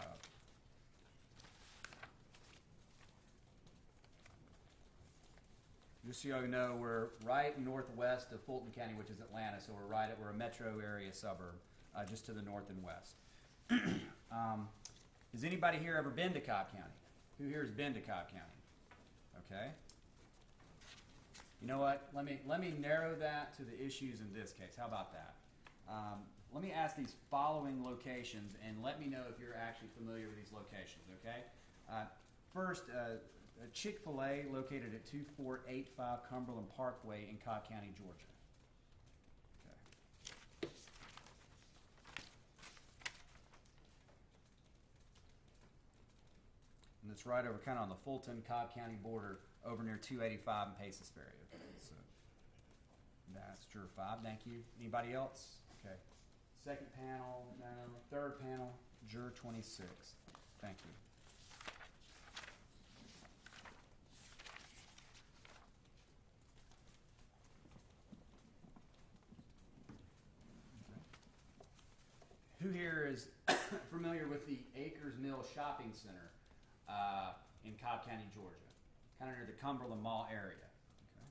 Just so you know, we're right northwest of Fulton County, which is Atlanta, so we're a metro area suburb, just to the north and west. Has anybody here ever been to Cobb County? Who here has been to Cobb County? Okay. You know what? Let me narrow that to the issues in this case. How about that? Let me ask these following locations, and let me know if you're actually familiar with these locations, okay? First, Chick-fil-A, located at 2485 Cumberland Parkway in Cobb County, Georgia. Okay. And it's right over kind of on the Fulton-Cobb County border, over near 285 and Paces Ferry. Okay, so that's Juror 5. Thank you. Anybody else? Okay. Second panel, no. Third panel, Juror 26. Thank you. is familiar with the Acres Mill Shopping Center in Cobb County, Georgia, kind of near the Cumberland Mall area? Okay.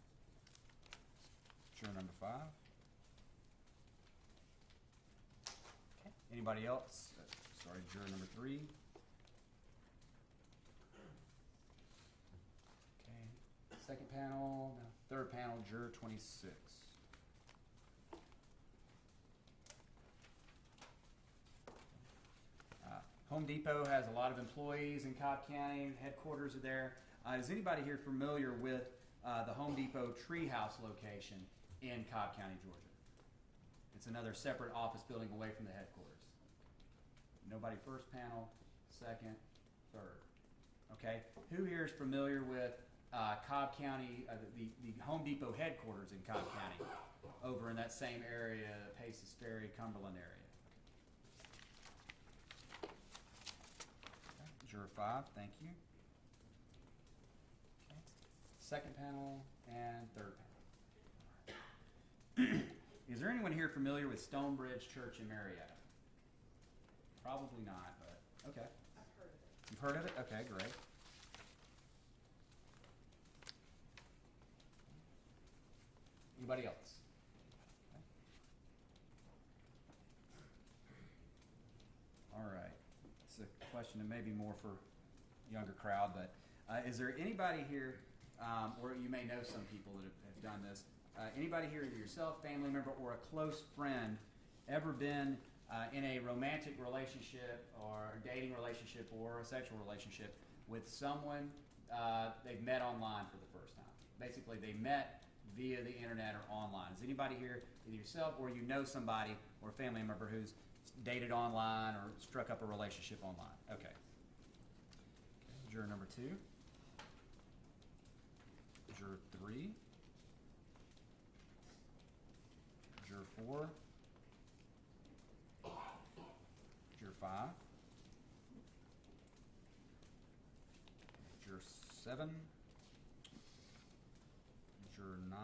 Juror number 5. Okay. Anybody else? Sorry, juror number 3. Okay. Second panel, no. Third panel, juror 26. Home Depot has a lot of employees in Cobb County. Headquarters are there. Is anybody here familiar with the Home Depot Treehouse location in Cobb County, Georgia? It's another separate office building away from the headquarters. Nobody first panel, second, third. Okay. Who here is familiar with Cobb County, the Home Depot headquarters in Cobb County, over in that same area, Paces Ferry, Cumberland area? Juror 5, thank you. Okay. Second panel and third panel. Is there anyone here familiar with Stonebridge Church in Marietta? Probably not, but okay. I've heard of it. You've heard of it? Okay, great. Anybody else? Okay. All right. It's a question and maybe more for younger crowd, but is there anybody here, or you may know some people that have done this, anybody here, yourself, family member, or a close friend, ever been in a romantic relationship or a dating relationship or a sexual relationship with someone they've met online for the first time? Basically, they met via the internet or online. Is anybody here, either yourself or you know somebody or a family member who's dated online or struck up a relationship online? Okay. Juror number 2. Juror 3. Juror 4. Juror 5. Juror 7. Juror 9.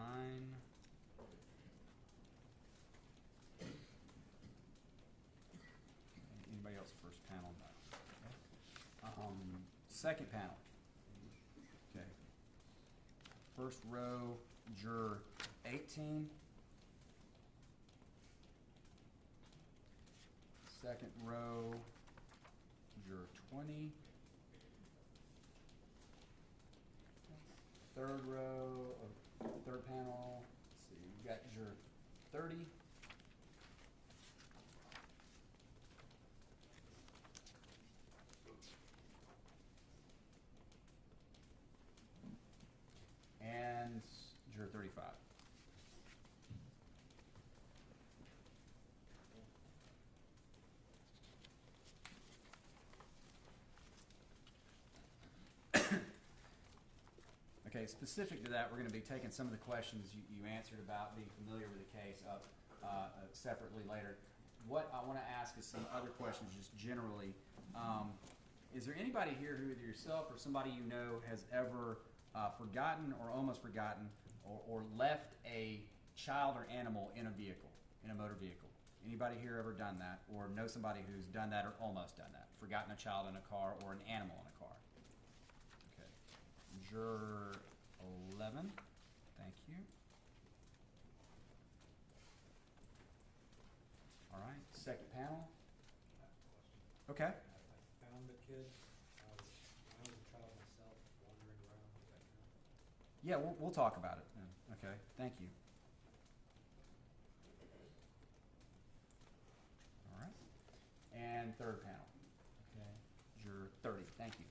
Anybody else first panel? No. Okay. Second panel. Okay. First row, juror 18. Second row, juror 20. Third row, third panel, let's see, we've got juror 30. And juror 35. Okay, specific to that, we're going to be taking some of the questions you answered about being familiar with the case up separately later. What I want to ask is some other questions just generally. Is there anybody here who either yourself or somebody you know has ever forgotten or almost forgotten or left a child or animal in a vehicle, in a motor vehicle? Anybody here ever done that or know somebody who's done that or almost done that? Forgotten a child in a car or an animal in a car? Juror 11, thank you. All right, second panel. Okay. I found the kid. I was a child myself, wandering around. Yeah, we'll talk about it then. Okay, thank you. All right. And third panel. Okay, juror 30, thank you.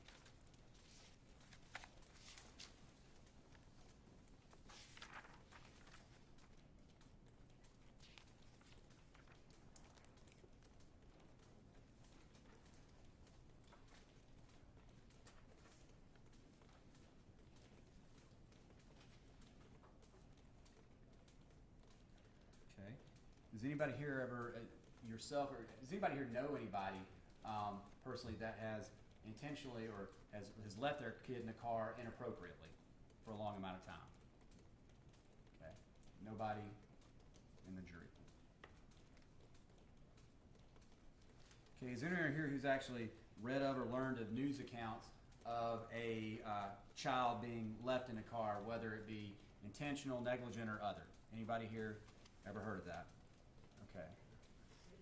Okay. Does anybody here ever, yourself, or does anybody here know anybody personally that has intentionally or has left their kid in the car inappropriately for a long amount of time? Okay. Nobody in the jury. is there anyone here who's actually read of or learned of news accounts of a child being left in a car, whether it be intentional, negligent, or other? Anybody here ever heard of that? Okay.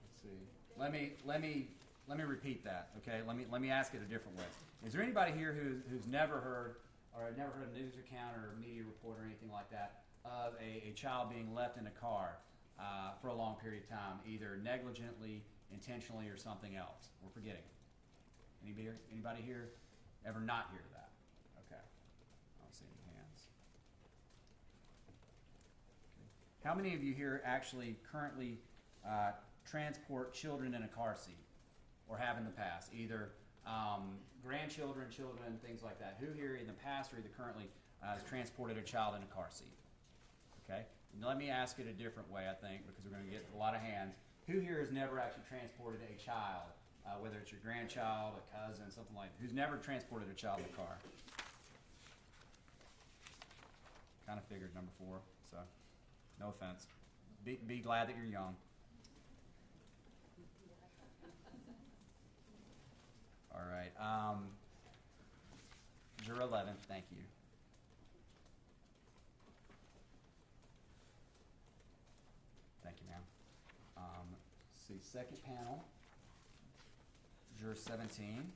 Let's see. Let me repeat that. Okay. Let me ask it a different way. Is there anybody here who's never heard or never heard of a news account or a media report or anything like that of a child being left in a car for a long period of time, either negligently, intentionally, or something else? We're forgetting. Anybody here ever not hear of that? Okay. I don't see any hands. Okay. How many of you here actually currently transport children in a car seat, or have in the past, either grandchildren, children, things like that? Who here in the past or either currently has transported a child in a car seat? Okay. Now let me ask it a different way, I think, because we're going to get a lot of hands. Who here has never actually transported a child, whether it's your grandchild, a cousin, something like that? Who's never transported a child in a car? Kind of figured number 4, so no offense. Be glad that you're young. All right. Juror 11, thank you. Thank you, ma'am. See, second panel, Juror 17.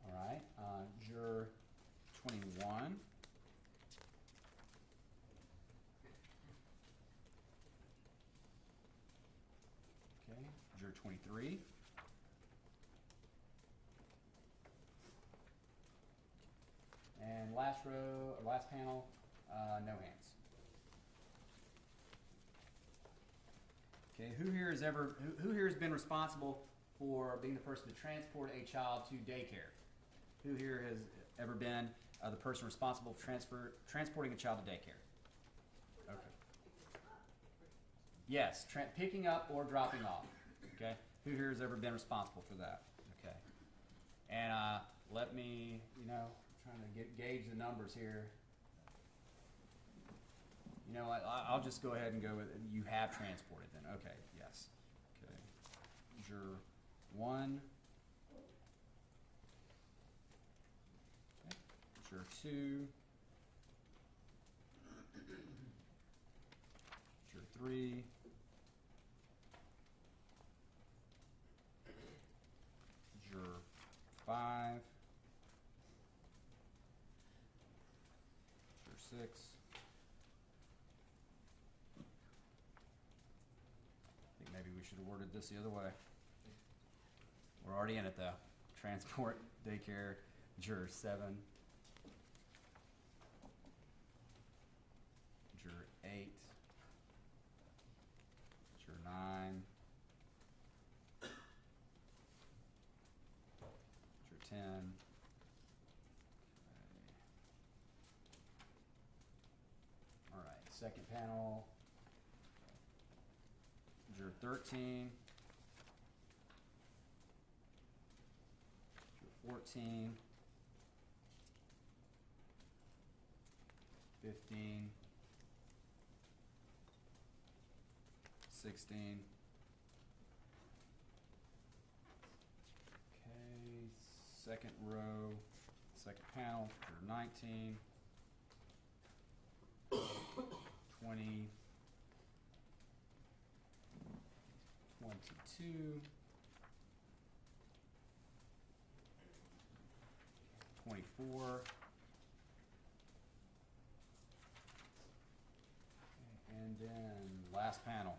All right. Juror 21. Okay. Juror 23. And last row, or last panel, no hands. Okay, who here has been responsible for being the person to transport a child to daycare? Who here has ever been the person responsible for transporting a child to daycare? Okay. Yes, picking up or dropping off. Okay. Who here has ever been responsible for that? Okay. And let me, trying to gauge the numbers here. I'll just go ahead and go with you have transported then. Okay, yes. Okay. Juror 1. Okay. Juror 2. Juror 3. Juror 5. Juror 6. I think maybe we should have worded this the other way. We're already in it though. Transport, daycare, Juror 7. Juror 8. Juror 9. Juror 10. All right, second panel. Juror 13. Juror 14. 15. 16. Okay, second row, second panel, Juror 19. 20. 22. 24. And then last panel.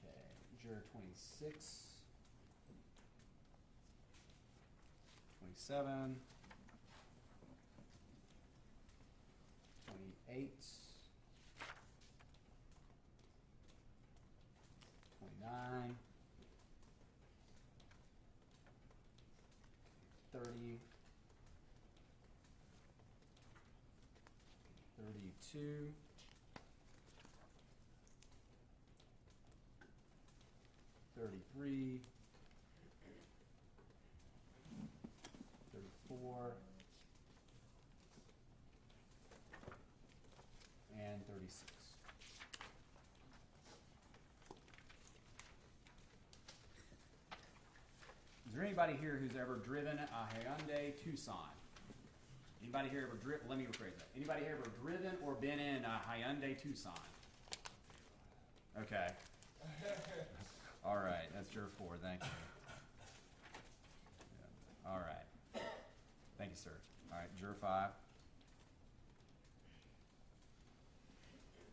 Okay, Juror 26. 27. 28. 29. 30. 32. 33. 34. And 36. anybody here who's ever driven a Hyundai Tucson? Anybody here ever driven? Let me rephrase that. Anybody here ever driven or been in a Hyundai Tucson? Okay. All right, that's juror 4. Thank you. Yeah. All right. Thank you, sir. All right, juror 5.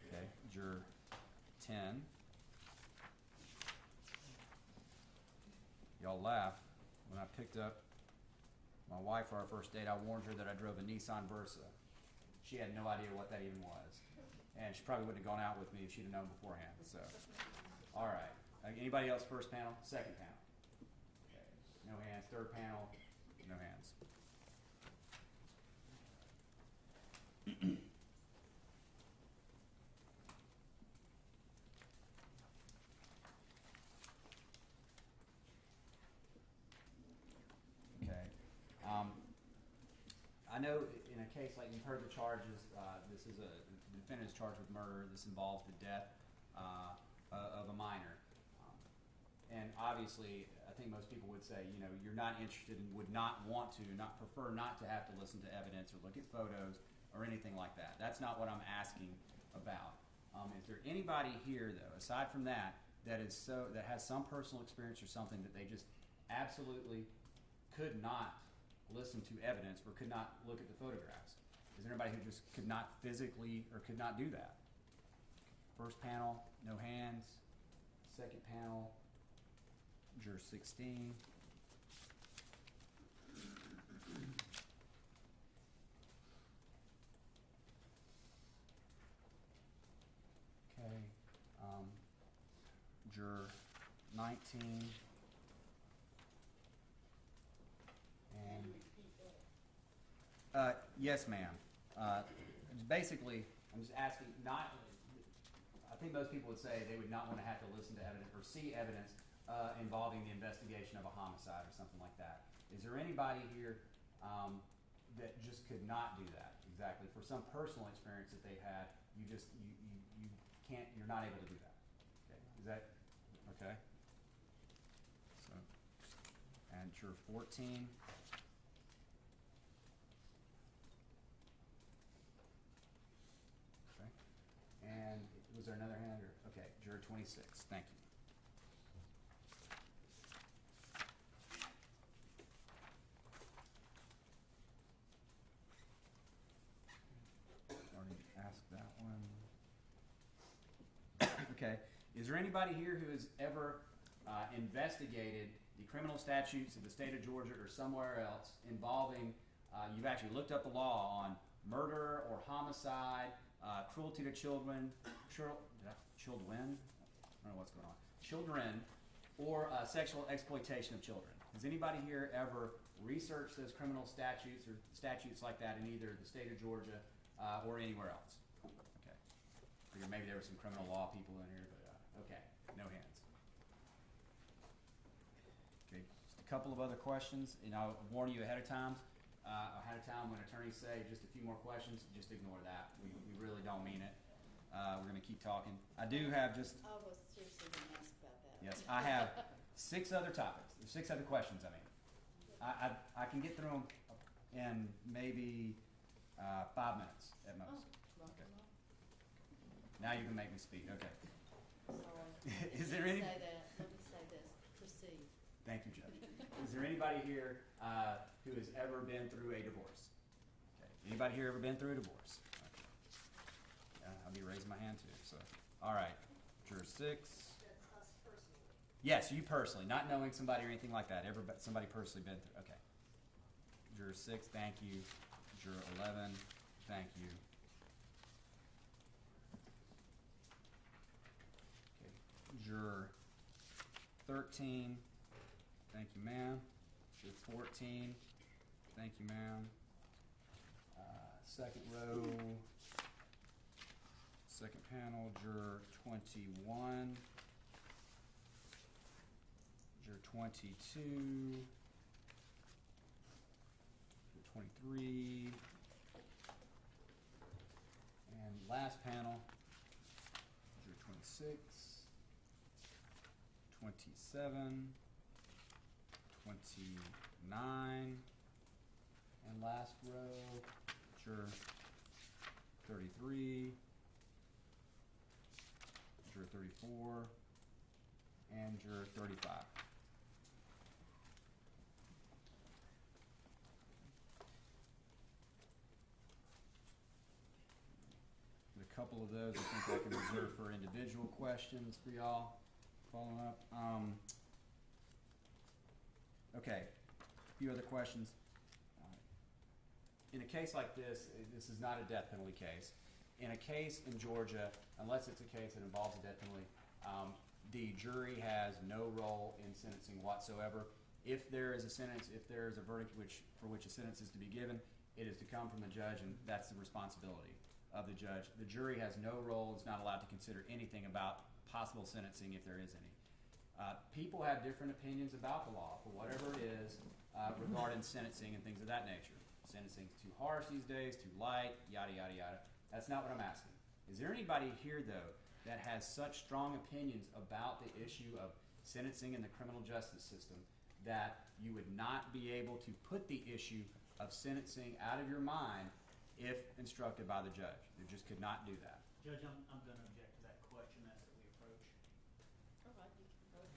Okay, juror 10. Y'all laugh. When I picked up my wife for our first date, I warned her that I drove a Nissan Versa. She had no idea what that even was. And she probably wouldn't have gone out with me if she'd have known beforehand. So, all right. Anybody else first panel? Second panel? Okay. No hands. Third panel? No hands. Okay. I know in a case like you've heard the charges, this is the defendant is charged with murder. This involves the death of a minor. And obviously, I think most people would say, you know, you're not interested and would not want to, prefer not to have to listen to evidence or look at photos or anything like that. That's not what I'm asking about. Is there anybody here, though, aside from that, that has some personal experience or something that they just absolutely could not listen to evidence or could not look at the photographs? Is there anybody who just could not physically or could not do that? First panel, no hands. Second panel, juror 16. Okay, juror 19. And yes, ma'am. Basically, I'm just asking. I think most people would say they would not want to have to listen to evidence or see evidence involving the investigation of a homicide or something like that. Is there anybody here that just could not do that? Exactly, for some personal experience that they've had, you can't. You're not able to do that. Okay. Is that okay? So, and juror 14. Okay. And was there another hand? Or, okay, juror 26. Thank you. Already asked that one. Okay. Is there anybody here who has ever investigated the criminal statutes of the state of Georgia or somewhere else involving, you've actually looked up the law on murder or homicide, cruelty to children, children, I don't know what's going on, children, or sexual exploitation of children? Has anybody here ever researched those criminal statutes or statutes like that in either the state of Georgia or anywhere else? Okay. I figured maybe there were some criminal law people in here, but okay, no hands. Okay, just a couple of other questions, and I'll warn you ahead of time. When attorneys say just a few more questions, just ignore that. We really don't mean it. We're going to keep talking. I do have just. I was seriously going to ask about that. Yes, I have 6 other topics. There's 6 other questions. I mean, I can get through them in maybe 5 minutes at most. Oh, okay. Now you can make me speak. Okay. Sorry. Is there any? Let me say this. Proceed. Thank you, Judge. Is there anybody here who has ever been through a divorce? Okay. Anybody here ever been through a divorce? Okay. Yeah, I'll be raising my hand too. So, all right, juror 6. That's us personally. Yes, you personally, not knowing somebody or anything like that. Somebody personally been through. Okay. Juror 6, thank you. Juror 11, thank you. Okay. Juror 13. Thank you, ma'am. Juror 14. Thank you, ma'am. Second row, second panel, juror 21. Juror 22. Juror 23. And last panel, juror 26. 27. 29. And last row, juror 33, juror 34, and juror 35. A couple of those I think I can reserve for individual questions for y'all following up. Okay, a few other questions. In a case like this, this is not a death penalty case. In a case in Georgia, unless it's a case that involves a death penalty, the jury has no role in sentencing whatsoever. If there is a sentence, if there is a verdict for which a sentence is to be given, it is to come from the judge, and that's the responsibility of the judge. The jury has no role, is not allowed to consider anything about possible sentencing if there is any. People have different opinions about the law, for whatever it is, regarding sentencing and things of that nature. Sentencing's too harsh these days, too light, yada, yada, yada. That's not what I'm asking. Is there anybody here, though, that has such strong opinions about the issue of sentencing in the criminal justice system that you would not be able to put the issue of sentencing out of your mind if instructed by the judge? You just could not do that. Judge, I'm going to object to that question as that we approach. All right, you can vote.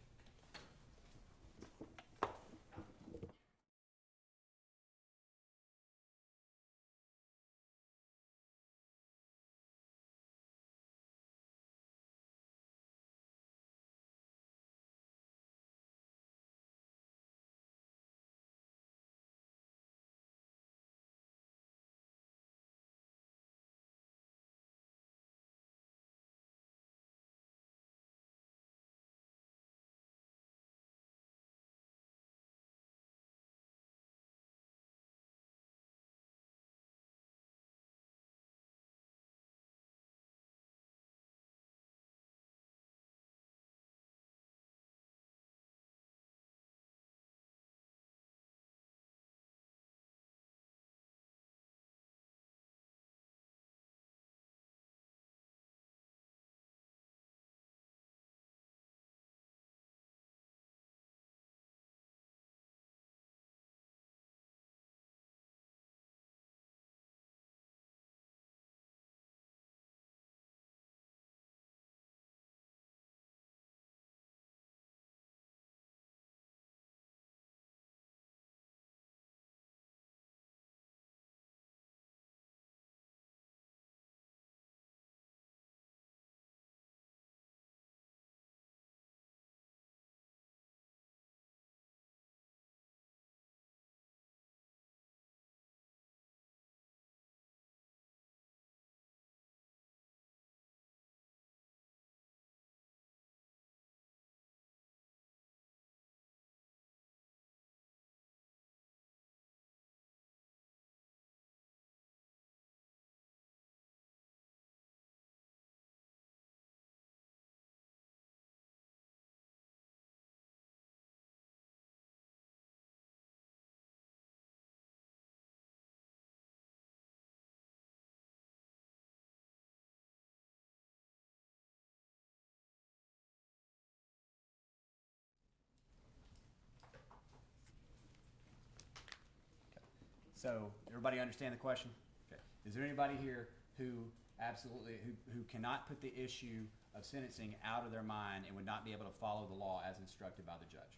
So everybody understand the question? Okay. Is there anybody here who who cannot put the issue of sentencing out of their mind and would not be able to follow the law as instructed by the judge?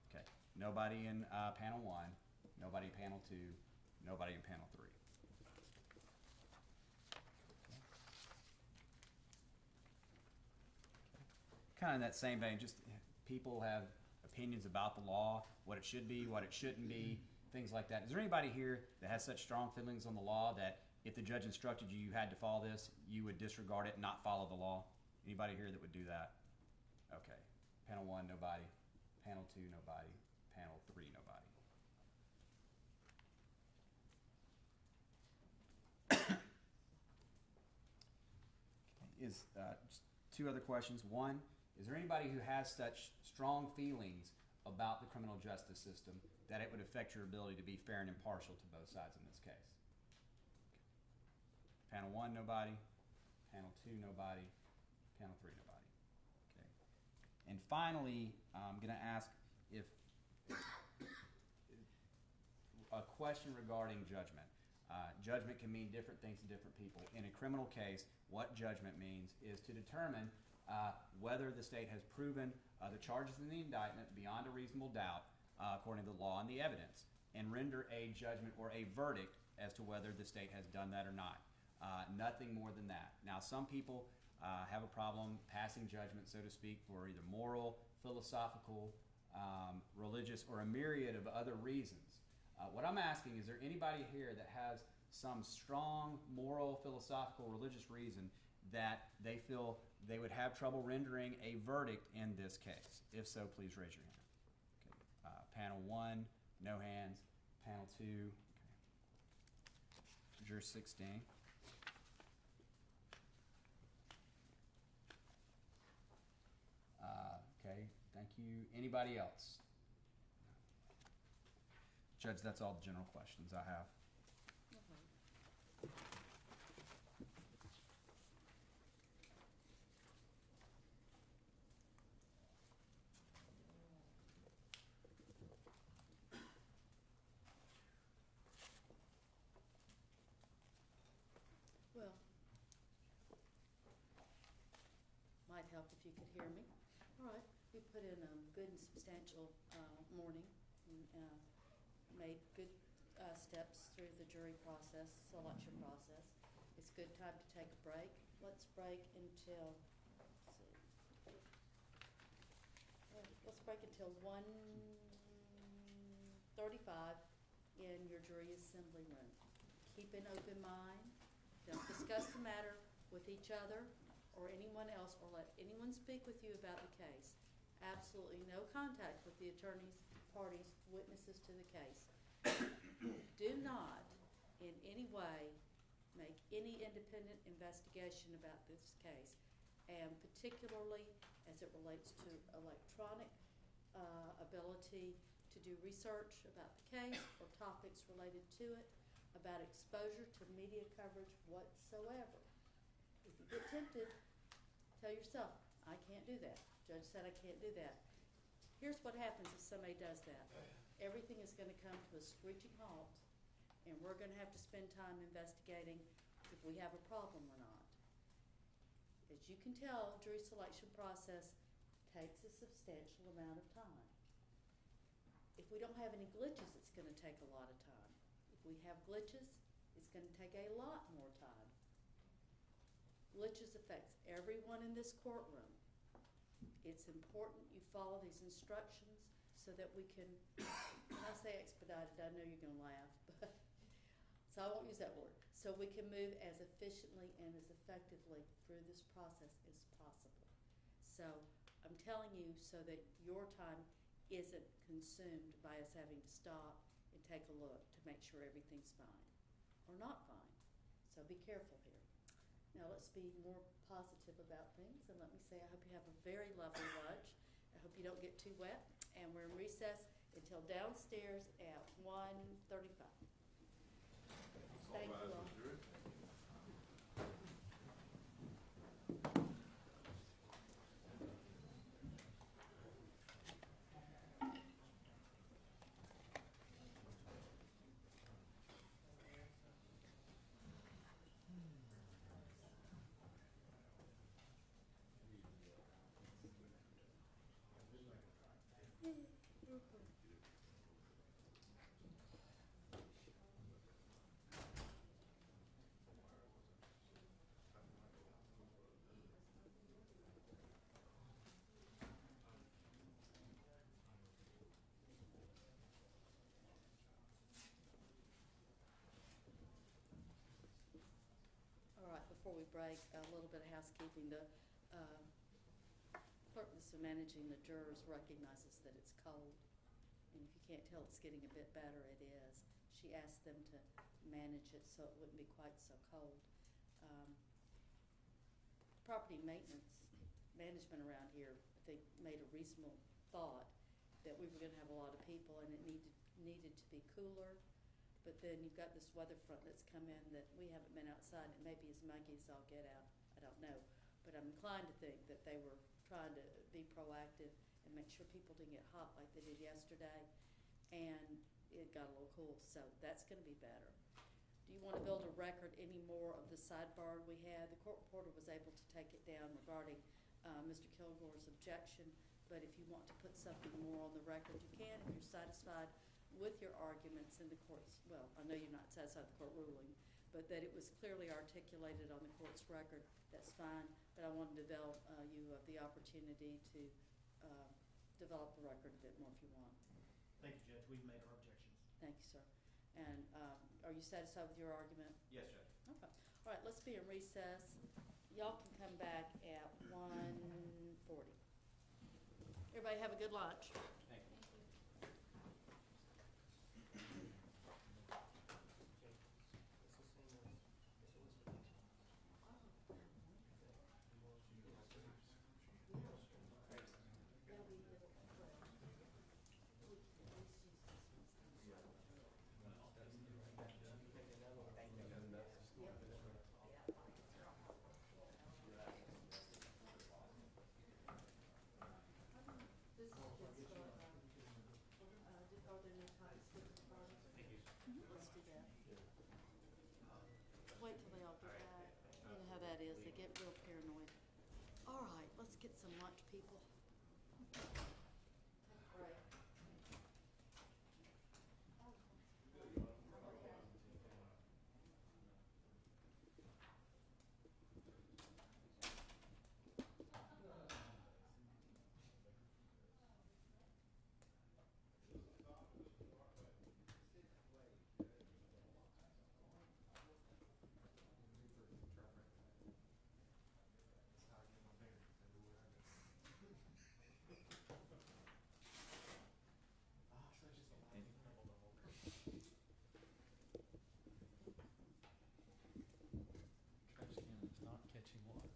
Okay. Nobody in panel 1, nobody in panel 2, nobody in panel 3. Kind of in that same vein, just people have opinions about the law, what it should be, what it shouldn't be, things like that. Is there anybody here that has such strong feelings on the law that if the judge instructed you you had to follow this, you would disregard it and not follow the law? Anybody here that would do that? Okay. Panel 1, nobody. Panel 2, nobody. Panel 3, nobody. Just 2 other questions. One, is there anybody who has such strong feelings about the criminal justice system that it would affect your ability to be fair and impartial to both sides in this case? Okay. Panel 1, nobody. Panel 2, nobody. Panel 3, nobody. Okay. And finally, I'm going to ask if a question regarding judgment. Judgment can mean different things to different people. In a criminal case, what judgment means is to determine whether the state has proven the charges in the indictment beyond a reasonable doubt according to the law and the evidence, and render a judgment or a verdict as to whether the state has done that or not. Nothing more than that. Now, some people have a problem passing judgment, so to speak, for either moral, philosophical, religious, or a myriad of other reasons. What I'm asking, is there anybody here that has some strong moral, philosophical, religious reason that they feel they would have trouble rendering a verdict in this case? If so, please raise your hand. Okay. Panel 1, no hands. Panel 2, okay. Juror 16. Okay, thank you. Anybody else? Judge, that's all the general questions I have. Well, might help if you could hear me. All right, we put in a good and substantial morning and made good steps through the jury process, selection process. It's a good time to take a break. Let's break until, let's see. Let's break until 1:35 in your jury assembly room. Keep an open mind. Don't discuss the matter with each other or anyone else, or let anyone speak with you about the case. Absolutely no contact with the attorneys, parties, witnesses to the case. Do not in any way make any independent investigation about this case, and particularly as it relates to electronic ability to do research about the case or topics related to it, about exposure to media coverage whatsoever. If you get tempted, tell yourself, I can't do that. Judge said I can't do that. Here's what happens if somebody does that. Everything is going to come to a screeching halt, and we're going to have to spend time investigating if we have a problem or not. As you can tell, jury selection process takes a substantial amount of time. If we don't have any glitches, it's going to take a lot of time. If we have glitches, it's going to take a lot more time. Glitches affects everyone in this courtroom. It's important you follow these instructions so that we can, when I say expedited, I know you're going to laugh, but so I won't use that word. So we can move as efficiently and as effectively through this process as possible. So I'm telling you so that your time isn't consumed by us having to stop and take a look to make sure everything's fine or not fine. So be careful here. Now let's be more positive about things, and let me say I hope you have a very lovely lunch. I hope you don't get too wet, and we're in recess until downstairs at 1:35. Thank you all. All right, before we break, a little bit of housekeeping. The clerk that's managing the jurors recognizes that it's cold, and if you can't tell it's getting a bit better, it is. She asked them to manage it so it wouldn't be quite so cold. Property management around here, I think, made a reasonable thought that we were going to have a lot of people and it needed to be cooler. But then you've got this weather front that's come in that we haven't been outside, and it may be as muggy as I'll get out. I don't know. But I'm inclined to think that they were trying to be proactive and make sure people didn't get hot like they did yesterday. And it got a little cool, so that's gonna be better. Do you wanna build a record any more of the sidebar we had? The court reporter was able to take it down regarding, Mr. Kilgore's objection, but if you want to put something more on the record, you can, if you're satisfied with your arguments in the court's, well, I know you're not satisfied with the court ruling, but that it was clearly articulated on the court's record, that's fine, but I wanted to avail you of the opportunity to develop the record a bit more if you want. Thank you, Judge. We've made our objections. Thank you, sir. And are you satisfied with your argument? Yes, Judge. Okay. All right, let's be in recess. Y'all can come back at 1:40. Everybody have a good lunch. Thank you. Let's do that. Wait till they all get back. You know how that is, they get real paranoid. All right, let's get some lunch, people. Right. Trash can is not catching water.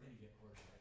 Then you get horseshit.